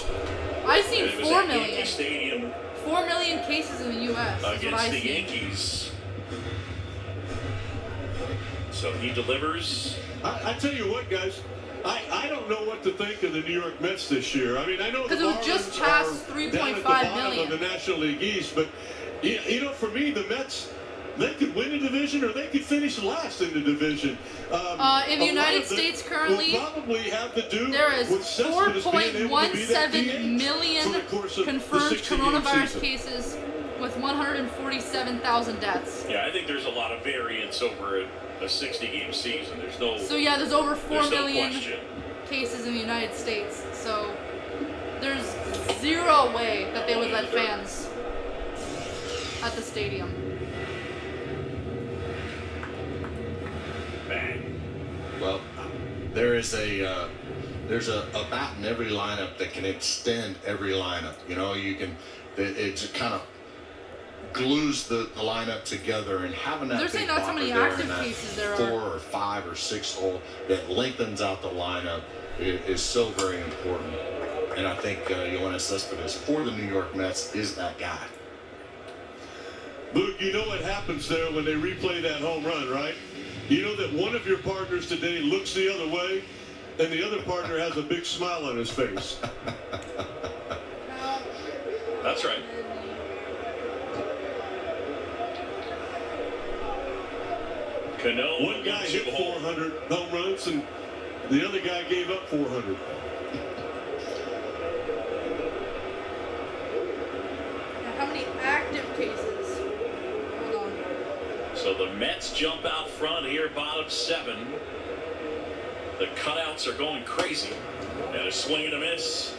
S4: I've seen
S1: And it was
S4: 4
S1: at Yankee
S4: million.
S1: Stadium
S4: 4 million cases in the U.S. is what
S1: against
S4: I've
S1: the
S4: seen.
S1: Yankees. So he delivers.
S2: I tell you what, guys, I don't know what to think of the New York Mets this year. I mean, I know the
S4: 'Cause it was just
S2: Marlins
S4: past
S2: are
S4: 3.5
S2: down at the bottom
S4: million.
S2: of the National League East, but you know, for me, the Mets, they could win a division or they could finish last in the division.
S4: In the
S2: a lot
S4: United
S2: of it
S4: States currently,
S2: will probably have to do
S4: there is
S2: with Cespedes being able to be that
S4: 4.17
S2: DH
S4: million
S2: for the course of
S4: confirmed
S2: the 60-game
S4: coronavirus
S2: season.
S4: cases with 147,000 deaths.
S1: Yeah, I think there's a lot of variance over a 60-game season. There's no.
S4: So yeah, there's over 4
S1: there's no
S4: million
S1: question.
S4: cases in the United States. So there's zero way that they would let fans at the stadium.
S1: Bang.
S3: Well, there's a bat in every lineup that can extend every lineup. You know, you can. It just kind of glues the lineup together, and having that
S4: They're
S3: big
S4: saying that's how
S3: bopper
S4: many
S3: there
S4: active
S3: in that
S4: cases there are.
S3: 4 or 5 or 6 hole that lengthens out the lineup is so very important. And I think Yoenis Cespedes for the New York Mets is that guy.
S2: Luke, you know what happens there when they replay that home run, right? You know that one of your partners today looks the other way, and the other partner has a big smile on his face.
S1: That's right. Cano
S2: One guy hit 400 home runs, and the other guy gave up 400.
S4: How many active cases? Hold on.
S1: So the Mets jump out front here, bottom 7. The cutouts are going crazy. And a swing and a miss.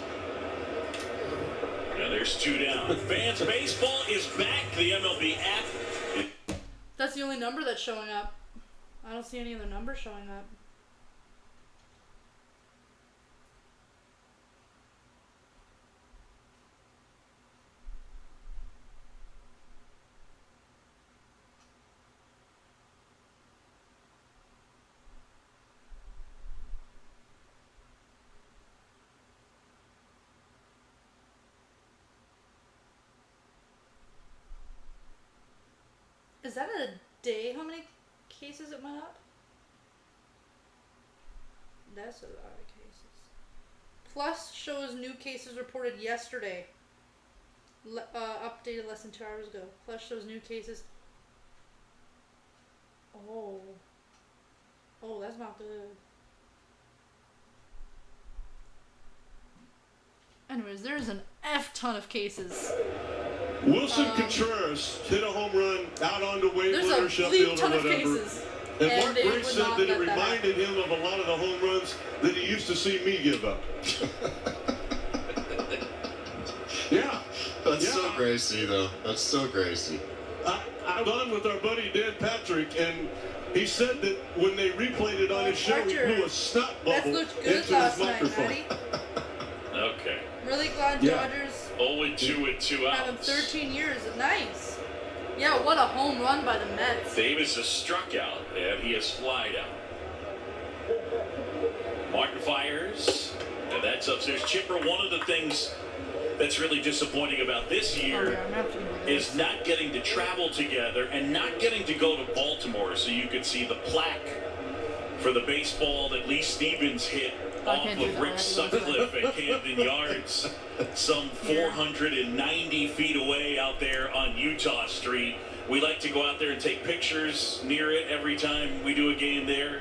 S1: And there's 2 down. Fans, baseball is back. The MLB app.
S4: That's the only number that's showing up. I don't see any other numbers showing up. Is that a day? How many cases it went up? That's a lot of cases. Plus shows new cases reported yesterday. Updated less than 2 hours ago. Plus shows new cases. Oh. Oh, that's not good. Anyways, there's an F ton of cases.
S2: Wilson Contreras hit a home run out onto
S4: There's
S2: Waveland or
S4: a
S2: Sheffield
S4: bleep
S2: or
S4: ton of
S2: whatever.
S4: cases.
S2: And
S4: And
S2: Mark
S4: they
S2: Grace
S4: would
S2: said
S4: not
S2: that it
S4: let that
S2: reminded him of a lot of the home runs that he used to see me give up. Yeah.
S3: That's
S2: Yeah.
S3: so Gracie, though. That's so Gracie.
S2: I'm on with our buddy Dan Patrick, and he said that when they replayed it on his show, he
S4: Archer,
S2: blew a snot
S4: That
S2: bubble
S4: looked
S2: into
S4: good
S2: his
S4: last night,
S2: microphone.
S4: Maddie.
S1: Okay.
S4: Really glad
S2: Yeah.
S4: Dodgers
S1: 0-2 with 2
S4: have him
S1: outs.
S4: 13 years. Nice. Yeah, what a home run by the Mets.
S1: Davis has struck out, and he has flied out. Martin fires, and that's upstairs. Chipper, one of the things that's really disappointing about this year is not getting to travel together and not getting to go to Baltimore so you could see the plaque for the baseball that Lee Stevens hit off
S4: can't do
S1: of
S4: that.
S1: Rick Sutcliffe at Camden Yards, some 490 feet away out there on Utah Street. We like to go out there and take pictures near it every time we do a game there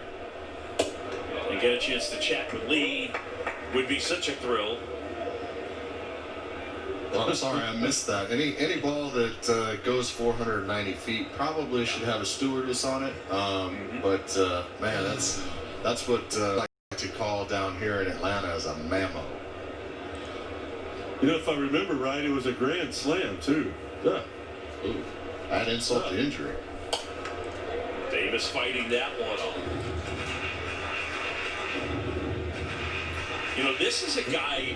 S1: and get a chance to chat with Lee. Would be such a thrill.
S3: Well, I'm sorry, I missed that. Any ball that goes 490 feet probably should have a stewardess on it. But man, that's what I like to call down here in Atlanta as a mammo.
S2: You know, if I remember right, it was a grand slam, too. Yeah.
S3: Ooh, add insult to injury.
S1: Davis fighting that one off. You know, this is a guy,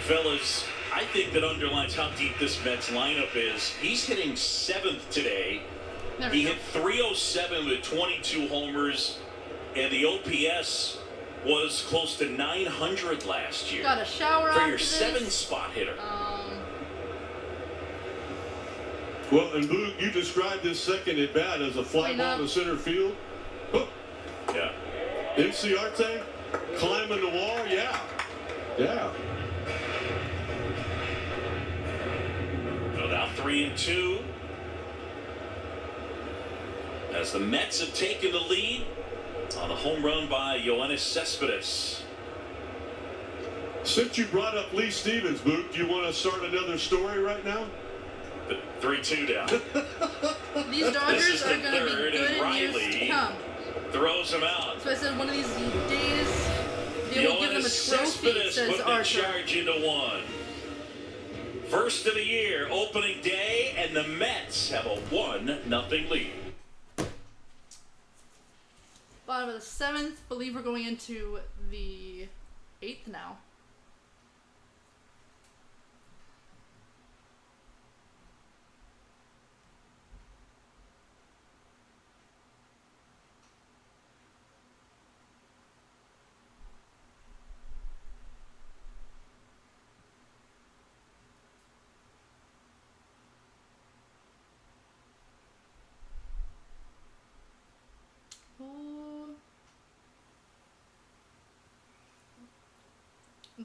S1: fellas, I think that underlines how deep this Mets lineup is. He's hitting 7th today. He hit 307 with 22 homers, and the OPS was close to 900 last year.
S4: Got a shower
S1: for
S4: after
S1: your
S4: this.
S1: 7-spot hitter.
S2: Well, and Boog, you described this second at bat as a fly ball to center field. Oh.
S1: Yeah.
S2: Inciarte climbing the wall. Yeah. Yeah.
S1: So now 3-2. As the Mets have taken the lead on a home run by Yoenis Cespedes.
S2: Since you brought up Lee Stevens, Boog, do you want to start another story right now?
S1: 3-2 down.
S4: These Dodgers are going to be good in years to come.
S1: Throws him out.
S4: So I said one of these days they will give them a trophy, says Archer.
S1: Charge into 1. First of the year, opening day, and the Mets have a 1-0 lead.
S4: Bottom of the 7th. Believe we're going into the 8th now.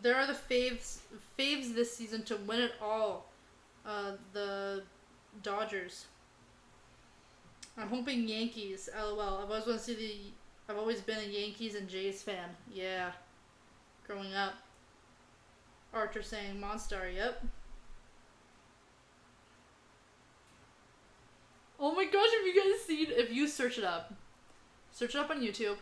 S4: There are the faves this season to win it all. The Dodgers. I'm hoping Yankees. LOL. I've always been a Yankees and Jays fan. Yeah. Growing up. Archer saying Monstar. Yep. Oh my gosh! If you search it up on YouTube.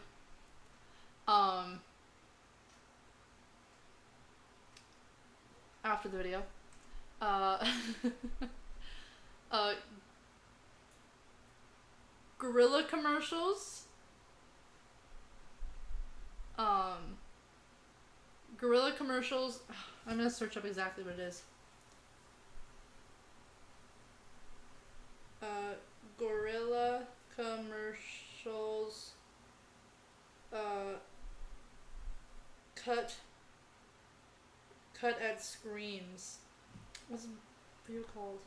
S4: After the video, Gorilla commercials, I'm gonna search up exactly what it is. Gorilla commercials, cut at screams. What's the video called?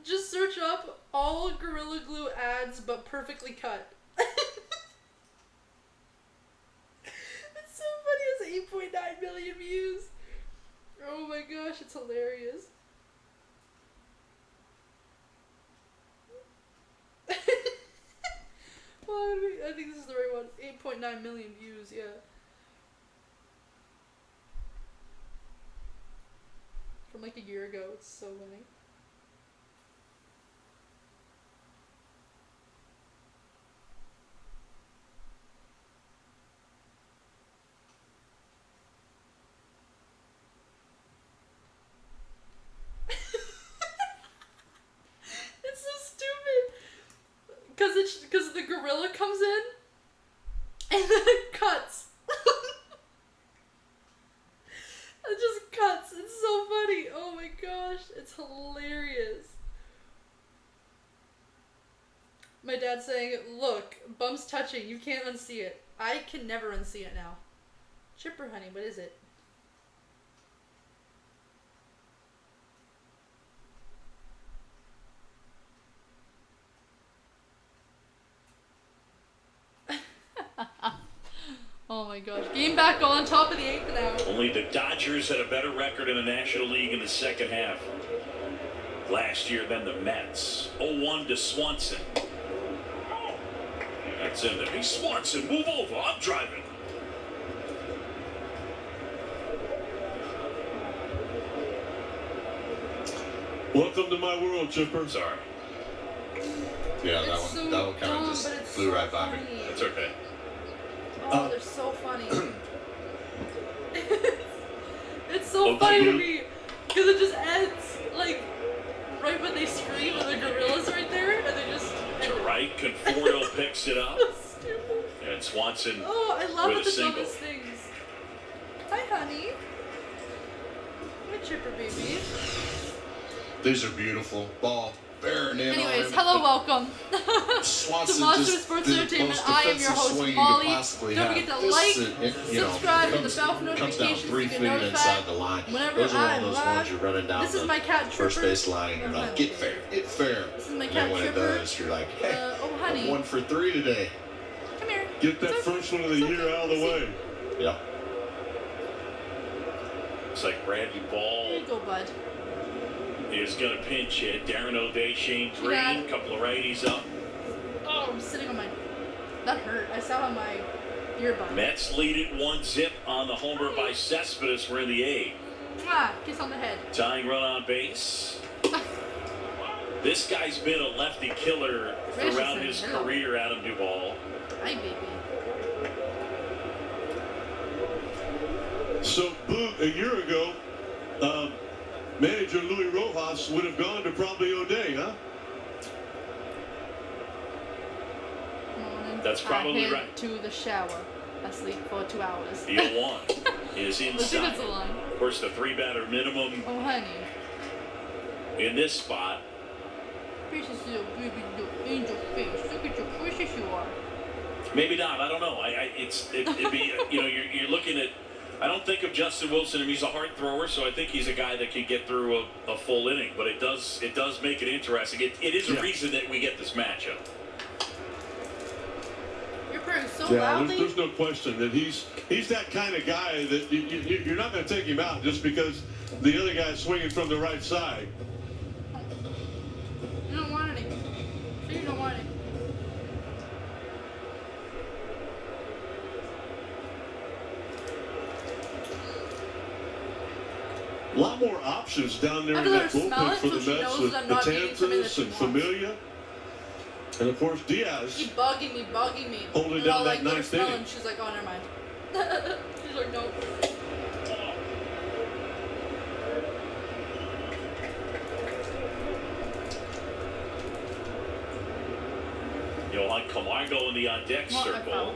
S4: Just search up all Gorilla Glue ads, but perfectly cut. It's so funny. It's 8.9 million views. Oh my gosh, it's hilarious. Well, I think this is the right one. 8.9 million views, yeah. From like a year ago. It's so funny. It's so stupid. Because the gorilla comes in and then it cuts. It just cuts. It's so funny. Oh my gosh. It's hilarious. My dad saying, look, bum's touching. You can't unsee it. I can never unsee it now. Chipper honey, what is it? Oh my gosh. Game back on top of the 8th now.
S1: Only the Dodgers had a better record in the National League in the second half last year than the Mets. 0-1 to Swanson. That's in there. Hey, Swanson, move over. I'm driving.
S2: Welcome to my world, Chipper.
S1: Sorry.
S3: Yeah,
S4: It's so
S3: that one kind
S4: dumb,
S3: of just
S4: but it's
S3: flew
S4: so
S3: right by me.
S4: funny.
S1: It's okay.
S4: Oh, they're so funny. It's so
S1: Okay.
S4: funny to me because it just ends like right when they scream and the gorilla's right there, and they just.
S1: To right, Conforto picks it up.
S4: Stupid.
S1: And Swanson
S4: Oh, I love
S1: with
S4: it,
S1: a
S4: the
S1: single.
S4: dumbest things. Hi, honey. My chipper baby.
S3: These are beautiful. Ball bearing in on
S4: Anyways,
S3: him.
S4: hello, welcome
S3: Swanson
S4: to Monster
S3: just
S4: Sports
S3: did the
S4: Entertainment.
S3: most
S4: I am your
S3: defensive
S4: host,
S3: swing you
S4: Molly.
S3: could possibly
S4: Don't
S3: have.
S4: forget to
S3: This
S4: like,
S3: is,
S4: subscribe, and the
S3: comes-
S4: bell
S3: comes down
S4: notifications
S3: 3
S4: to
S3: feet
S4: get notified
S3: inside the line.
S4: whenever
S3: Those are one
S4: I'm
S3: of those
S4: live.
S3: ones you're running down
S4: This is
S3: the
S4: my cat
S3: first
S4: Tripper.
S3: base line and you're like, get fair, get fair.
S4: This is my
S3: And
S4: cat
S3: then when it
S4: Tripper.
S3: does, you're like, hey,
S4: Oh, honey.
S3: 1 for 3 today.
S4: Come here.
S2: Get that
S4: It's okay.
S2: first one of the
S4: It's
S2: year
S4: okay.
S2: out of the
S4: See?
S2: way.
S3: Yep.
S1: Looks like Bradley
S4: Here
S1: Ball
S4: you go, bud.
S1: is going to pinch hit. Darren O'Day, Shane Green,
S4: Dad.
S1: couple of righties up.
S4: Oh, I'm sitting on my. That hurt. I saw on my earbud.
S1: Mets lead it 1-0 on the homer by Cespedes. We're in the 8th.
S4: Mwah, kiss on the head.
S1: Tying run on base. This guy's been a lefty killer
S4: Gracious
S1: throughout
S4: and
S1: his
S4: hello.
S1: career, Adam Duvall.
S4: Hi, baby.
S2: So, Boog, a year ago, manager Louis Rojas would have gone to probably O'Day, huh?
S4: Morning.
S1: That's probably
S4: I head
S1: right.
S4: to the shower. I sleep for 2 hours.
S1: The 0-1 is
S4: Let's see if
S1: inside.
S4: it's a line.
S1: Of course, the 3-batter minimum
S4: Oh, honey.
S1: in this spot.
S4: Precious little baby, little angel face. Look at your precious you are.
S1: Maybe not. I don't know. It'd be you're looking at. I don't think of Justin Wilson. I mean, he's a hard thrower, so I think he's a guy that can get through a full inning. But it does make it interesting. It is a reason that we get this matchup.
S4: You're purring so
S2: Yeah,
S4: loudly.
S2: there's no question that he's that kind of guy that you're not going to take him out just because the other guy's swinging from the right side.
S4: You don't want any. Sure you don't want it.
S2: A lot more options down there
S4: I
S2: in
S4: have to let
S2: that
S4: her smell
S2: bullpen
S4: it
S2: for
S4: so
S2: the
S4: she
S2: Mets
S4: knows
S2: with
S4: that I'm not eating something that
S2: Betances
S4: she
S2: and
S4: wants.
S2: Familia. And of course Diaz.
S4: Keep bugging me.
S2: Holding
S4: And
S2: down
S4: I'll,
S2: that
S4: like, let her
S2: ninth
S4: smell it,
S2: inning.
S4: and she's like, oh, never mind. She's like, no.
S1: Johan Camargo in the on deck
S4: Well, I
S1: circle.
S4: fell.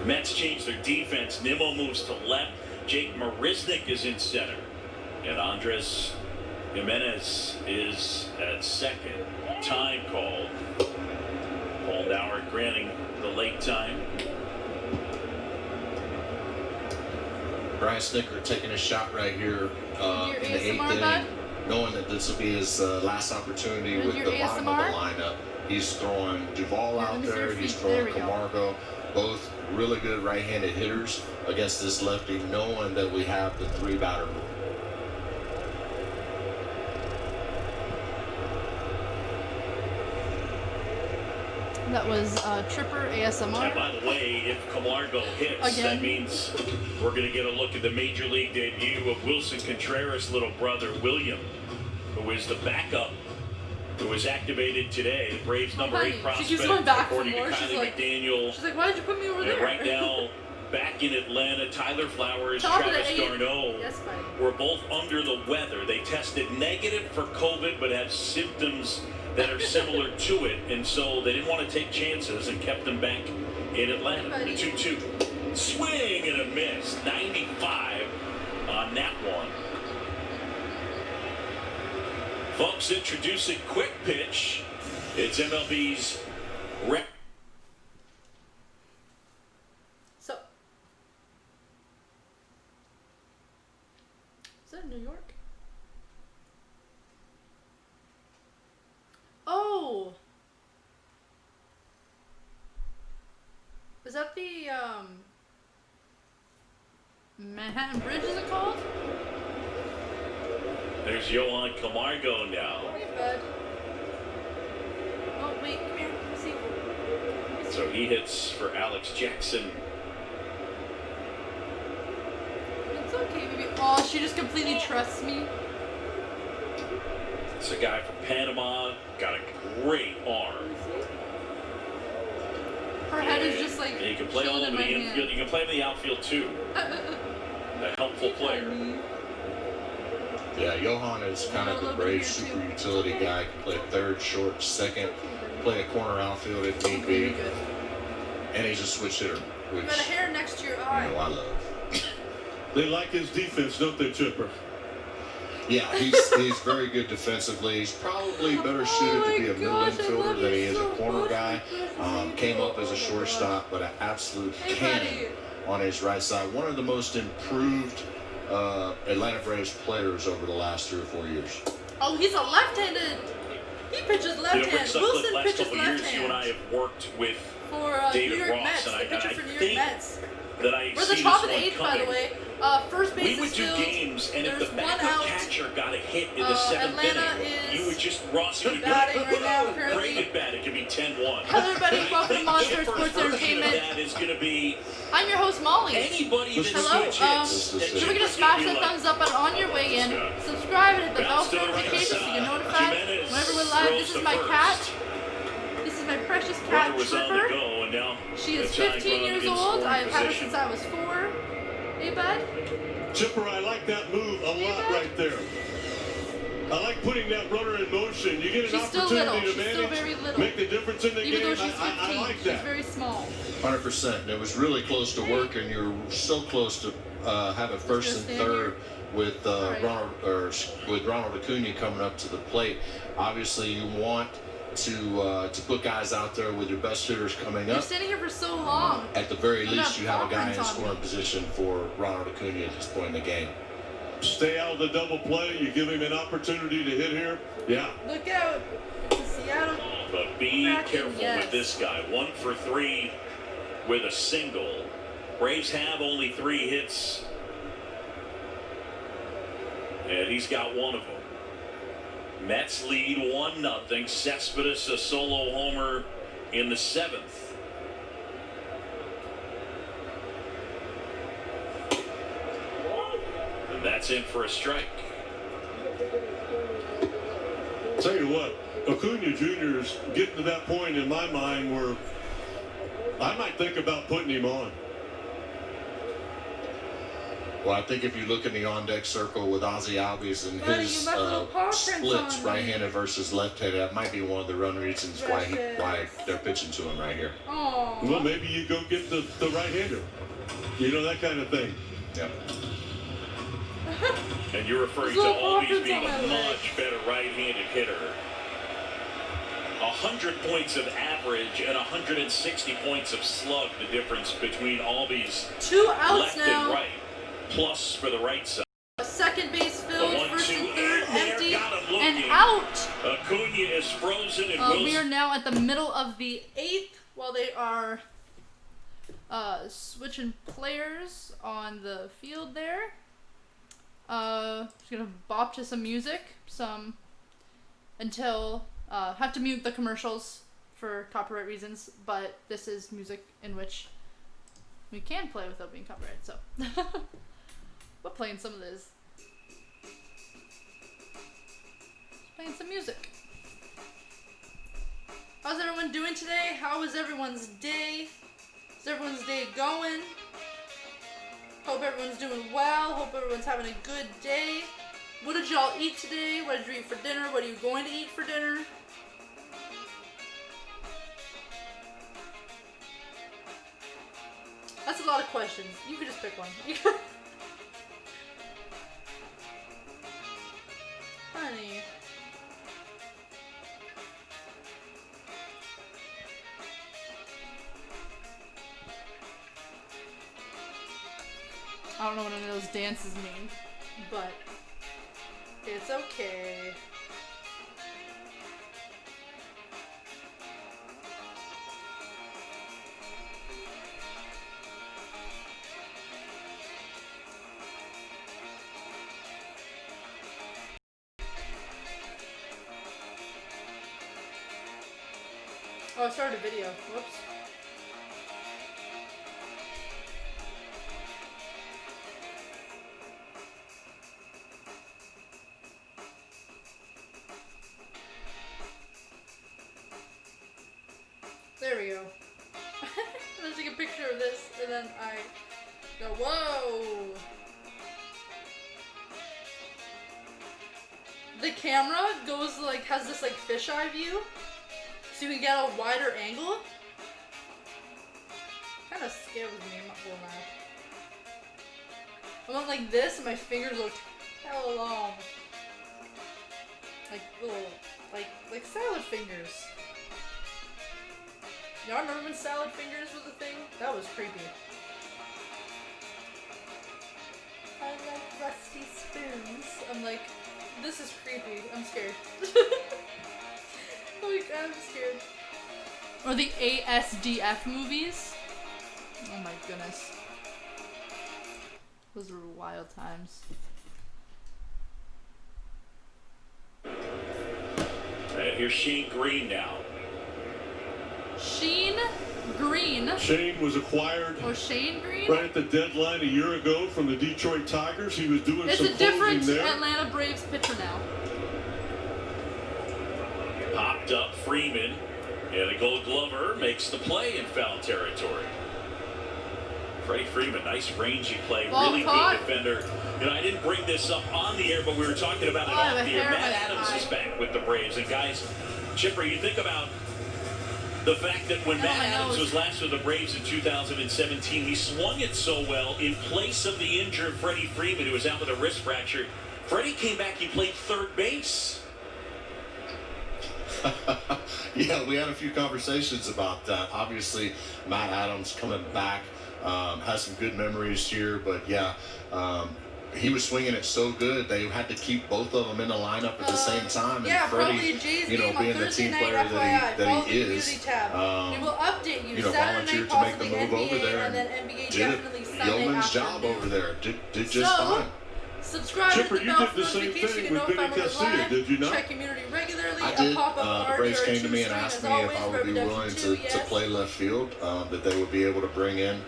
S1: Mets change their defense. Nimmo moves to left. Jake Marisnik is in center. And Andres Jimenez is at second. Time called. Paul Doward granting the late time.
S3: Brian Snicker taking a shot right here
S4: Your
S3: in the 8th
S4: ASMR
S3: inning,
S4: bud?
S3: knowing that this will be his last opportunity
S4: Is
S3: with
S4: your
S3: the bottom
S4: ASMR?
S3: of the lineup. He's throwing Duvall
S4: Yeah,
S3: out
S4: let me see your
S3: there. He's
S4: feet. There
S3: throwing
S4: we go.
S3: Camargo. Both really good right-handed hitters against this lefty, knowing that we have the 3-batter rule.
S4: That was Tripper
S1: And
S4: ASMR.
S1: by the way, if Camargo hits,
S4: Again.
S1: that means we're going to get a look at the major league debut of Wilson Contreras' little brother, William, who is the backup, who was activated today. The Braves' number 8
S4: Honey,
S1: prospect,
S4: she keeps going back for
S1: according to
S4: more. She's
S1: Kylie
S4: like-
S1: McDaniel.
S4: She's like, why did you put me over
S1: And
S4: there?
S1: right now, back in Atlanta, Tyler Flowers,
S4: Top of the
S1: Travis
S4: 8th.
S1: Darno
S4: Yes, buddy.
S1: were both under the weather. They tested negative for COVID, but have symptoms that are similar to it, and so they didn't want to take chances and kept them back in Atlanta. The 2-2. Swing and a miss. 95 on that one. Folks, introducing Quick Pitch. It's MLB's
S4: So, is that New York? Oh, is that the Manhattan Bridge? Is it called?
S1: There's Johan Camargo now.
S4: Hey, bud. Oh wait, come here. Let me see. Let me see.
S1: So he hits for Alex Jackson.
S4: It's okay, baby. Oh, she just completely trusts me.
S1: It's a guy from Panama, got a great arm.
S4: Her head is just like
S1: And you can play all
S4: chilling
S1: over
S4: in
S1: the
S4: my
S1: infield.
S4: hand.
S1: You can play in the outfield too. A helpful player.
S3: Yeah, Johan is kind of the Braves super utility guy. Can play third, short, second, play a corner outfield if need be. And he's a switch hitter, which
S4: You got a hair next to your eye.
S3: I love.
S2: They like his defense, don't they, Chipper?
S3: Yeah, he's very good defensively. He's probably better suited to be a middle infielder than he is a corner guy. Came up as a shortstop, but an absolute cannon on his right side. One of the most improved Atlanta Braves players over the last 3 or 4 years.
S4: Oh, he's a left-handed. He pitches left
S1: Rick
S4: hand.
S1: Sutcliffe,
S4: Wilson
S1: last
S4: pitches
S1: couple
S4: left
S1: years, you and I
S4: hand.
S1: have worked with
S4: For New
S1: David
S4: York
S1: Ross,
S4: Mets.
S1: and
S4: The
S1: I
S4: pitcher for New York
S1: think
S4: Mets.
S1: that I
S4: We're the
S1: see
S4: top
S1: this
S4: of the
S1: one
S4: eighth, by the
S1: coming.
S4: way. First base
S1: We would
S4: is
S1: do
S4: filled.
S1: games, and if
S4: There's
S1: the
S4: one
S1: backup
S4: out.
S1: catcher got a hit in the 7th
S4: Atlanta
S1: inning, you would
S4: is
S1: Rossi would
S4: batting right now,
S1: great
S4: apparently.
S1: at bat. It could be 10-1.
S4: Hello, everybody. Welcome to Monster
S1: Chipper's
S4: Sports
S1: version of
S4: Entertainment.
S1: That is going to be
S4: I'm your host, Molly.
S1: anybody that
S4: Hello.
S1: switches. And
S4: Don't forget to
S1: Chipper's
S4: smash
S1: gonna
S4: that
S1: be
S4: thumbs up button on your way in. Subscribe and hit the bell
S1: Bounce to the right
S4: notification so you get
S1: side.
S4: notified
S1: Jimenez
S4: whenever we're live.
S1: throws
S4: This is
S1: to
S4: my
S1: first.
S4: cat. This is my precious cat,
S1: Runner was on the
S4: Tripper.
S1: go, and now
S4: She is
S1: the tying
S4: 15
S1: run
S4: years
S1: in
S4: old.
S1: scoring
S4: I've had her
S1: position.
S4: since I was 4. Hey, bud.
S2: Chipper, I like that move a lot right there. I like putting that runner in motion. You get an
S4: She's still
S2: opportunity
S4: little.
S2: to
S4: She's still very
S2: manage,
S4: little.
S2: make the difference in the
S4: Even
S2: game.
S4: though she's 15,
S2: I like
S4: she's
S2: that.
S4: very small.
S3: 100%. It was really close to work, and you're so close to having first and
S4: stand
S3: third with
S4: Right.
S3: Ronald Acuna coming up to the plate. Obviously, you want to put guys out there with your best hitters coming
S4: You're
S3: up.
S4: standing here for so long.
S3: At the very
S4: I'm
S3: least,
S4: not
S3: you have a guy in
S4: offense on
S3: scoring
S4: me.
S3: position for Ronald Acuna at this point in the game.
S2: Stay out of the double play. You give him an opportunity to hit here. Yeah.
S4: Look out. It's a Seattle.
S1: But be
S4: Cracking,
S1: careful
S4: yes.
S1: with this guy. 1 for 3 with a single. Braves have only 3 hits. And he's got one of them. Mets lead 1-0. Cespedes a solo homer in the 7th. And that's in for a strike.
S2: Tell you what, Acuna Jr. is getting to that point in my mind where I might think about putting him on.
S3: Well, I think if you look in the on-deck circle with Ozzy Albies and
S4: Buddy,
S3: his
S4: you left little paw prints
S3: splits,
S4: on me.
S3: right-handed versus left-handed, that might be one of the run reasons why they're pitching to him right here.
S4: Oh.
S2: Well, maybe you go get the right-hander. You know, that kind of thing.
S3: Yeah.
S1: And you're referring to
S4: There's little
S1: Albies
S4: pockets
S1: being
S4: on my
S1: a
S4: leg.
S1: much better right-handed hitter. 100 points of average and 160 points of slug, the difference between Albies
S4: 2 outs
S1: left
S4: now.
S1: and right. Plus for the right side.
S4: Second base filled,
S1: The 1-2
S4: first and third
S1: in there,
S4: empty,
S1: got him
S4: and
S1: looking.
S4: out.
S1: Acuna is frozen and
S4: We
S1: Wilson.
S4: are now at the middle of the 8th while they are switching players on the field there. Just gonna bop to some music, until have to mute the commercials for copyright reasons, but this is music in which we can play without being copyrighted, so we're playing some of this. Playing some music. How's everyone doing today? How is everyone's day? How's everyone's day going? Hope everyone's doing well. Hope everyone's having a good day. What did y'all eat today? What did you eat for dinner? What are you going to eat for dinner? That's a lot of questions. You could just pick one. Honey. I don't know what any of those dances mean, but it's okay. Oh, I started a video. Whoops. go. I'm gonna take a picture of this, and then I go, whoa! The camera goes like, has this like fisheye view, so you can get a wider angle. Kind of scares me, I'm not gonna lie. I went like this, and my fingers look hella long. Like little, like salad fingers. Y'all remember when salad fingers was a thing? That was creepy. I like rusty spoons. I'm like, this is creepy. I'm scared. Like, I'm scared. Or the ASDF movies. Oh my goodness. Those were wild times.
S1: And here's Shane Green now.
S4: Sheen Green.
S2: Shane was acquired
S4: Oh, Shane Green?
S2: right at the deadline a year ago from the Detroit Tigers. He was doing
S4: It's
S2: some
S4: a different
S2: closing there.
S4: Atlanta Braves pitcher now.
S1: Popped up Freeman. And the Gold Glover makes the play in foul territory. Freddie Freeman, nice rangy play,
S4: Ball
S1: really
S4: caught.
S1: good defender. You know, I didn't bring this up on the air, but we were talking about it
S4: I have
S1: off
S4: a
S1: the air.
S4: hair in
S1: Matt
S4: my
S1: Adams
S4: eye.
S1: is back with the Braves. And guys, Chipper, you think about the fact that when
S4: Oh,
S1: Matt
S4: my
S1: Adams
S4: nose.
S1: was last with the Braves in 2017, he swung it so well in place of the injured Freddie Freeman, who was out with a wrist fracture. Freddie came back, he played third base.
S3: Yeah, we had a few conversations about that. Obviously, Matt Adams coming back has some good memories here, but yeah, he was swinging it so good they had to keep both of them in the lineup at the same time.
S4: Yeah,
S3: and Freddie,
S4: probably Jay's
S3: you know,
S4: game on
S3: being the
S4: Thursday
S3: team
S4: night,
S3: player
S4: FYI.
S3: that
S4: Follow
S3: he
S4: the
S3: is,
S4: community tab. We will update you.
S3: you know,
S4: Saturday
S3: volunteered
S4: night,
S3: to make the
S4: possibly
S3: move over
S4: NBA,
S3: there
S4: and then
S3: and
S4: NBA
S3: did
S4: definitely
S3: a
S4: Sunday
S3: yeoman's job
S4: afternoon.
S3: over there. Did just
S4: So,
S3: fine.
S4: subscribe
S2: Chipper,
S4: to the
S2: you
S4: bell
S2: did
S4: for
S2: the same
S4: notification
S2: thing
S4: to know
S2: with
S4: if I'm
S2: Benny
S4: on
S2: Castillo,
S4: live.
S2: did you not?
S4: Check community regularly.
S3: I
S4: A
S3: did.
S4: pop-up
S3: The
S4: RD
S3: Braves
S4: or
S3: came to me and
S4: stream,
S3: asked
S4: as
S3: me
S4: always,
S3: if I
S4: for
S3: would be
S4: Reduction
S3: willing
S4: 2,
S3: to
S4: yes.
S3: play left field, that they would be able to bring in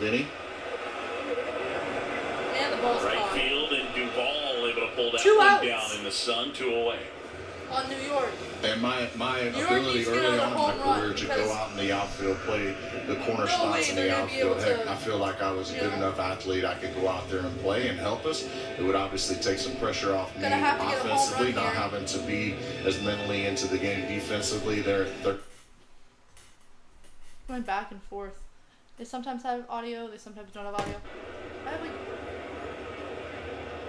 S3: Benny.
S4: And the ball's
S1: Right
S4: caught.
S1: field, and Duvall able to pull that
S4: 2
S1: one
S4: outs.
S1: down in the sun, 2 away.
S4: On New York.
S3: And my
S4: York
S3: ability
S4: needs to get
S3: early
S4: another
S3: on in my
S4: home run
S3: career to
S4: because
S3: go out in the outfield, play the corner
S4: no
S3: spots
S4: way
S3: in
S4: they're
S3: the
S4: gonna be able
S3: outfield. Heck,
S4: to,
S3: I feel like I was a
S4: you
S3: good
S4: know.
S3: enough athlete. I could go out there and play and help us. It would obviously take some pressure off me
S4: Gonna have to get a home
S3: offensively,
S4: run
S3: not
S4: here.
S3: having to be as mentally into the game defensively. They're
S4: Going back and forth. They sometimes have audio, they sometimes don't have audio. I have like...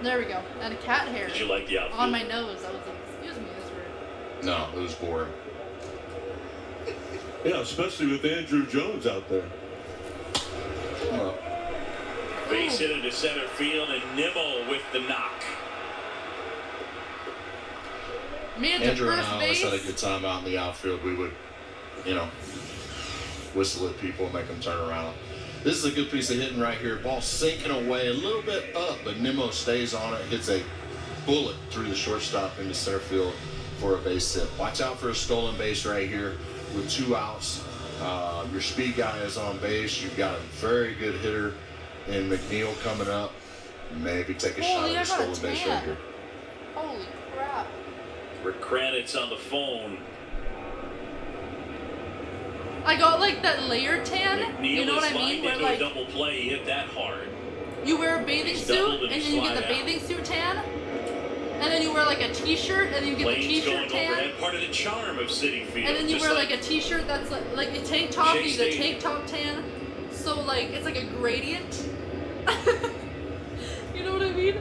S4: There we go. And a cat hair
S1: Did you like the outfield?
S4: on my nose. I was like, excuse me, that's weird.
S3: no, it was boring.
S2: Yeah, especially with Andrew Jones out there.
S3: Well,
S1: Base hit into center field, and Nimmo with the knock.
S4: Me at the
S3: Andrew and
S4: first
S3: I always had a
S4: base.
S3: good time out in the outfield. We would, you know, whistle at people and make them turn around. This is a good piece of hitting right here. Ball sinking away a little bit up, but Nimmo stays on it, hits a bullet through the shortstop into center field for a base hit. Watch out for a stolen base right here with 2 outs. Your speed guy is on base. You've got a very good hitter in McNeil coming up. Maybe take a shot
S4: Holy,
S3: at
S4: I
S3: a
S4: got a
S3: stolen base
S4: tan.
S3: right here.
S4: Holy crap.
S1: Rick Kranitz on the phone.
S4: I got like that layer tan.
S1: McNeil
S4: You know what I
S1: is
S4: mean?
S1: lined
S4: Where
S1: into
S4: like
S1: a double play. He hit that hard.
S4: you wear a bathing
S1: He's
S4: suit
S1: doubled
S4: and
S1: and
S4: then you get the
S1: slide out.
S4: bathing suit tan. And then you wear like a t-shirt and then you get the
S1: Lanes
S4: t-shirt
S1: going
S4: tan.
S1: overhead, part of the charm of Citi Field.
S4: And then you
S1: Just
S4: wear like a t-shirt that's like a tank top,
S1: Shea
S4: you get a
S1: Stadium.
S4: tank top tan. So like it's like a gradient. You know what I mean?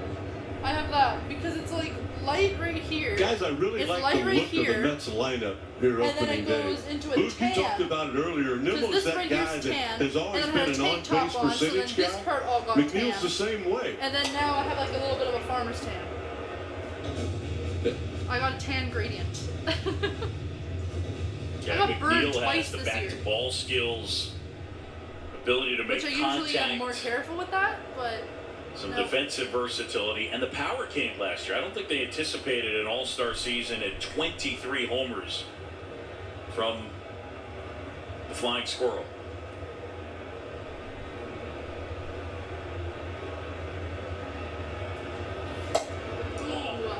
S4: I have that because it's like light right here.
S2: Guys, I really
S4: It's
S2: like
S4: light
S2: the
S4: right
S2: look
S4: here,
S2: of the Mets lineup here
S4: and then
S2: opening
S4: it
S2: day.
S4: goes into a
S2: Luke,
S4: tan.
S2: you talked about it earlier.
S4: Because
S2: Nimmo's
S4: this
S2: that
S4: right
S2: guy
S4: here's
S2: that
S4: tan,
S2: has always
S4: and then I
S2: been
S4: had a
S2: an
S4: tank top
S2: on-base
S4: on, so then
S2: percentage
S4: this
S2: guy.
S4: part all got
S2: McNeil's
S4: tan.
S2: the same way.
S4: And then now I have like a little bit of a farmer's tan. I got a tan gradient.
S1: Yeah,
S4: I got burned
S1: McNeil
S4: twice
S1: has the
S4: this
S1: back-to-ball skills, ability to make
S4: Which I
S1: contact,
S4: usually am more careful with that, but
S1: some
S4: no.
S1: defensive versatility, and the power came last year. I don't think they anticipated an all-star season at 23 homers from the Flying Squirrel.
S4: Ooh.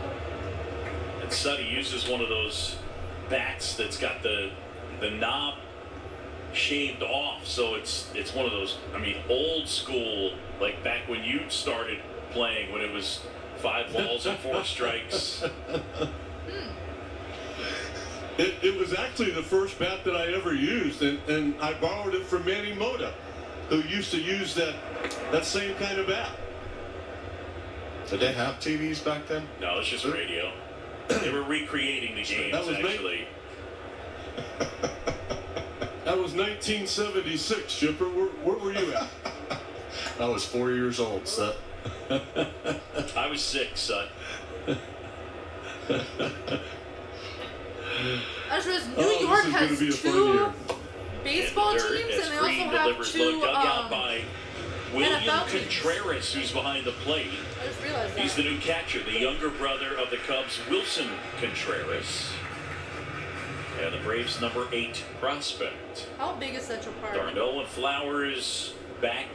S1: And Suddy uses one of those bats that's got the knob shaved off, so it's one of those. I mean, old school, like back when you started playing, when it was 5 balls and 4 strikes.
S2: It was actually the first bat that I ever used, and I borrowed it from Manny Mota, who used to use that same kind of bat.
S3: Did they have TVs back then?
S1: No, it's just radio. They were recreating the games,
S2: That was
S1: actually.
S2: That was 1976, Chipper. Where were you at?
S3: I was 4 years old, son.
S1: I was 6, son.
S4: I just realized New
S2: Oh,
S4: York
S2: this is gonna
S4: has
S2: be a fun
S4: 2
S2: year.
S4: baseball
S1: In the dirt
S4: teams,
S1: as
S4: and they
S1: Green
S4: also have
S1: delivers
S4: 2
S1: low, dug out by William
S4: NFL teams.
S1: Contreras, who's behind the plate.
S4: I just realized
S1: He's the
S4: that.
S1: new catcher, the younger brother of the Cubs, Wilson Contreras. And the Braves' number 8 prospect.
S4: How big is Central Park?
S1: Darno and Flowers back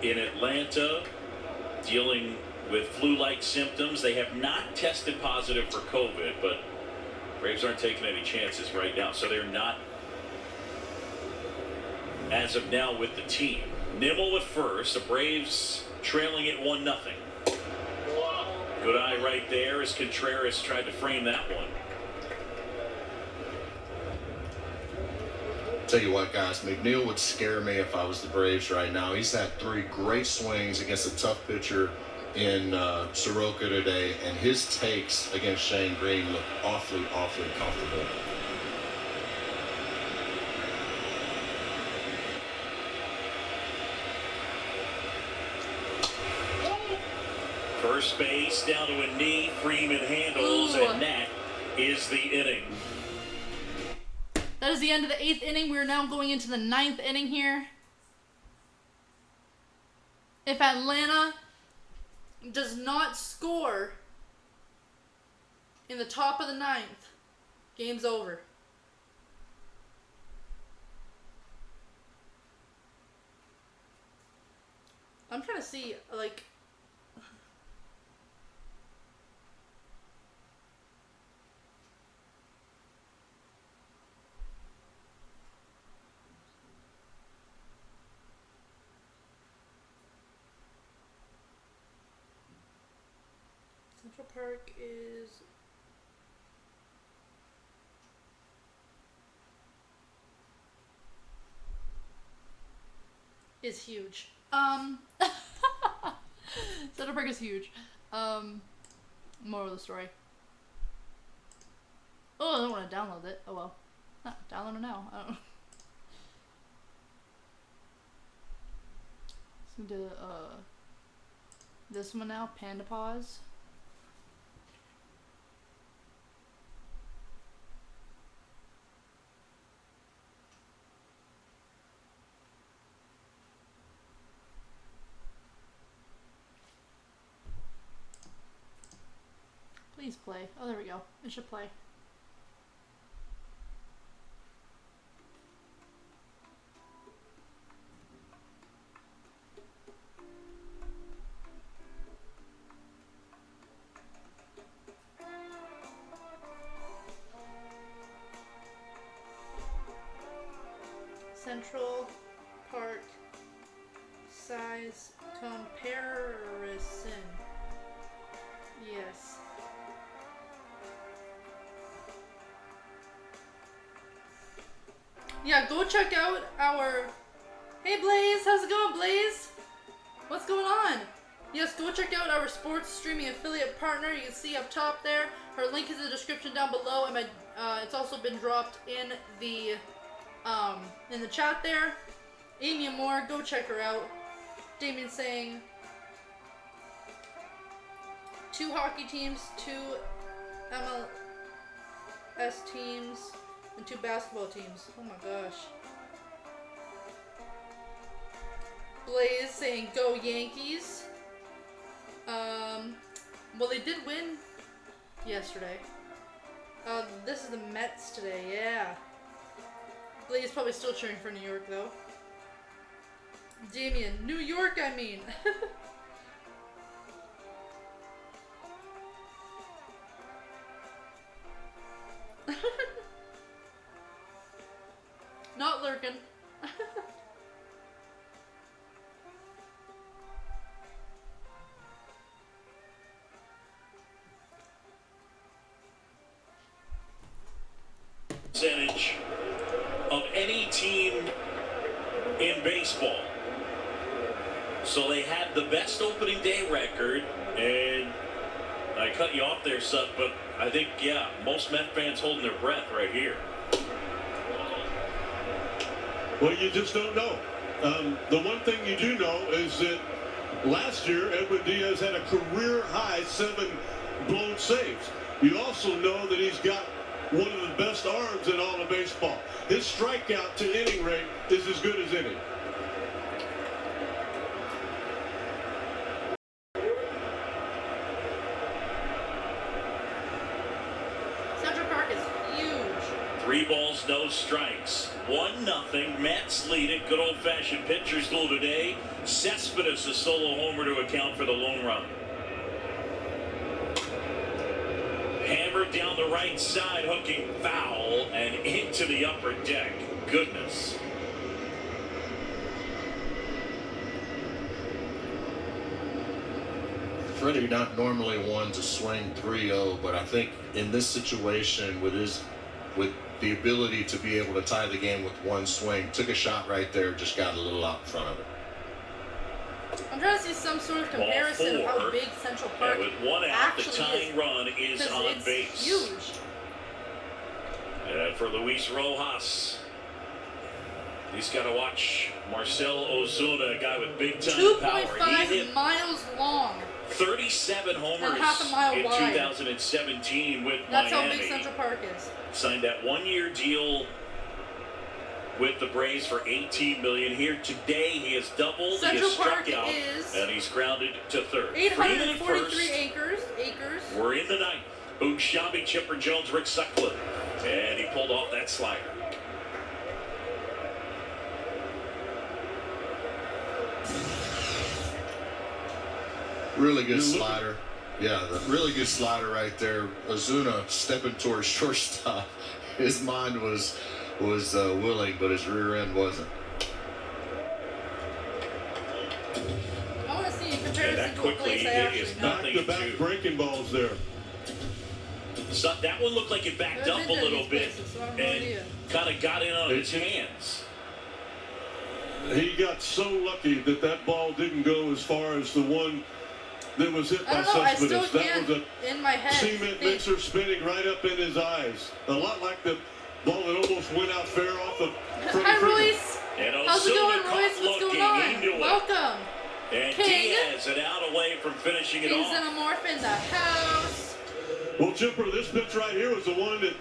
S1: in Atlanta, dealing with flu-like symptoms. They have not tested positive for COVID, but Braves aren't taking any chances right now, so they're not, as of now, with the team. Nimmo at first, the Braves trailing it 1-0. Good eye right there as Contreras tried to frame that one.
S3: Tell you what, guys, McNeil would scare me if I was the Braves right now. He's had 3 great swings against a tough pitcher in Soroka today, and his takes against Shane Green look awfully, awfully comfortable.
S1: First base down to a knee. Freeman handles,
S4: Ooh.
S1: and that is the inning.
S4: That is the end of the 8th inning. We are now going into the 9th inning here. If Atlanta does not score in the top of the 9th, game's over. I'm trying to see, like... Central Park is huge. Central Park is huge. Moral of the story. Oh, I don't want to download it. Oh well. Download it now. I don't know. Let's do this one now. Panda Pause. Please play. Oh, there we go. It should play. Central Park size comparison. Yes. Yeah, go check out our... Hey Blaze, how's it going, Blaze? What's going on? Yes, go check out our sports streaming affiliate partner. You can see up top there. Her link is in the description down below, and it's also been dropped in the chat there. AMYAMOR, go check her out. Damien saying 2 hockey teams, 2 MLS teams, and 2 basketball teams. Oh my gosh. Blaze saying go Yankees. Well, they did win yesterday. This is the Mets today, yeah. Blaze probably still cheering for New York though. Damien, New York, I mean. Not lurking.
S1: Percentage of any team in baseball. So they had the best opening day record, and I cut you off there, Sut, but I think, yeah, most Met fans holding their breath right here.
S2: Well, you just don't know. The one thing you do know is that last year, Edwin Diaz had a career-high 7 blown saves. You also know that he's got one of the best arms in all of baseball. His strikeout to inning rate is as good as any.
S4: Central Park is huge.
S1: 3 balls, no strikes. 1-0. Mets lead it. Good old-fashioned pitcher's duel today. Cespedes a solo homer to account for the lone run. Hammered down the right side, hooking foul and into the upper deck. Goodness.
S3: Freddie not normally one to swing 3-0, but I think in this situation with the ability to be able to tie the game with one swing, took a shot right there, just got a little out in front of it.
S4: I'm trying to see some sort of comparison of how big Central Park
S1: with 1 out, the
S4: actually
S1: tying
S4: is.
S1: run is on
S4: It's
S1: base.
S4: huge.
S1: For Luis Rojas, he's got to watch Marcell Ozuna, a guy with big-time power. He hit
S4: 2.5 miles long.
S1: 37 homers
S4: half a mile
S1: in
S4: wide.
S1: 2017 with
S4: That's
S1: Miami.
S4: how big Central Park is.
S1: Signed that 1-year deal with the Braves for $18 million. Here today, he has doubled.
S4: Central
S1: he has struck
S4: Park
S1: out,
S4: is
S1: and he's grounded to third.
S4: 843 acres.
S1: We're in the ninth. Ugshabi, Chipper Jones, Rick Sutcliffe, and he pulled off that slider.
S3: Really good slider. Yeah, the really good slider right there. Ozuna stepping towards shortstop. His mind was willing, but his rear end wasn't.
S4: I want to see a comparison
S1: that
S4: to a
S1: quickly
S4: place I
S1: is
S4: actually know.
S1: nothing.
S2: Back-to-back breaking balls there.
S1: So that one looked like it backed
S4: I've
S1: up a
S4: been to
S1: little
S4: these
S1: bit
S4: places, so I have no
S1: and
S4: idea.
S1: kind of got in on his hands.
S2: He got so lucky that that ball didn't go as far as the one that was hit
S4: I
S2: by
S4: don't know, I still
S2: Cespedes. That
S4: can't,
S2: was a
S4: in my head,
S2: cement
S4: think.
S2: mixer spinning right up in his eyes. A lot like the ball that almost went out fair off of Freddie
S4: Hi,
S2: Freeman.
S4: Royce.
S1: And
S4: How's it
S1: Ozuna
S4: going,
S1: caught
S4: Royce? What's going
S1: looking into
S4: on?
S1: it.
S4: Welcome.
S1: And
S4: King.
S1: Diaz an out away from finishing it
S4: King's
S1: off.
S4: Xenomorph in the house.
S2: Well, Chipper, this pitch right here was the one that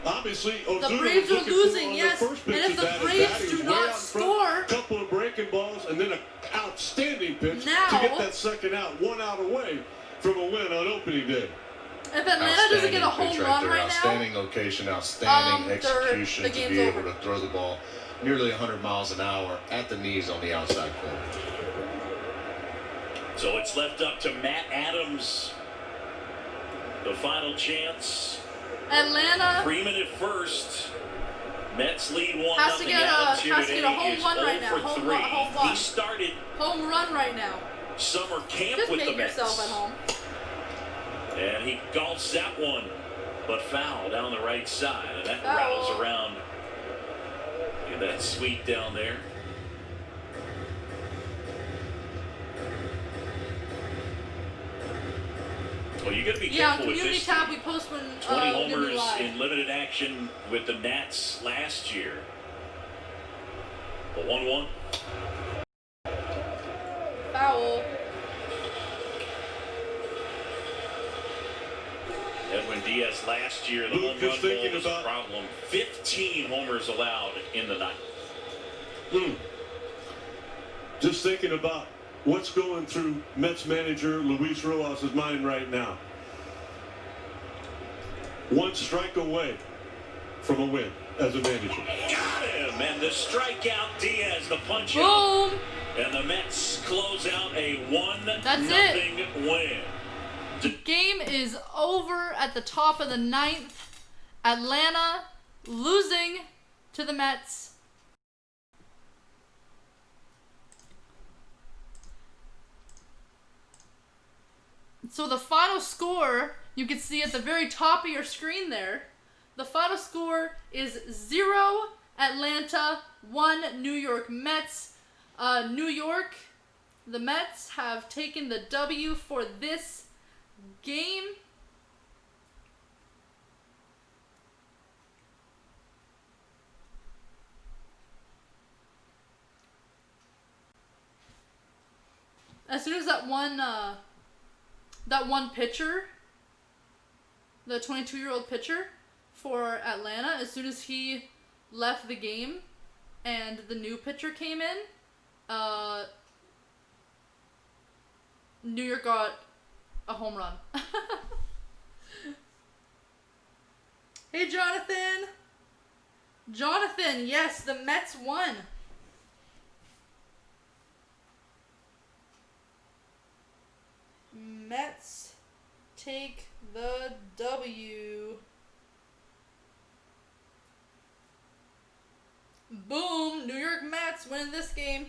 S2: obviously Ozuna
S4: The Braves
S2: was
S4: are
S2: looking
S4: losing,
S2: for on
S4: yes.
S2: the first pitch
S4: And if
S2: of
S4: the
S2: that
S4: Braves
S2: at-bat. He
S4: do
S2: was way
S4: not
S2: out in front,
S4: score,
S2: couple of breaking balls, and then an outstanding pitch
S4: now,
S2: to get that second out, 1 out away from a win on opening day.
S4: if Atlanta doesn't get a home
S3: pitch
S4: run
S3: there.
S4: right now,
S3: Outstanding location, outstanding execution
S4: the
S3: to
S4: game's
S3: be able
S4: over.
S3: to throw the ball nearly 100 miles an hour at the knees on the outside corner.
S1: So it's left up to Matt Adams. The final chance.
S4: Atlanta
S1: Freeman at first. Mets lead 1-0.
S4: has to get
S1: Adams here
S4: has to
S1: today
S4: get a home
S1: is
S4: run
S1: 0
S4: right now.
S1: for
S4: Home
S1: 3.
S4: run, home run.
S1: He started
S4: Home run right now.
S1: summer camp
S4: Just
S1: with the
S4: make
S1: Mets.
S4: yourself at home.
S1: And he golfs that one, but foul down the right side. And that
S4: Foul.
S1: rattles around in that suite down there. Well, you got to be
S4: Yeah, on
S1: careful with
S4: Community
S1: this.
S4: Tab we post when
S1: 20
S4: we're gonna be
S1: homers
S4: live.
S1: in limited action with the Nats last year. The 1-1.
S4: Foul.
S1: Edwin Diaz last year, the
S2: Luke,
S1: home
S2: just
S1: run
S2: thinking
S1: ball was
S2: about-
S1: a problem. 15 homers allowed in the ninth.
S2: Just thinking about what's going through Mets manager Luis Rojas' mind right now. 1 strike away from a win as a manager.
S1: Got him! And the strikeout, Diaz, the punch out.
S4: Boom.
S1: And the Mets close out a 1-0
S4: That's
S1: win.
S4: The game is over at the top of the ninth. Atlanta losing to the Mets. So the final score, you can see at the very top of your screen there. The final score is 0 Atlanta, 1 New York Mets. New York, the Mets have taken the W for this game. As soon as that one pitcher, the 22-year-old pitcher for Atlanta, as soon as he left the game and the new pitcher came in, New York got a home run. Hey, Jonathan. Jonathan, yes, the Mets won. Mets take the W. Boom! New York Mets winning this game.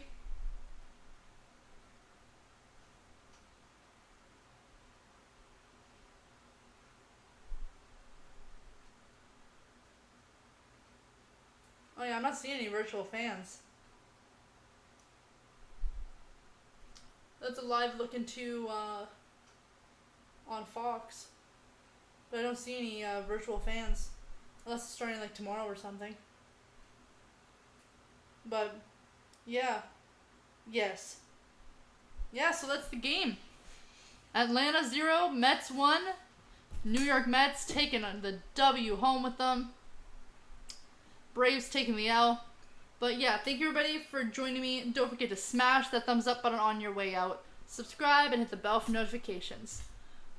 S4: Oh yeah, I'm not seeing any virtual fans. That's a live look into on Fox. But I don't see any virtual fans. Unless it's starting like tomorrow or something. But yeah. Yes. Yeah, so that's the game. Atlanta 0, Mets 1. New York Mets taking the W home with them. Braves taking the L. But yeah, thank you everybody for joining me. Don't forget to smash that thumbs up button on your way out. Subscribe and hit the bell for notifications.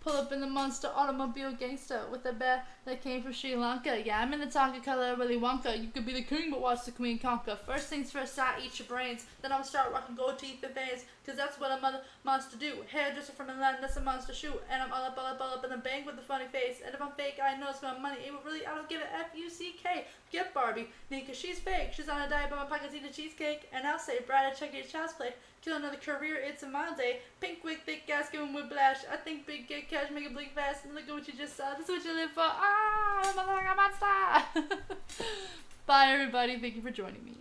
S4: Pull up in the monster automobile gangster with a bear that came from Sri Lanka. Yeah, I'm in the Tonka color Willy Wonka. You could be the king, but watch the queen conquer. First things first, I eat your brains. Then I'm gonna start rocking gold teeth and veins. Cause that's what a mother monster do. Hairdresser from Atlanta, that's a monster shoot. And I'm all up in the bank with a funny face. And if I'm fake, I know it's my money. It really, I don't give a F-U-C-K. Get Barbie, Nika, she's fake. She's on a diet, but my pockets eat a cheesecake. And I'll say, Brad, check your child's play. Kill another career, it's a my day. Pink wig, thick gas, giving whiplash. I think big get cash, make it blink fast. And look at what you just saw. This is what you live for. Ah, I'm a monster. Bye, everybody. Thank you for joining me.